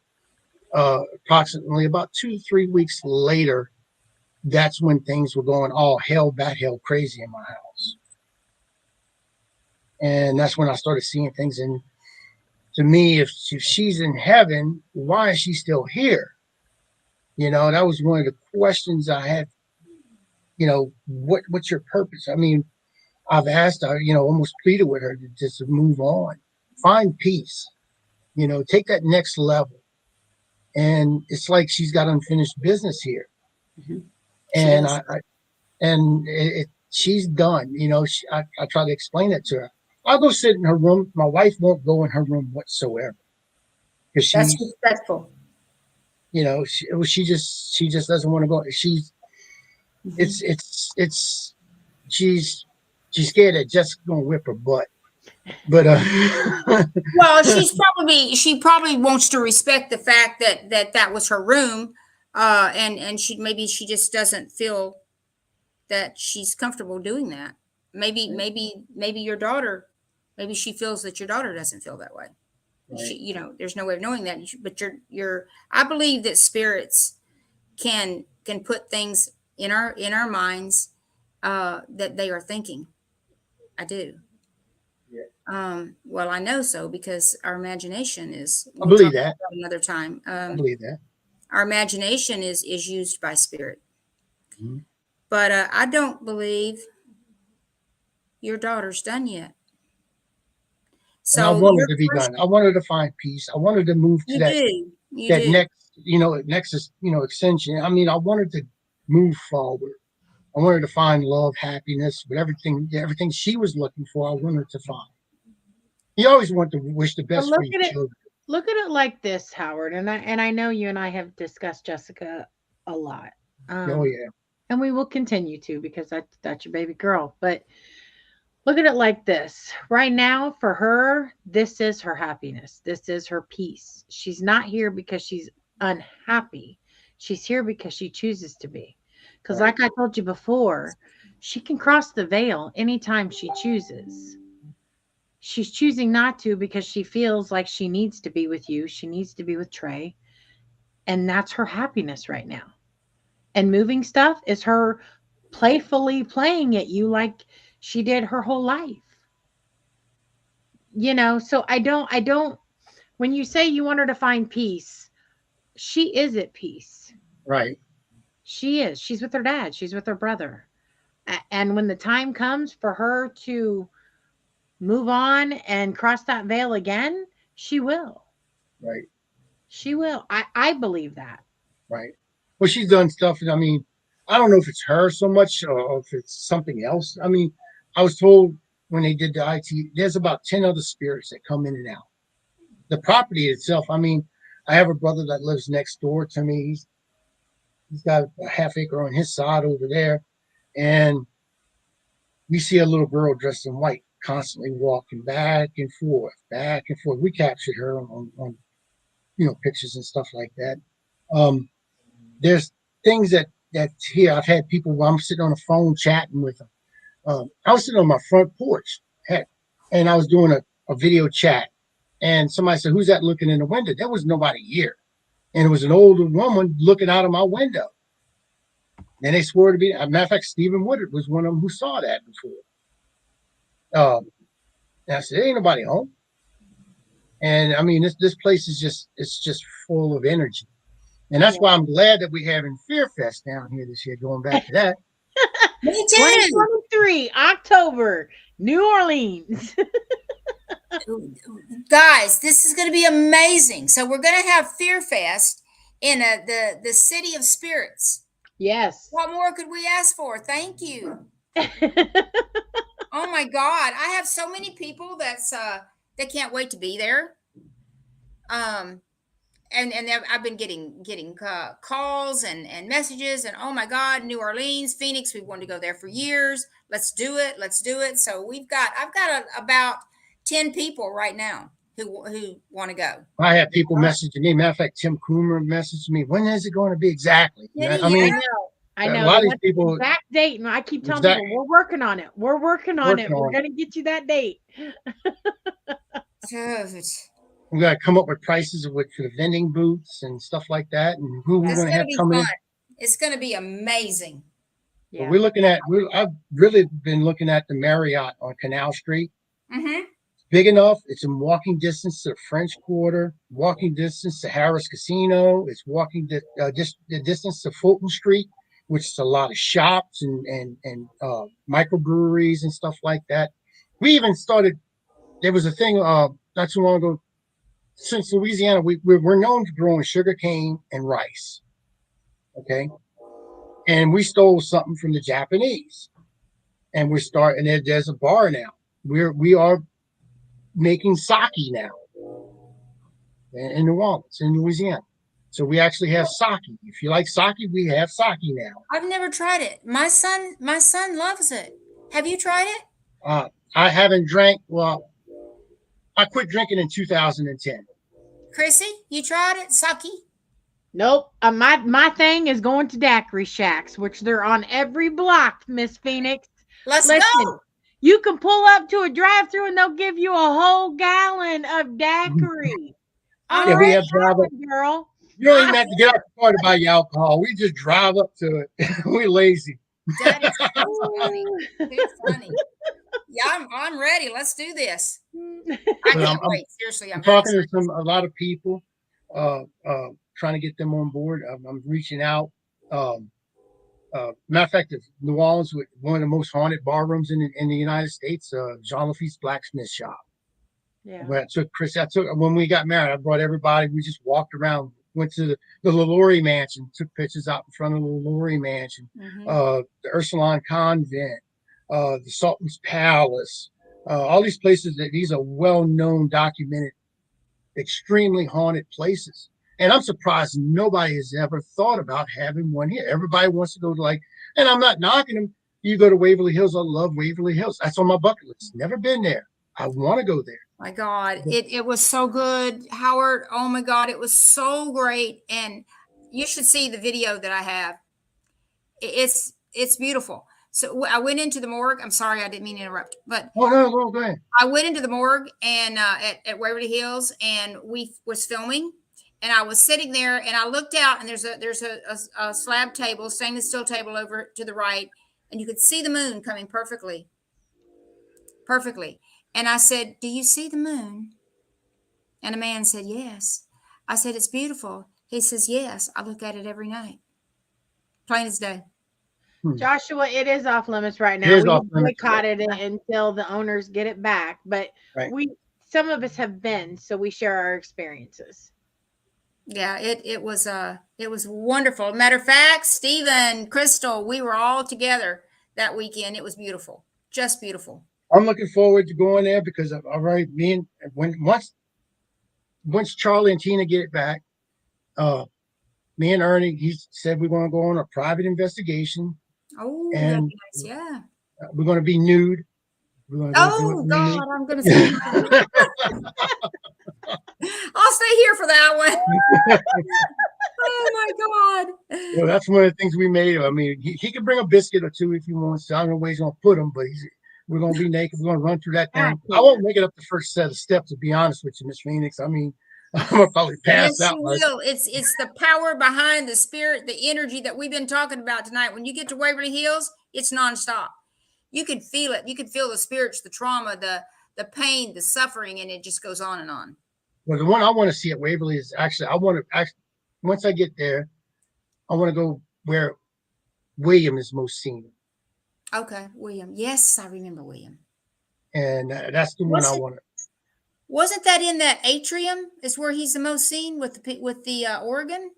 approximately about 2 3 weeks later, that's when things were going all hell, bat hell crazy in my house, and that's when I started seeing things. And to me, if she's in heaven, why is she still here? That was one of the questions I had. What's your purpose? I mean, I've asked her, almost pleaded with her to just move on, find peace, take that next level. And it's like she's got unfinished business here. Hmm. She And does. she's done. I try to explain it to her. I'll go sit in her room. My wife won't go in her room whatsoever because That's respectful. she just doesn't want to go. Hmm. It's she's scared that Jessica's gonna whip her butt. But Well, she probably wants to respect the fact that was her room, and she just doesn't feel that she's comfortable doing that. Maybe your daughter, maybe she feels that your daughter doesn't feel that way. right. There's no way of knowing that. But I believe that spirits can put things in our minds that they are thinking. I do. Yeah. Well, I know so because our imagination is. I We'll talk believe that. about that another time. I believe that. Our imagination is used by spirit, Mhm. but I don't believe your daughter's done yet. And I So want her your to be first, done. I want her to find peace. I want her to move to you do, you that do. next extension. I mean, I want her to move forward. I want her to find love, happiness, but everything she was looking for, I want her to find. You always want to wish the But best for your children. look at it like this, Howard, and I know you and I have discussed Jessica a lot. Oh Um, yeah. and we will continue to because that's your baby girl. But look at it like this. Right now, for her, this is her happiness. This is her peace. She's not here because she's unhappy. She's here because she chooses to be. Because, Right. like I told you before, she can cross the veil anytime she chooses. She's choosing not to because she feels like she needs to be with you. She needs to be with Trey. And that's her happiness right now. and moving stuff is her playfully playing at you like she did her whole life. So I don't when you say you want her to find peace, she is at peace. Right. She is. She's with her dad. She's with her brother. And when the time comes for her to move on and cross that veil again, she will. Right. She will. I believe that. Right. Well, she's done stuff. I mean, I don't know if it's her so much or if it's something else. I mean, I was told when they did the IT, there's about 10 other spirits that come in and out. The property itself, I mean, I have a brother that lives next door to me. He's got a half acre on his side over there. And we see a little girl dressed in white constantly walking back and forth, back and forth. We captured her on pictures and stuff like that. There's things that here I've had people while I'm sitting on the phone chatting with them. I was sitting on my front porch, and I was doing a video chat, and somebody said, "Who's that looking in the window?" There was nobody here, and it was an older woman looking out of my window. And they swore to be. As a matter of fact, Stephen Woodard was one of them who saw that before. And I said, "There ain't nobody home." And I mean, this place is just full of energy. And that's why I'm glad that we're having Fear Fest down here this year, going back to that. Me too. 2023, October, New Orleans. Guys, this is going to be amazing. So we're going to have Fear Fest in the City of Spirits. Yes. What more could we ask for? Thank you. Oh my God. I have so many people that can't wait to be there. And I've been getting calls and messages, and oh my God, New Orleans, Phoenix, we wanted to go there for years. Let's do it. So I've got about 10 people right now who want to go. I have people messaging me. Matter of fact, Tim Coomer messaged me. When is it going to be exactly? I mean, I know. A lot of these people. Exact date, and I keep telling people we're working on it. We're working on it. We're going to get you that date. We got to come up with prices for the vending booths and stuff like that, and who we're going to have coming in. It's going to be amazing. Yeah. We're looking at. I've really been looking at the Marriott on Canal Street. Mm-hmm. It's big enough. It's in walking distance to the French Quarter. Walking distance to Harris Casino. It's walking just the distance to Fulton Street, which is a lot of shops and microbreweries and stuff like that. We even started. There was a thing not too long ago. Since Louisiana, we're known for growing sugarcane and rice. Okay. And we stole something from the Japanese. And there's a bar now. We are making sake now in New Orleans, in Louisiana. So we actually have sake. If you like sake, we have sake now. I've never tried it. My son loves it. Have you tried it? I haven't drank. Well, I quit drinking in 2010. Chrissy, you tried it? Sake? Nope. My thing is going to daiquiri shacks, which they're on every block, Miss Phoenix. Listen, go. You can pull up to a drive-through and they'll give you a whole gallon of daiquiri. Yeah, we have drive up, girl. You don't even have to get out the car to buy your alcohol. We just drive up to it. We're lazy. That is funny. It's funny. Yeah, I'm ready. Let's do this. I can't wait. Seriously, I'm talking to a lot of people, trying to get them on board. I'm reaching out. Matter of fact, New Orleans, one of the most haunted bar rooms in the United States, Jean Lafitte's blacksmith shop. Yeah. When when we got married, I brought everybody. We just walked around, went to the LaLaurie Mansion, took pictures out in front of the LaLaurie Mansion, the Ursuline Convent, the Sultan's Palace, all these places these are well-known, documented, extremely haunted places. And I'm surprised nobody has ever thought about having one here. Everybody wants to go to and I'm not knocking them. You go to Waverly Hills. I love Waverly Hills. That's on my bucket list. Never been there. I want to go there. My God, it was so good, Howard. Oh my God, it was so great. And you should see the video that I have. It's beautiful. So I went into the morgue. I'm sorry, I didn't mean to interrupt, but no, go ahead. I went into the morgue and at Waverly Hills, and we was filming, And I was sitting there, and I looked out, and there's a slab table, stainless steel table over to the right, and you could see the moon coming perfectly, perfectly. And I said, "Do you see the moon?" And a man said, "Yes." I said, "It's beautiful." He says, "Yes, I look at it every night." Plain as day. Joshua, it is off limits right It now. is We off have limits. boycotted it until the owners get it back. But Right. some of us have been, so we share our experiences. Yeah, it was wonderful. Matter of fact, Stephen, Crystal, we were all together that weekend. It was beautiful. Just beautiful. I'm looking forward to going there because I've already once Charlie and Tina get it back, me and Ernie, he said we're going to go on a private investigation. Oh, and that'd be nice. Yeah. we're going to be nude. We're going to Oh God, I'm gonna say I'll stay here for that one. Oh my God. Well, that's one of the things we made. I mean, he can bring a biscuit or two if he wants to. I don't know where he's going to put them, but we're going to be naked. We're going to run through that thing. I won't make it up the first set of steps, to be honest with you, Miss Phoenix. I mean, I'm going to probably pass Yes, out. you will. It's the power behind the spirit, the energy that we've been talking about tonight. When you get to Waverly Hills, it's nonstop. You can feel it. You can feel the spirits, the trauma, the pain, the suffering, and it just goes on and on. Well, the one I want to see at Waverly is actually, once I get there, I want to go where William is most seen. Okay, William. Yes, I remember William. And that's the one I want to. Wasn't that in that atrium? Is where he's the most seen with the organ?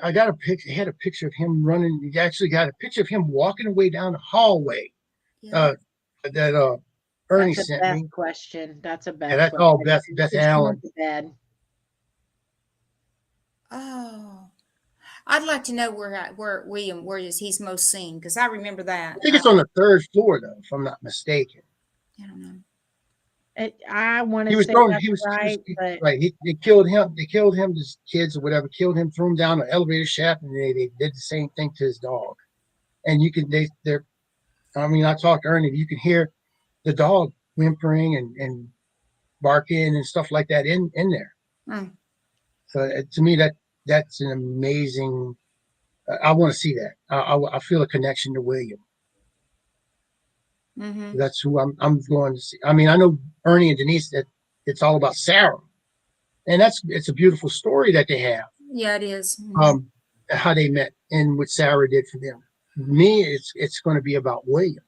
I got a picture. He had a picture of him running. He actually got a picture of him walking away down the hallway. Yeah. That Ernie That's a sent Beth me. question. That's a Beth. Yeah, that's question. all Beth Allen. Bed. Oh, I'd like to know where William he's most seen, because I remember that. I think it's on the third floor, though, if I'm not mistaken. I don't know. I want to He was say thrown. that's right, but Right. They killed him. They killed him. His kids or whatever killed him. Threw him down the elevator shaft, and they did the same thing to his dog. And you can they're. I mean, I talked to Ernie. You can hear the dog whimpering and barking and stuff like that in there. Mm. So to me, that's an amazing. I want to see that. I feel a connection to William. Mm-hmm. That's who I'm going to see. I mean, I know Ernie and Denise that it's all about Sarah, and it's a beautiful story that they have. Yeah, it is. Mm-hmm. How they met and what Sarah did for them. Me, it's going to be about William.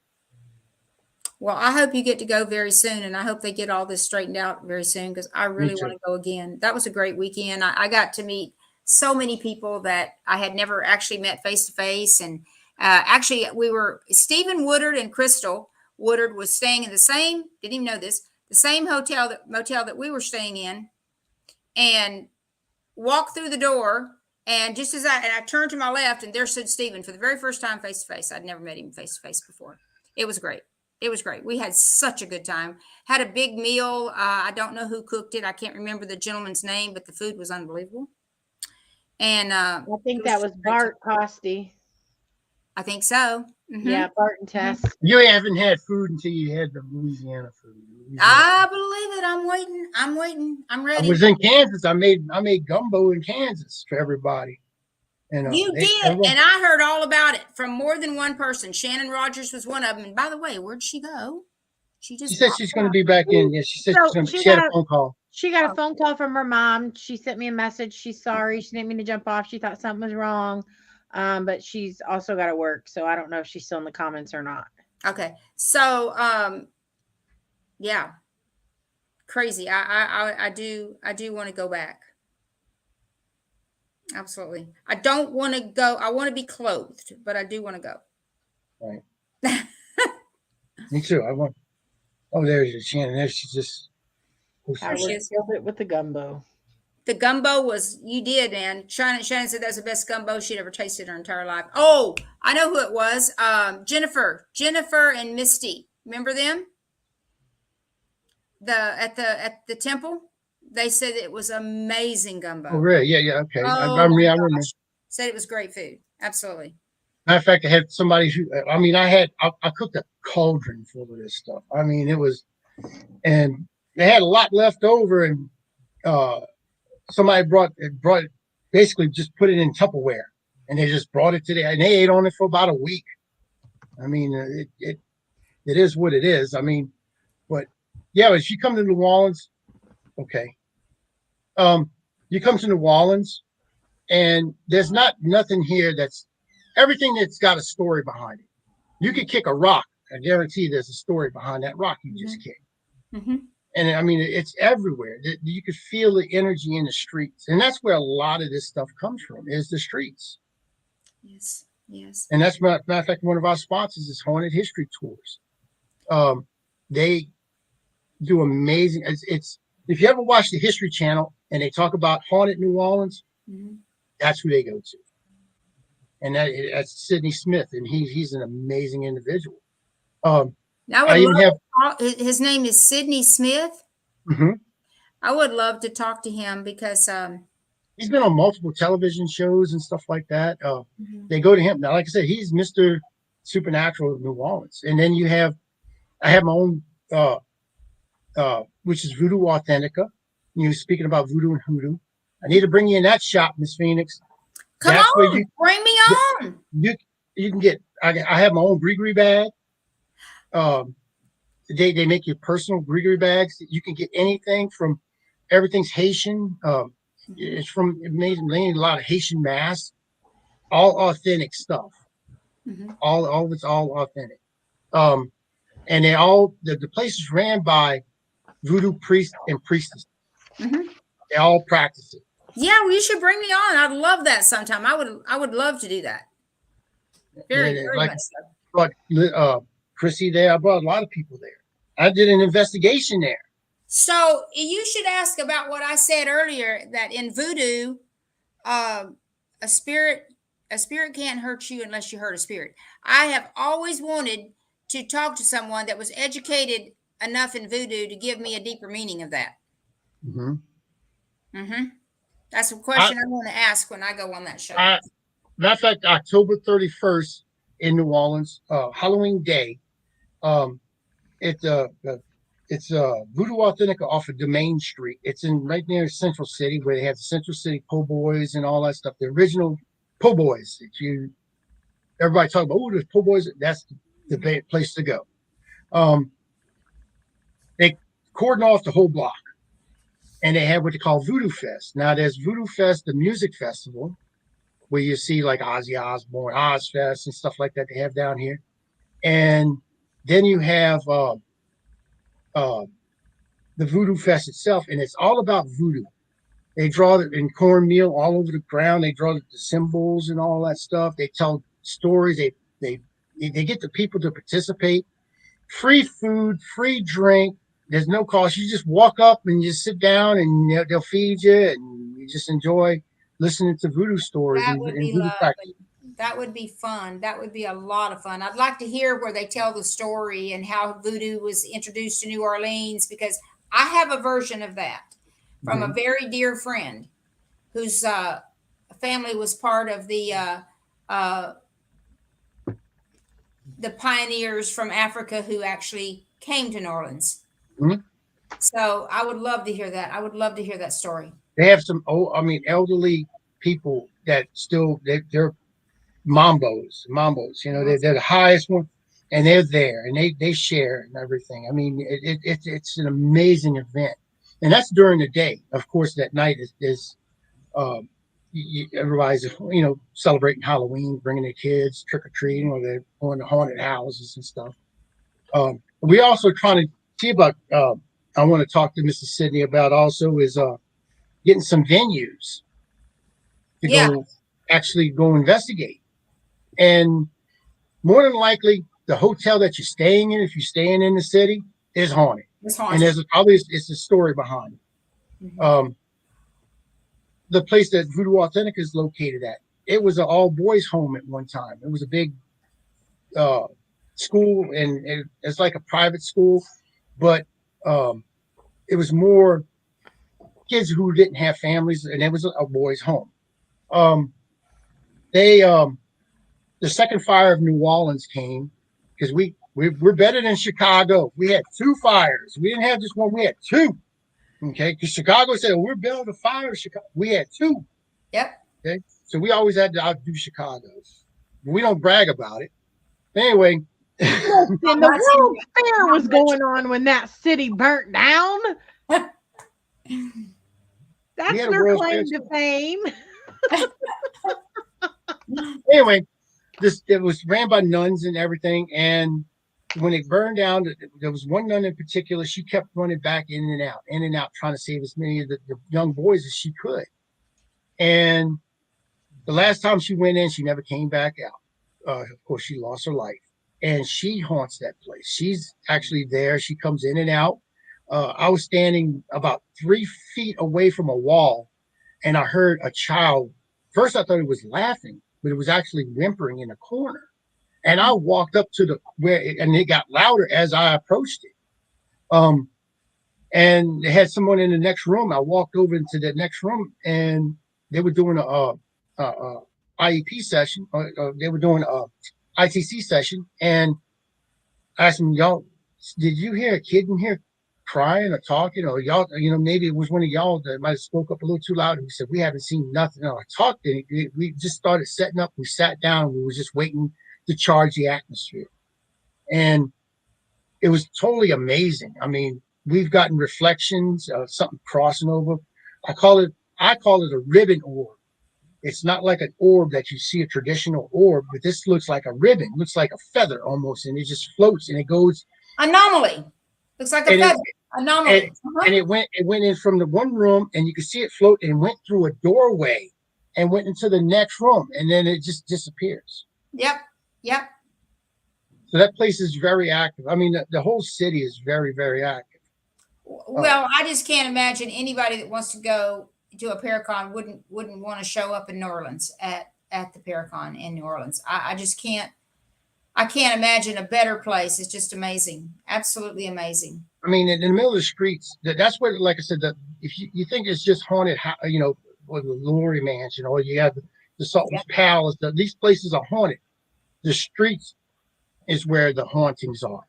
Well, I hope you get to go very soon, and I hope they get all this straightened out very soon, because I really want to go again. That was a great weekend. I got to meet so many people that I had never actually met face to face, and actually, Stephen Woodard and Crystal Woodard was staying in the same. Didn't even know this. The same motel that we were staying in, and walked through the door. And just as I turned to my left, and there stood Stephen for the very first time face to face. I'd never met him face to face before. It was great. It was great. We had such a good time. Had a big meal. I don't know who cooked it. I can't remember the gentleman's name, but the food was unbelievable. And I think that was Bart Costy. I think so. Mm-hmm. Yeah, Bart and Tess. You haven't had food until you had the Louisiana food. I believe it. I'm waiting. I'm ready. I was in Kansas. I made gumbo in Kansas for everybody. And you did, and I heard all about it from more than one person. Shannon Rogers was one of them. And by the way, where'd she go? She said she's going to be back in. Yeah, she said she had a phone call. She got a phone call from her mom. She sent me a message. She's sorry. She didn't mean to jump off. She thought something was wrong. But she's also got to work, so I don't know if she's still in the comments or not. Okay. So, yeah, crazy. I do want to go back. Absolutely. I don't want to go. I want to be clothed, but I do want to go. Right. Me too. I want. Oh, there's Shannon. There she's just. I filled it with the gumbo. The gumbo was, you did, man. Shannon said that's the best gumbo she'd ever tasted in her entire life. Oh, I know who it was. Jennifer and Misty. Remember them? At the temple. They said it was amazing gumbo. Oh, really? Yeah. Okay. Oh, I remember. Said it was great food. Absolutely. Matter of fact, I had somebody who. I mean, I cooked a cauldron full of this stuff. I mean, it was, and they had a lot left over, and somebody brought basically just put it in Tupperware, and they just brought it to and they ate on it for about a week. I mean, it is what it is. I mean, but yeah, if you come to New Orleans, okay, you come to New Orleans, and there's nothing here that's everything that's got a story behind it. You could kick a rock. I guarantee there's a story behind that rock you just kicked. Mm-hmm. And I mean, it's everywhere. You could feel the energy in the streets, and that's where a lot of this stuff comes from. Is the streets. Yes. Yes. And that's matter of fact, one of our sponsors is Haunted History Tours. They do amazing. It's if you ever watch the History Channel and they talk about haunted New Orleans, Mm-hmm. that's who they go to. And that's Sidney Smith, and he's an amazing individual. Now I even have his name is Sidney Smith. mm-hmm. I would love to talk to him because He's been on multiple television shows and stuff like that. mm-hmm. They go to him now. Like I said, he's Mr. Supernatural of New Orleans. And then I have my own, which is Voodoo Authentica. You know, speaking about voodoo and hoodoo. I need to bring you in that shop, Miss Phoenix. Come That's where on, bring me on. You can get. I have my own Grigri bag. They make you personal Grigri bags. You can get anything from everything's Haitian. It's from mainly a lot of Haitian masks, all authentic stuff. Mm-hmm. All of it's all authentic. And they all the place is ran by voodoo priests and priestesses. Mm-hmm. They all practice it. Yeah, well, you should bring me on. I'd love that sometime. I would love to do that. Very like, much so. Brought Chrissy there. I brought a lot of people there. I did an investigation there. So you should ask about what I said earlier, that in voodoo, a spirit can't hurt you unless you hurt a spirit. I have always wanted to talk to someone that was educated enough in voodoo to give me a deeper meaning of that. Mm-hmm. Mm-hmm. That's a question I want to ask when I go on that show. Matter of fact, October 31st in New Orleans, Halloween Day. It's Voodoo Authentica off of Domain Street. It's in right near Central City, where they have the Central City Po' Boys and all that stuff. The original Po' Boys. Everybody talk about, there's Po' Boys. That's the place to go. They cordon off the whole block, and they have what they call Voodoo Fest. Now there's Voodoo Fest, the music festival, where you see like Ozzy Osbourne, Ozfest, and stuff like that they have down here. And then you have the Voodoo Fest itself, and it's all about voodoo. They draw it in cornmeal all over the ground. They draw the symbols and all that stuff. They tell stories. They get the people to participate. Free food, free drink. There's no cost. You just walk up and you just sit down, and they'll feed you, and you just enjoy listening to voodoo stories That and would be voodoo lovely. practice. That would be fun. That would be a lot of fun. I'd like to hear where they tell the story and how voodoo was introduced to New Orleans, because I have a version of that from a very dear friend whose family was part of the pioneers from Africa who actually came to New Orleans. Mm-hmm. So I would love to hear that. I would love to hear that story. They have some elderly people that still they're mambos, they're the highest one, and they're there, and they share and everything. I mean, it's an amazing event, and that's during the day. Of course, that night is everybody's celebrating Halloween, bringing their kids trick or treating, or they're going to haunted houses and stuff. We also trying to see about. I want to talk to Mr. Sidney about also is getting some venues to go investigate. And more than likely, the hotel that you're staying in, if you're staying in the city, is haunted. It's haunted. And there's probably it's a story behind it. Mm-hmm. The place that Voodoo Authentic is located at, it was an all-boys home at one time. It was a big school, and it's like a private school, but it was more kids who didn't have families, and it was a boys' home. The second fire of New Orleans came because we're better than Chicago. We had two fires. We didn't have just one. We had two. Okay, because Chicago said, we're building a fire. Chicago. We had 2. Yep. Okay, so we always had to outdo Chicago's. We don't brag about it. Anyway, Listen, the much in- World Fair was going on when that city burnt down. That's had a their World claim Fair to fame. anyway, it was ran by nuns and everything. And when it burned down, there was one nun in particular. She kept running back in and out, trying to save as many of the young boys as she could. And the last time she went in, she never came back out. Of course, she lost her life, and she haunts that place. She's actually there. She comes in and out. I was standing about 3 feet away from a wall, and I heard a child. First, I thought it was laughing, but it was actually whimpering in a corner. And I walked up to and it got louder as I approached it. And they had someone in the next room. I walked over into the next room, and they were doing a IEP session. They were doing a ITC session, and I asked them, y'all, did you hear a kid in here crying or talking, or y'all, maybe it was one of y'all that might have spoke up a little too loud. And we said, we haven't seen nothing. I talked, and we just started setting up. We sat down. We were just waiting to charge the atmosphere, and it was totally amazing. I mean, we've gotten reflections of something crossing over. I call it a ribbon orb. It's not like an orb that you see, a traditional orb, but this looks like a ribbon, looks like a feather almost, and it just floats and it goes. Anomaly. Looks like a feather. Anomaly. And it went in from the one room, and you could see it float, and went through a doorway and went into the next room, and then it just disappears. Yep. So that place is very active. I mean, the whole city is very, very active. Well, I just can't imagine anybody that wants to go to a Paracon wouldn't want to show up in New Orleans at the Paracon in New Orleans. I just can't. I can't imagine a better place. It's just amazing, absolutely amazing. I mean, in the middle of the streets, that's where, like I said, if you think it's just haunted, with the Lurie Mansion, or you have the Sultan's Palace, these places are haunted. The streets is where the hauntings are,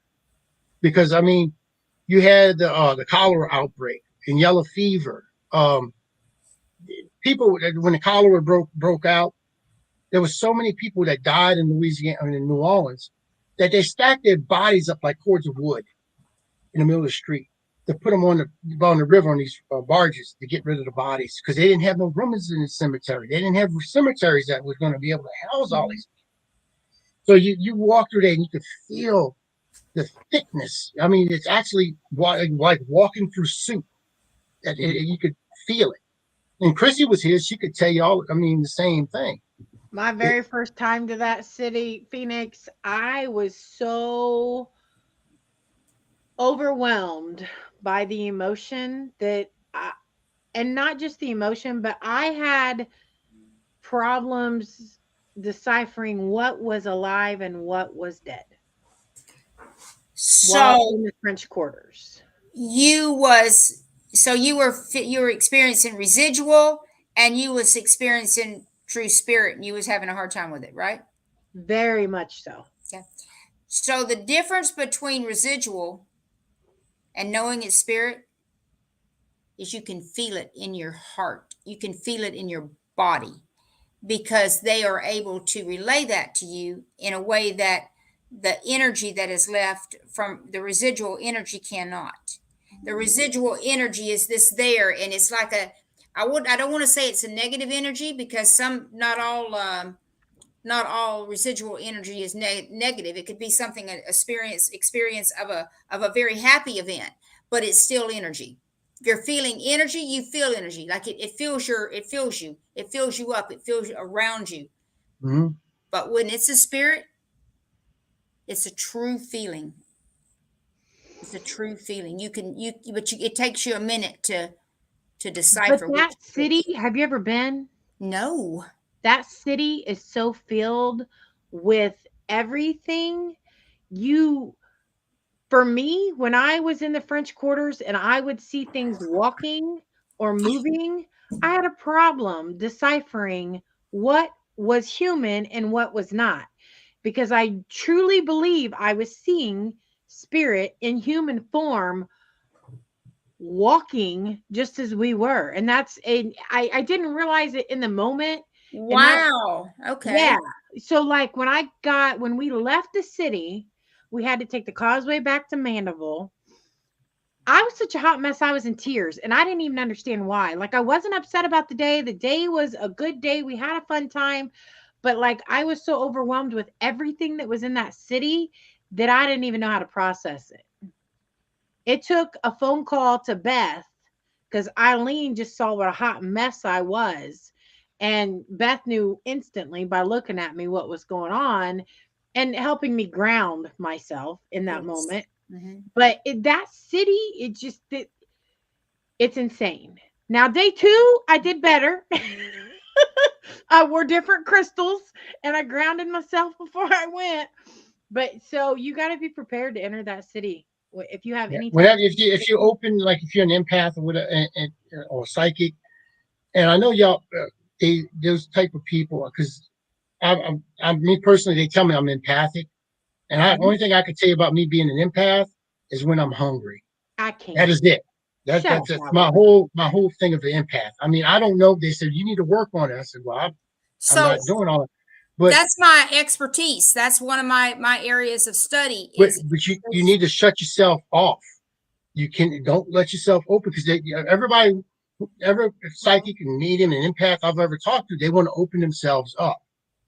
because I mean, you had the cholera outbreak and yellow fever. People, when the cholera broke out, there was so many people that died in Louisiana and in New Orleans that they stacked their bodies up like cords of wood in the middle of the street to put them on the river on these barges to get rid of the bodies, because they didn't have no rooms in the cemetery. They didn't have cemeteries that was going to be able to house all these people. So you walk through there and you could feel the thickness. I mean, it's actually like walking through soup. You could feel it. And Chrissy was here; she could tell you all. I mean, the same thing. My very first time to that city, Phoenix, I was so overwhelmed by the emotion and not just the emotion, but I had problems deciphering what was alive and what was dead. So in the French Quarters, you were experiencing residual, and you was experiencing true spirit, and you was having a hard time with it, right? Very much so. Yeah. So the difference between residual and knowing it's spirit is you can feel it in your heart. You can feel it in your body, because they are able to relay that to you in a way that the energy that is left from the residual energy cannot. The residual energy is there, and it's like I don't want to say it's a negative energy, because not all residual energy is negative. It could be something, experience of a very happy event, but it's still energy. If you're feeling energy, you feel energy. Like it fills you, it fills you up, it fills you around you. Mm-hmm. But when it's a spirit, it's a true feeling. It's a true feeling. It takes you a minute to decipher. But that city, have you ever been? No. That city is so filled with everything. For me, when I was in the French Quarters and I would see things walking or moving, I had a problem deciphering what was human and what was not, because I truly believe I was seeing spirit in human form walking just as we were. And I didn't realize it in the moment. Wow. Okay. Yeah. So like when we left the city, we had to take the causeway back to Mandeville. I was such a hot mess. I was in tears and I didn't even understand why. Like I wasn't upset about the day. The day was a good day. We had a fun time. But like I was so overwhelmed with everything that was in that city that I didn't even know how to process it. It took a phone call to Beth because Eileen just saw what a hot mess I was. And Beth knew instantly by looking at me what was going on and helping me ground myself in that Yes. moment. Mhm. But that city, it's insane. Now, day 2, I did better. I wore different crystals and I grounded myself before I went. But so you got to be prepared to enter that city. If you have Yeah. any type Whenever if you open, like if you're an empath or or psychic, and I know y'all those type of people, because I'm me personally, they tell me I'm empathic, and only thing I could tell you about me being an empath is when I'm hungry. I That can't. is it. Shut That's up. my whole thing of the empath. I mean, I don't know. They said you need to work on it. I said, well, I'm So not doing all it. But that's my expertise. That's one of my areas of study but is but you need to shut yourself off. You don't let yourself open, because everybody, every psychic and medium and empath I've ever talked to, they want to open themselves up.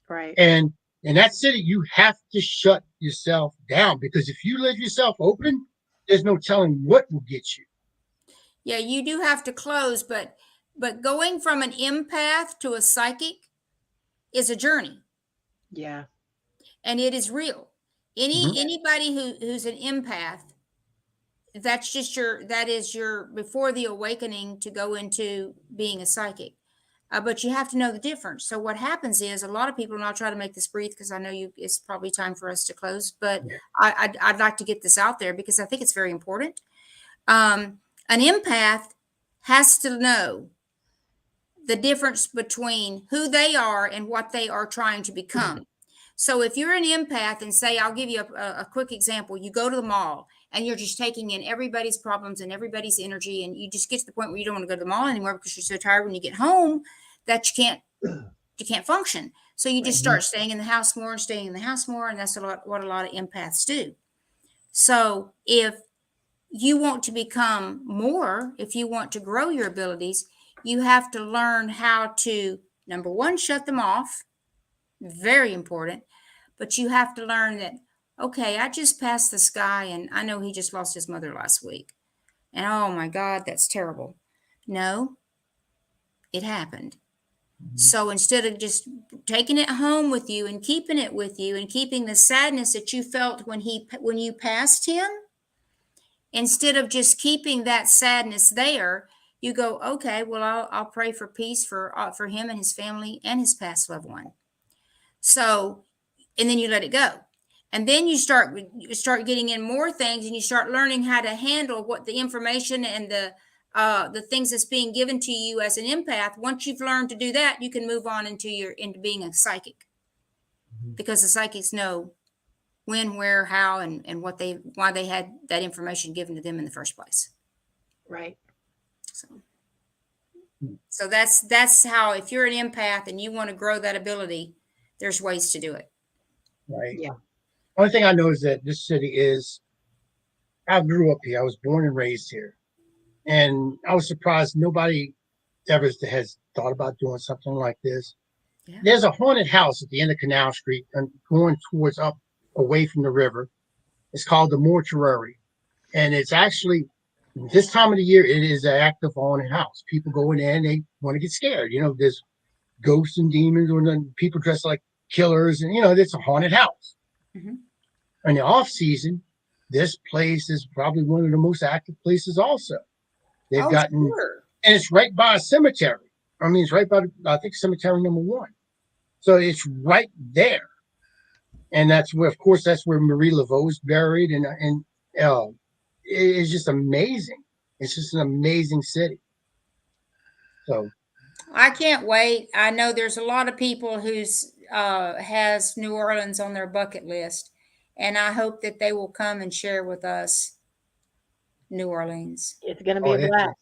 Right. And in that city, you have to shut yourself down, because if you leave yourself open, there's no telling what will get you. yeah, you do have to close, but going from an empath to a psychic is a journey Yeah. and it is real. Mhm. Anybody who's an empath, that is your before the awakening to go into being a psychic. But you have to know the difference. So what happens is a lot of people, and I'll try to make this brief because I know it's probably time for us to close, but Yeah. I'd like to get this out there because I think it's very important. An empath has to know the difference between who they are and what they are trying to become. So if you're an empath and say, I'll give you a quick example, you go to the mall and you're just taking in everybody's problems and everybody's energy, and you just get to the point where you don't want to go to the mall anymore because you're so tired when you get home that you can't function. So you just start staying in the house more and staying in the house more, and that's what a lot of empaths do. So if you want to become more, if you want to grow your abilities, you have to learn how to, number one, shut them off. Very important. But you have to learn that, okay, I just passed this guy and I know he just lost his mother last week. And oh my God, that's terrible. No, it happened. So instead of just taking it home with you and keeping it with you and keeping the sadness that you felt when you passed him, instead of just keeping that sadness there, you go, okay, well, I'll pray for peace for him and his family and his past loved one. So, and then you let it go. And then you start getting in more things, and you start learning how to handle what the information and the things that's being given to you as an empath. Once you've learned to do that, you can move on into being a psychic, because the psychics know when, where, how, and why they had that information given to them in the first place. Right. So that's how, if you're an empath and you want to grow that ability, there's ways to do it. Right. Yeah. Only thing I know is that this city is. I grew up here. I was born and raised here, and I was surprised nobody ever has thought about doing something like this. Yeah. There's a haunted house at the end of Canal Street and going towards up away from the river. It's called the Mortuary, and it's actually this time of the year. It is an active haunted house. People go in there and they want to get scared. There's ghosts and demons, or then people dressed like killers, and it's a haunted house. Mhm. In the off season, this place is probably one of the most active places. Also, they've Oh, gotten, sure. and it's right by a cemetery. I mean, it's right by, I think, cemetery number 1. So it's right there, and that's where, of course, that's where Marie Laveau's buried, and it's just amazing. It's just an amazing city. So I can't wait. I know there's a lot of people who's has New Orleans on their bucket list, and I hope that they will come and share with us New Orleans. It's going to be Oh, a that's blast.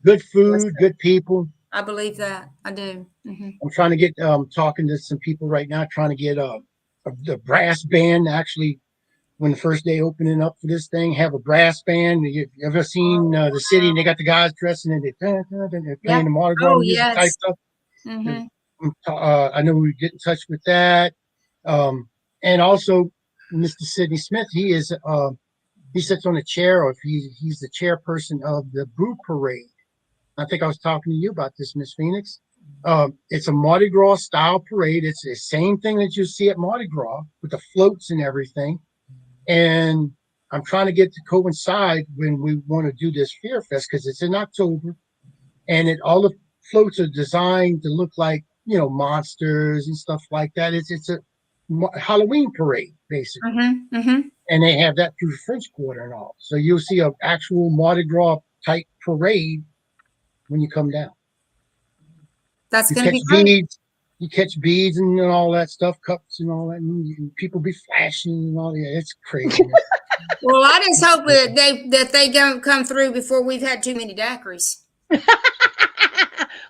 good food, good people. I believe that. I do. I'm trying to get talking to some people right now, trying to get the brass band actually when the first day opening up for this thing, have a brass band. You ever seen the city and they got the guys dressing and they're playing the Mardi Gras Oh, music type yes. stuff. Mm-hmm. I know we get in touch with that. And also Mr. Sidney Smith, he sits on a chair, or if he's the chairperson of the Brew Parade. I think I was talking to you about this, Miss Phoenix. It's a Mardi Gras style parade. It's the same thing that you see at Mardi Gras with the floats and everything. And I'm trying to get to coincide when we want to do this Fear Fest because it's in October, and all the floats are designed to look like monsters and stuff like that. It's a Halloween parade basically, and they have that through the French Quarter and all. So you'll see an actual Mardi Gras type parade when you come down. That's You going to catch be great. beads. You catch beads and all that stuff, cups and all that, and people be flashing and all that. It's crazy. Well, I just hope that they don't come through before we've had too many daiquiris.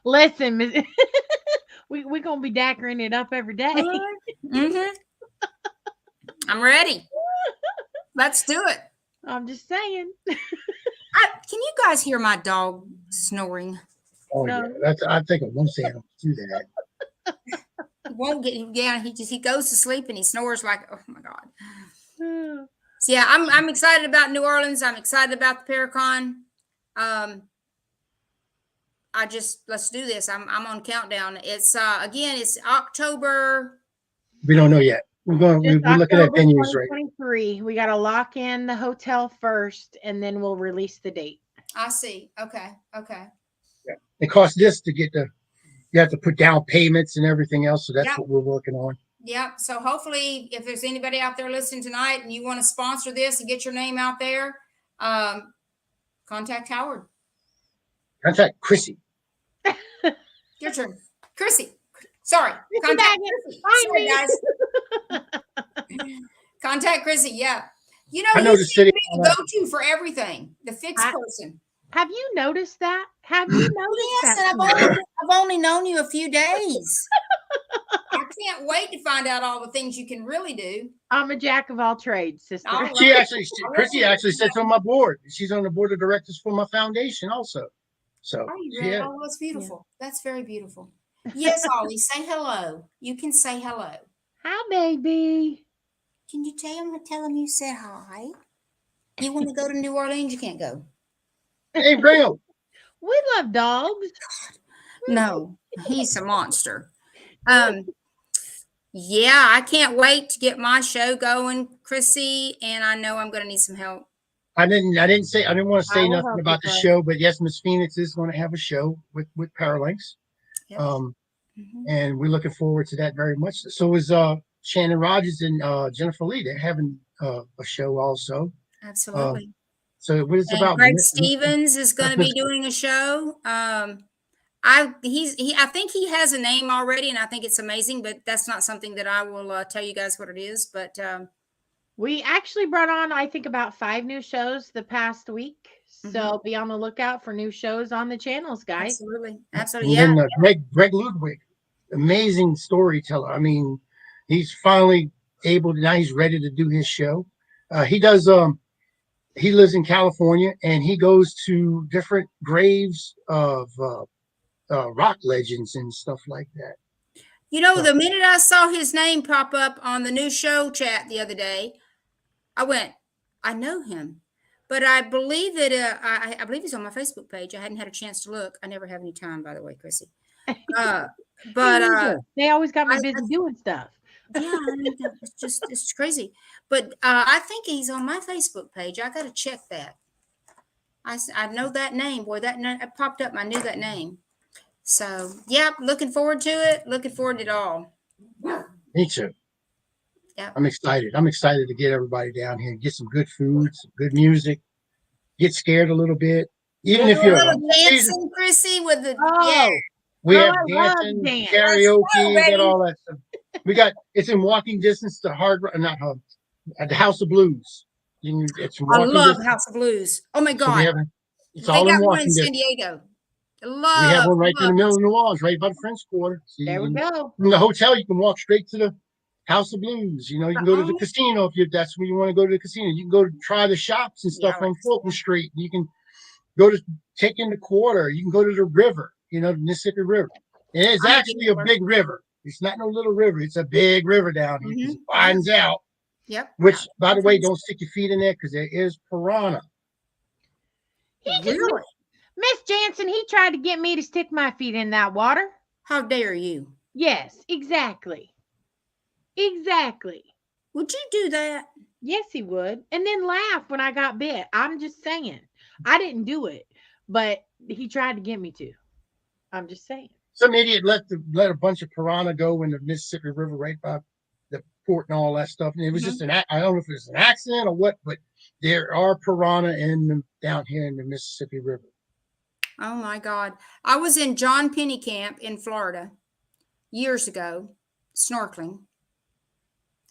Listen, we're going to be dackering it up every day. I'm ready. Let's do it. I'm just saying. Can you guys hear my dog snoring? Oh yeah, I think I won't say I don't do that. He won't get him down. He goes to sleep and he snores like, oh my God. So yeah, I'm excited about New Orleans. I'm excited about the Paracon. Let's do this. I'm on countdown. It's again, it's October. We don't know yet. We're looking at venues right now. 2023. We got to lock in the hotel first, and then we'll release the date. I see. Okay. Yeah. It costs this to get you have to put down payments and everything else. So that's what we're working on. Yeah. So hopefully if there's anybody out there listening tonight and you want to sponsor this and get your name out there, contact Howard. Contact Chrissy. Your turn. Chrissy. Sorry. Contact Chrissy. Sorry, guys. Contact Chrissy. Yeah. I know the city go-to for everything. The fixed person. Have you noticed that? Have you noticed yes, that? and I've only known you a few days. I can't wait to find out all the things you can really do. I'm a jack of all trades, sister. All right. Chrissy actually sits on my board. She's on the board of directors for my foundation also. So really? Oh, that's beautiful. Yeah. That's very beautiful. Yes, Ollie, say hello. You can say hello. Hi, baby. Can you tell him you said hi? You want to go to New Orleans? You can't go. Hey, Braille. We love dogs. No, he's a monster. Yeah, I can't wait to get my show going, Chrissy, and I know I'm going to need some help. I didn't want to say nothing about the show, but yes, Miss Phoenix is going to have a show with Paralinks. Yep. And we're looking forward to that very much. So is Shannon Rogers and Jennifer Lee. They're having a show also. Absolutely. So what is it about? Greg Stevens is going to be doing a show. I think he has a name already, and I think it's amazing, but that's not something that I will tell you guys what it is. But we actually brought on, I think, about 5 new shows the past week. So be on the lookout for new shows on the channels, guys. Absolutely. And then Greg Ludwig, amazing storyteller. I mean, he's finally now he's ready to do his show. He lives in California, and he goes to different graves of rock legends and stuff like that. The minute I saw his name pop up on the new show chat the other day, I went, I know him. But I believe that I believe he's on my Facebook page. I hadn't had a chance to look. I never have any time, by the way, Chrissy. But they always got me busy doing stuff. Yeah, it's crazy. But I think he's on my Facebook page. I got to check that. I know that name. Boy, that name popped up. I knew that name. So, yeah, looking forward to it. Looking forward to it all. Me too. Yeah. I'm excited. I'm excited to get everybody down here and get some good food, some good music, get scared a little bit. Even if you're dancing, Chrissy, with the we have dancing, karaoke, and all that stuff. It's in walking distance to the House of Blues. It's I walking love distance. House of Blues. Oh my So we God. have it's They all in got one in walking San distance. Diego. I We have love, one right in love the middle House of New Orleans, right by the French Quarter. So There we go. from the hotel, you can walk straight to the House of Blues. You can go to the Oh. casino if that's where you want to go to the casino. You can go to try the shops and stuff Yeah, on Fulton Street. You can go to take in the quarter. You can go to the river, the Mississippi River. And it's I'm a actually a gambler. big river. It's not no little river. It's a big river down here. 'Cause it widens out. Yep. Which, by the way, don't stick your feet in there because there is piranha. Really? Miss Jansen, he tried to get me to stick my feet in that water. How dare you? Yes, exactly. Exactly. Would you do that? Yes, he would. And then laugh when I got bit. I'm just saying. I didn't do it, but he tried to get me to. I'm just saying. Some idiot let a bunch of piranha go in the Mississippi River right by the port and all that stuff. And it was just I don't know if it was an accident or what, but there are piranha down here in the Mississippi River. Oh my God. I was in John Penny Camp in Florida years ago, snorkeling.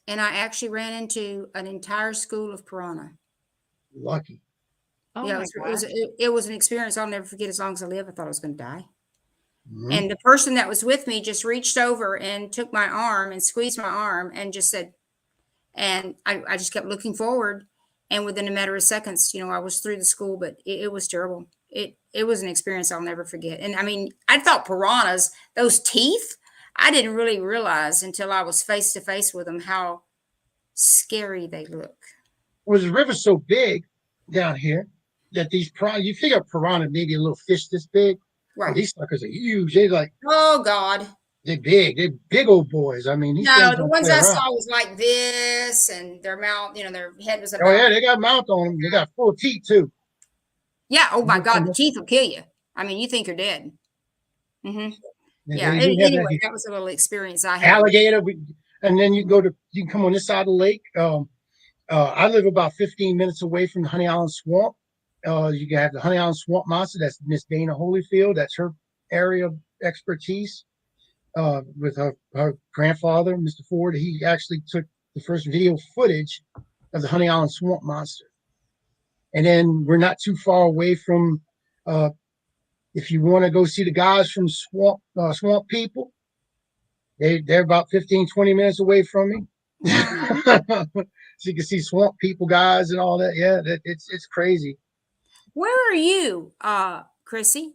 And I actually ran into an entire school of piranha. Lucky. Oh Yeah, my it was an experience I'll never forget as long as I live. I thought I was going to die. Mhm. And the person that was with me just reached over and took my arm and squeezed my arm and just said, and I just kept looking forward. And within a matter of seconds, I was through the school, but it was terrible. It was an experience I'll never forget. And I mean, I thought piranhas, those teeth, I didn't really realize until I was face to face with them how scary they look. Well, the river's so big down here that these piranha, you figure piranha maybe a little fish this big. Right. Oh, these suckers are huge. They're Oh God. they're big. They're big old boys. I mean, these No, things the don't ones play I around. saw was like this, and their mouth, their head was about. Oh yeah, they got mouth on them. They got full teeth too. Yeah. Oh my God, the teeth will kill you. I mean, you think you're dead. Mm-hmm. Yeah. They do have Anyway, that was a little experience I had. alligator, and then you can come on this side of the lake. I live about 15 minutes away from the Honey Island Swamp. You can have the Honey Island Swamp Monster. That's Miss Dana Holyfield. That's her area of expertise. With her grandfather, Mr. Ford, he actually took the first video footage of the Honey Island Swamp Monster. And then we're not too far away from, if you want to go see the guys from Swamp People, they're about 15, 20 minutes away from me. So you can see Swamp People guys and all that. Yeah, it's crazy. Where are you, Chrissy?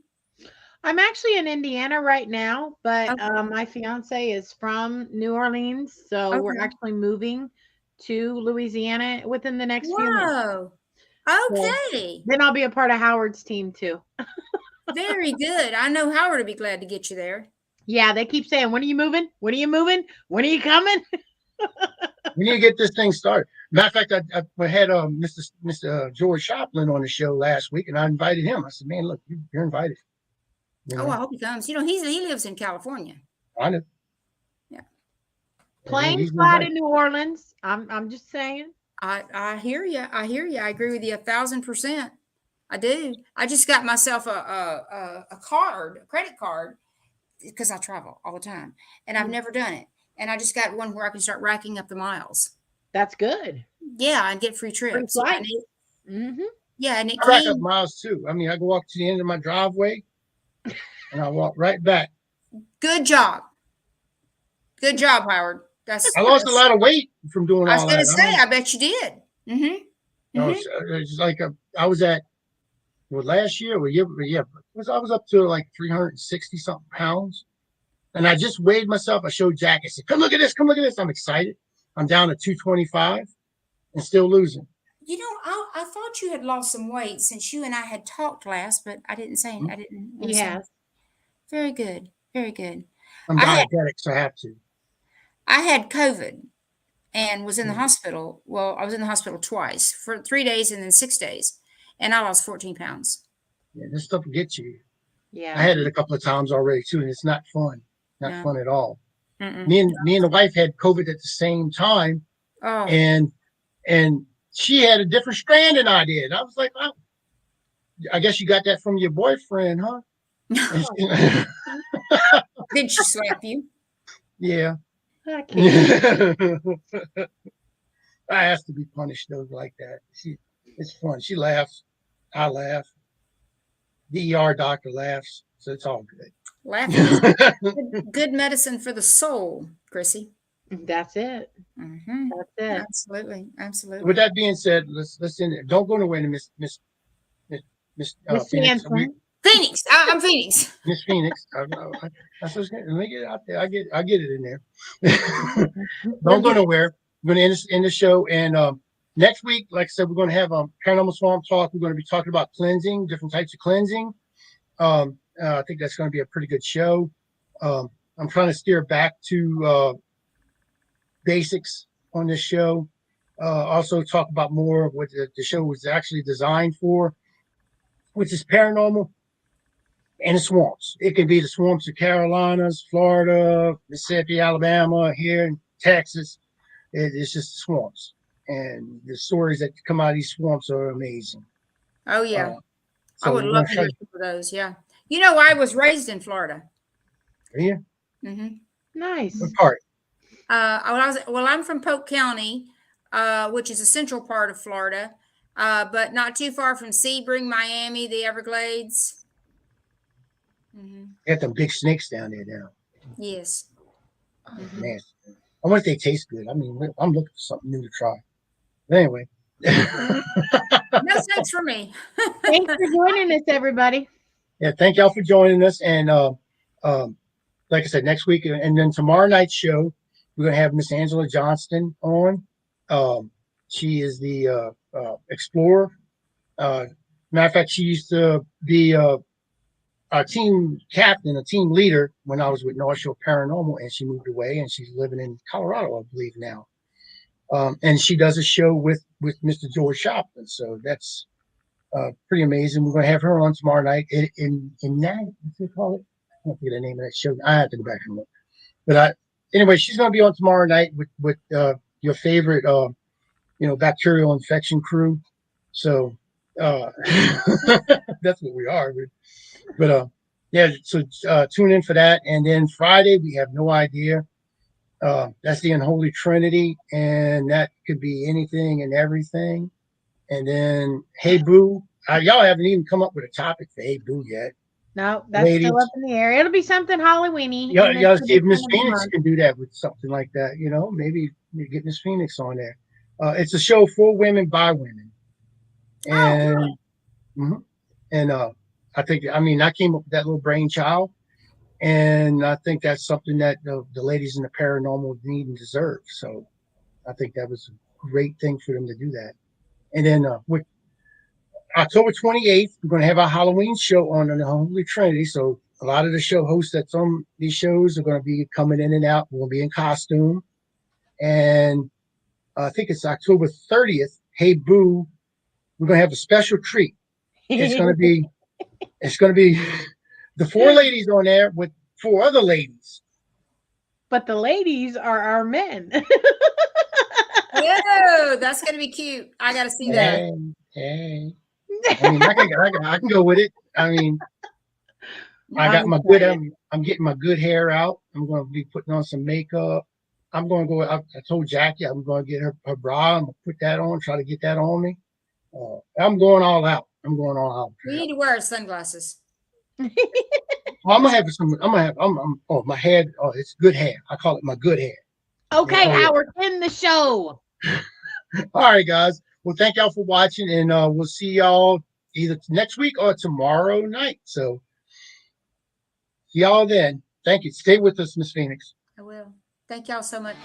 I'm actually in Indiana right now, but Okay. my fiance is from New Orleans, so we're Okay. actually moving to Louisiana within the next few months. Whoa. Okay. Then I'll be a part of Howard's team too. Very good. I know Howard would be glad to get you there. Yeah, they keep saying, "When are you moving? When are you moving? When are you coming?" We need to get this thing started. Matter of fact, I had Mr. George Shoplin on the show last week, and I invited him. I said, "Man, look, you're invited." Oh, I hope he comes. He lives in California. I know. Yeah. Planes fly to New Orleans. I'm just saying. I hear you. I hear you. I agree with you 1,000%. I do. I just got myself a credit card, because I travel all the time, and I've never done it. And I just got one where I can start racking up the miles. That's good. Yeah, and get free trips. Mm-hmm. Yeah, and it I rack up miles too. I mean, I go walk to the end of my driveway, and I walk right back. Good job. Good job, Howard. I lost a lot of weight from doing all that. I was going to say, I bet you did. Mm-hmm. It's like I was at last year, I was up to like 360 something pounds, and I just weighed myself. I showed Jack. I said, "Come look at this! Come look at this!" I'm excited. I'm down to 225 and still losing. I thought you had lost some weight since you and I had talked last, but I didn't say. I didn't. Yeah. Very good. Very good. I'm diabetic, so I have to. I had COVID and was in the hospital. Well, I was in the hospital twice, for 3 days and then 6 days, and I lost 14 pounds. Yeah, this stuff will get you. Yeah. I had it a couple of times already too, and it's not fun. Not fun at all. Mm-mm. Me and the wife had COVID at the same time, and she had a different strand than I did. I was like, "Oh, I guess you got that from your boyfriend, huh?" Did she slap you? Yeah. I can't. I asked to be punished though like that. It's fun. She laughs. I laugh. The ER doctor laughs. So it's all good. Laughing is good medicine for the soul, Chrissy. That's it. Mm-hmm. That's it. Absolutely. Absolutely. With that being said, let's end it. Don't go nowhere, Miss Miss Phoenix. Jansen. Phoenix. I'm Phoenix. Miss Phoenix. Let me get it out there. I get it in there. Don't go nowhere. We're going to end the show. And next week, like I said, we're going to have a Paranormal Swamp Talk. We're going to be talking about cleansing, different types of cleansing. I think that's going to be a pretty good show. I'm trying to steer back to basics on this show. Also talk about more of what the show was actually designed for, which is paranormal and the swamps. It could be the swamps of Carolinas, Florida, Mississippi, Alabama, here in Texas. It's just swamps. And the stories that come out of these swamps are amazing. Oh, yeah. So I would love to hear some of those. Yeah. You know, I was raised in Florida. Yeah. Mm-hmm. Nice. What part? I'm from Polk County, which is a central part of Florida, but not too far from Sebring, Miami, the Everglades. Mm-hmm. They got them big snakes down there now. Yes. Oh, man. I wonder if they taste good. I mean, I'm looking for something new to try. But anyway. No thanks for me. Thanks for joining us, everybody. Yeah, thank y'all for joining us. And like I said, next week, and then tomorrow night's show, we're going to have Miss Angela Johnston on. She is the explorer. Matter of fact, she used to be a team captain, a team leader when I was with North Shore Paranormal, and she moved away, and she's living in Colorado, I believe now. And she does a show with Mr. George Shopton, so that's pretty amazing. We're going to have her on tomorrow night in that, what's it called? I don't forget the name of that show. I have to go back and look. But anyway, she's going to be on tomorrow night with your favorite, bacterial infection crew. So that's what we are. But yeah, so tune in for that. And then Friday, we have no idea. That's the Unholy Trinity, and that could be anything and everything. And then Hey Boo, y'all haven't even come up with a topic for Hey Boo yet. No, that's Ladies. still up in the air. It'll be something Halloweeny. Y'all see if Miss Phoenix can do that with something like that. Maybe get Miss Phoenix on there. It's a show for women by women, and I came up with that little brainchild, and I think that's something that the ladies in the paranormal need and deserve. So I think that was a great thing for them to do that. And then with October 28th, we're going to have our Halloween show on the Unholy Trinity. So a lot of the show hosts that's on these shows are going to be coming in and out. We'll be in costume. And I think it's October 30th. Hey Boo, we're going to have a special treat. It's going to be the 4 ladies on there with 4 other ladies. But the ladies are our men. Oh, that's going to be cute. I got to see that. Hey. I mean, I can go with it. I mean, I got my good. I'm getting my good hair out. I'm going to be putting on some makeup. I'm going to go. I told Jackie I'm going to get her bra. I'm going to put that on. Try to get that on me. I'm going all out. You need to wear sunglasses. Well, I'm gonna have some. Oh, my head. Oh, it's good hair. I call it my good hair. Okay, Howard, end the show. All right, guys. Well, thank y'all for watching, and we'll see y'all either next week or tomorrow night. So, see y'all then. Thank you. Stay with us, Miss Phoenix. I will. Thank y'all so much.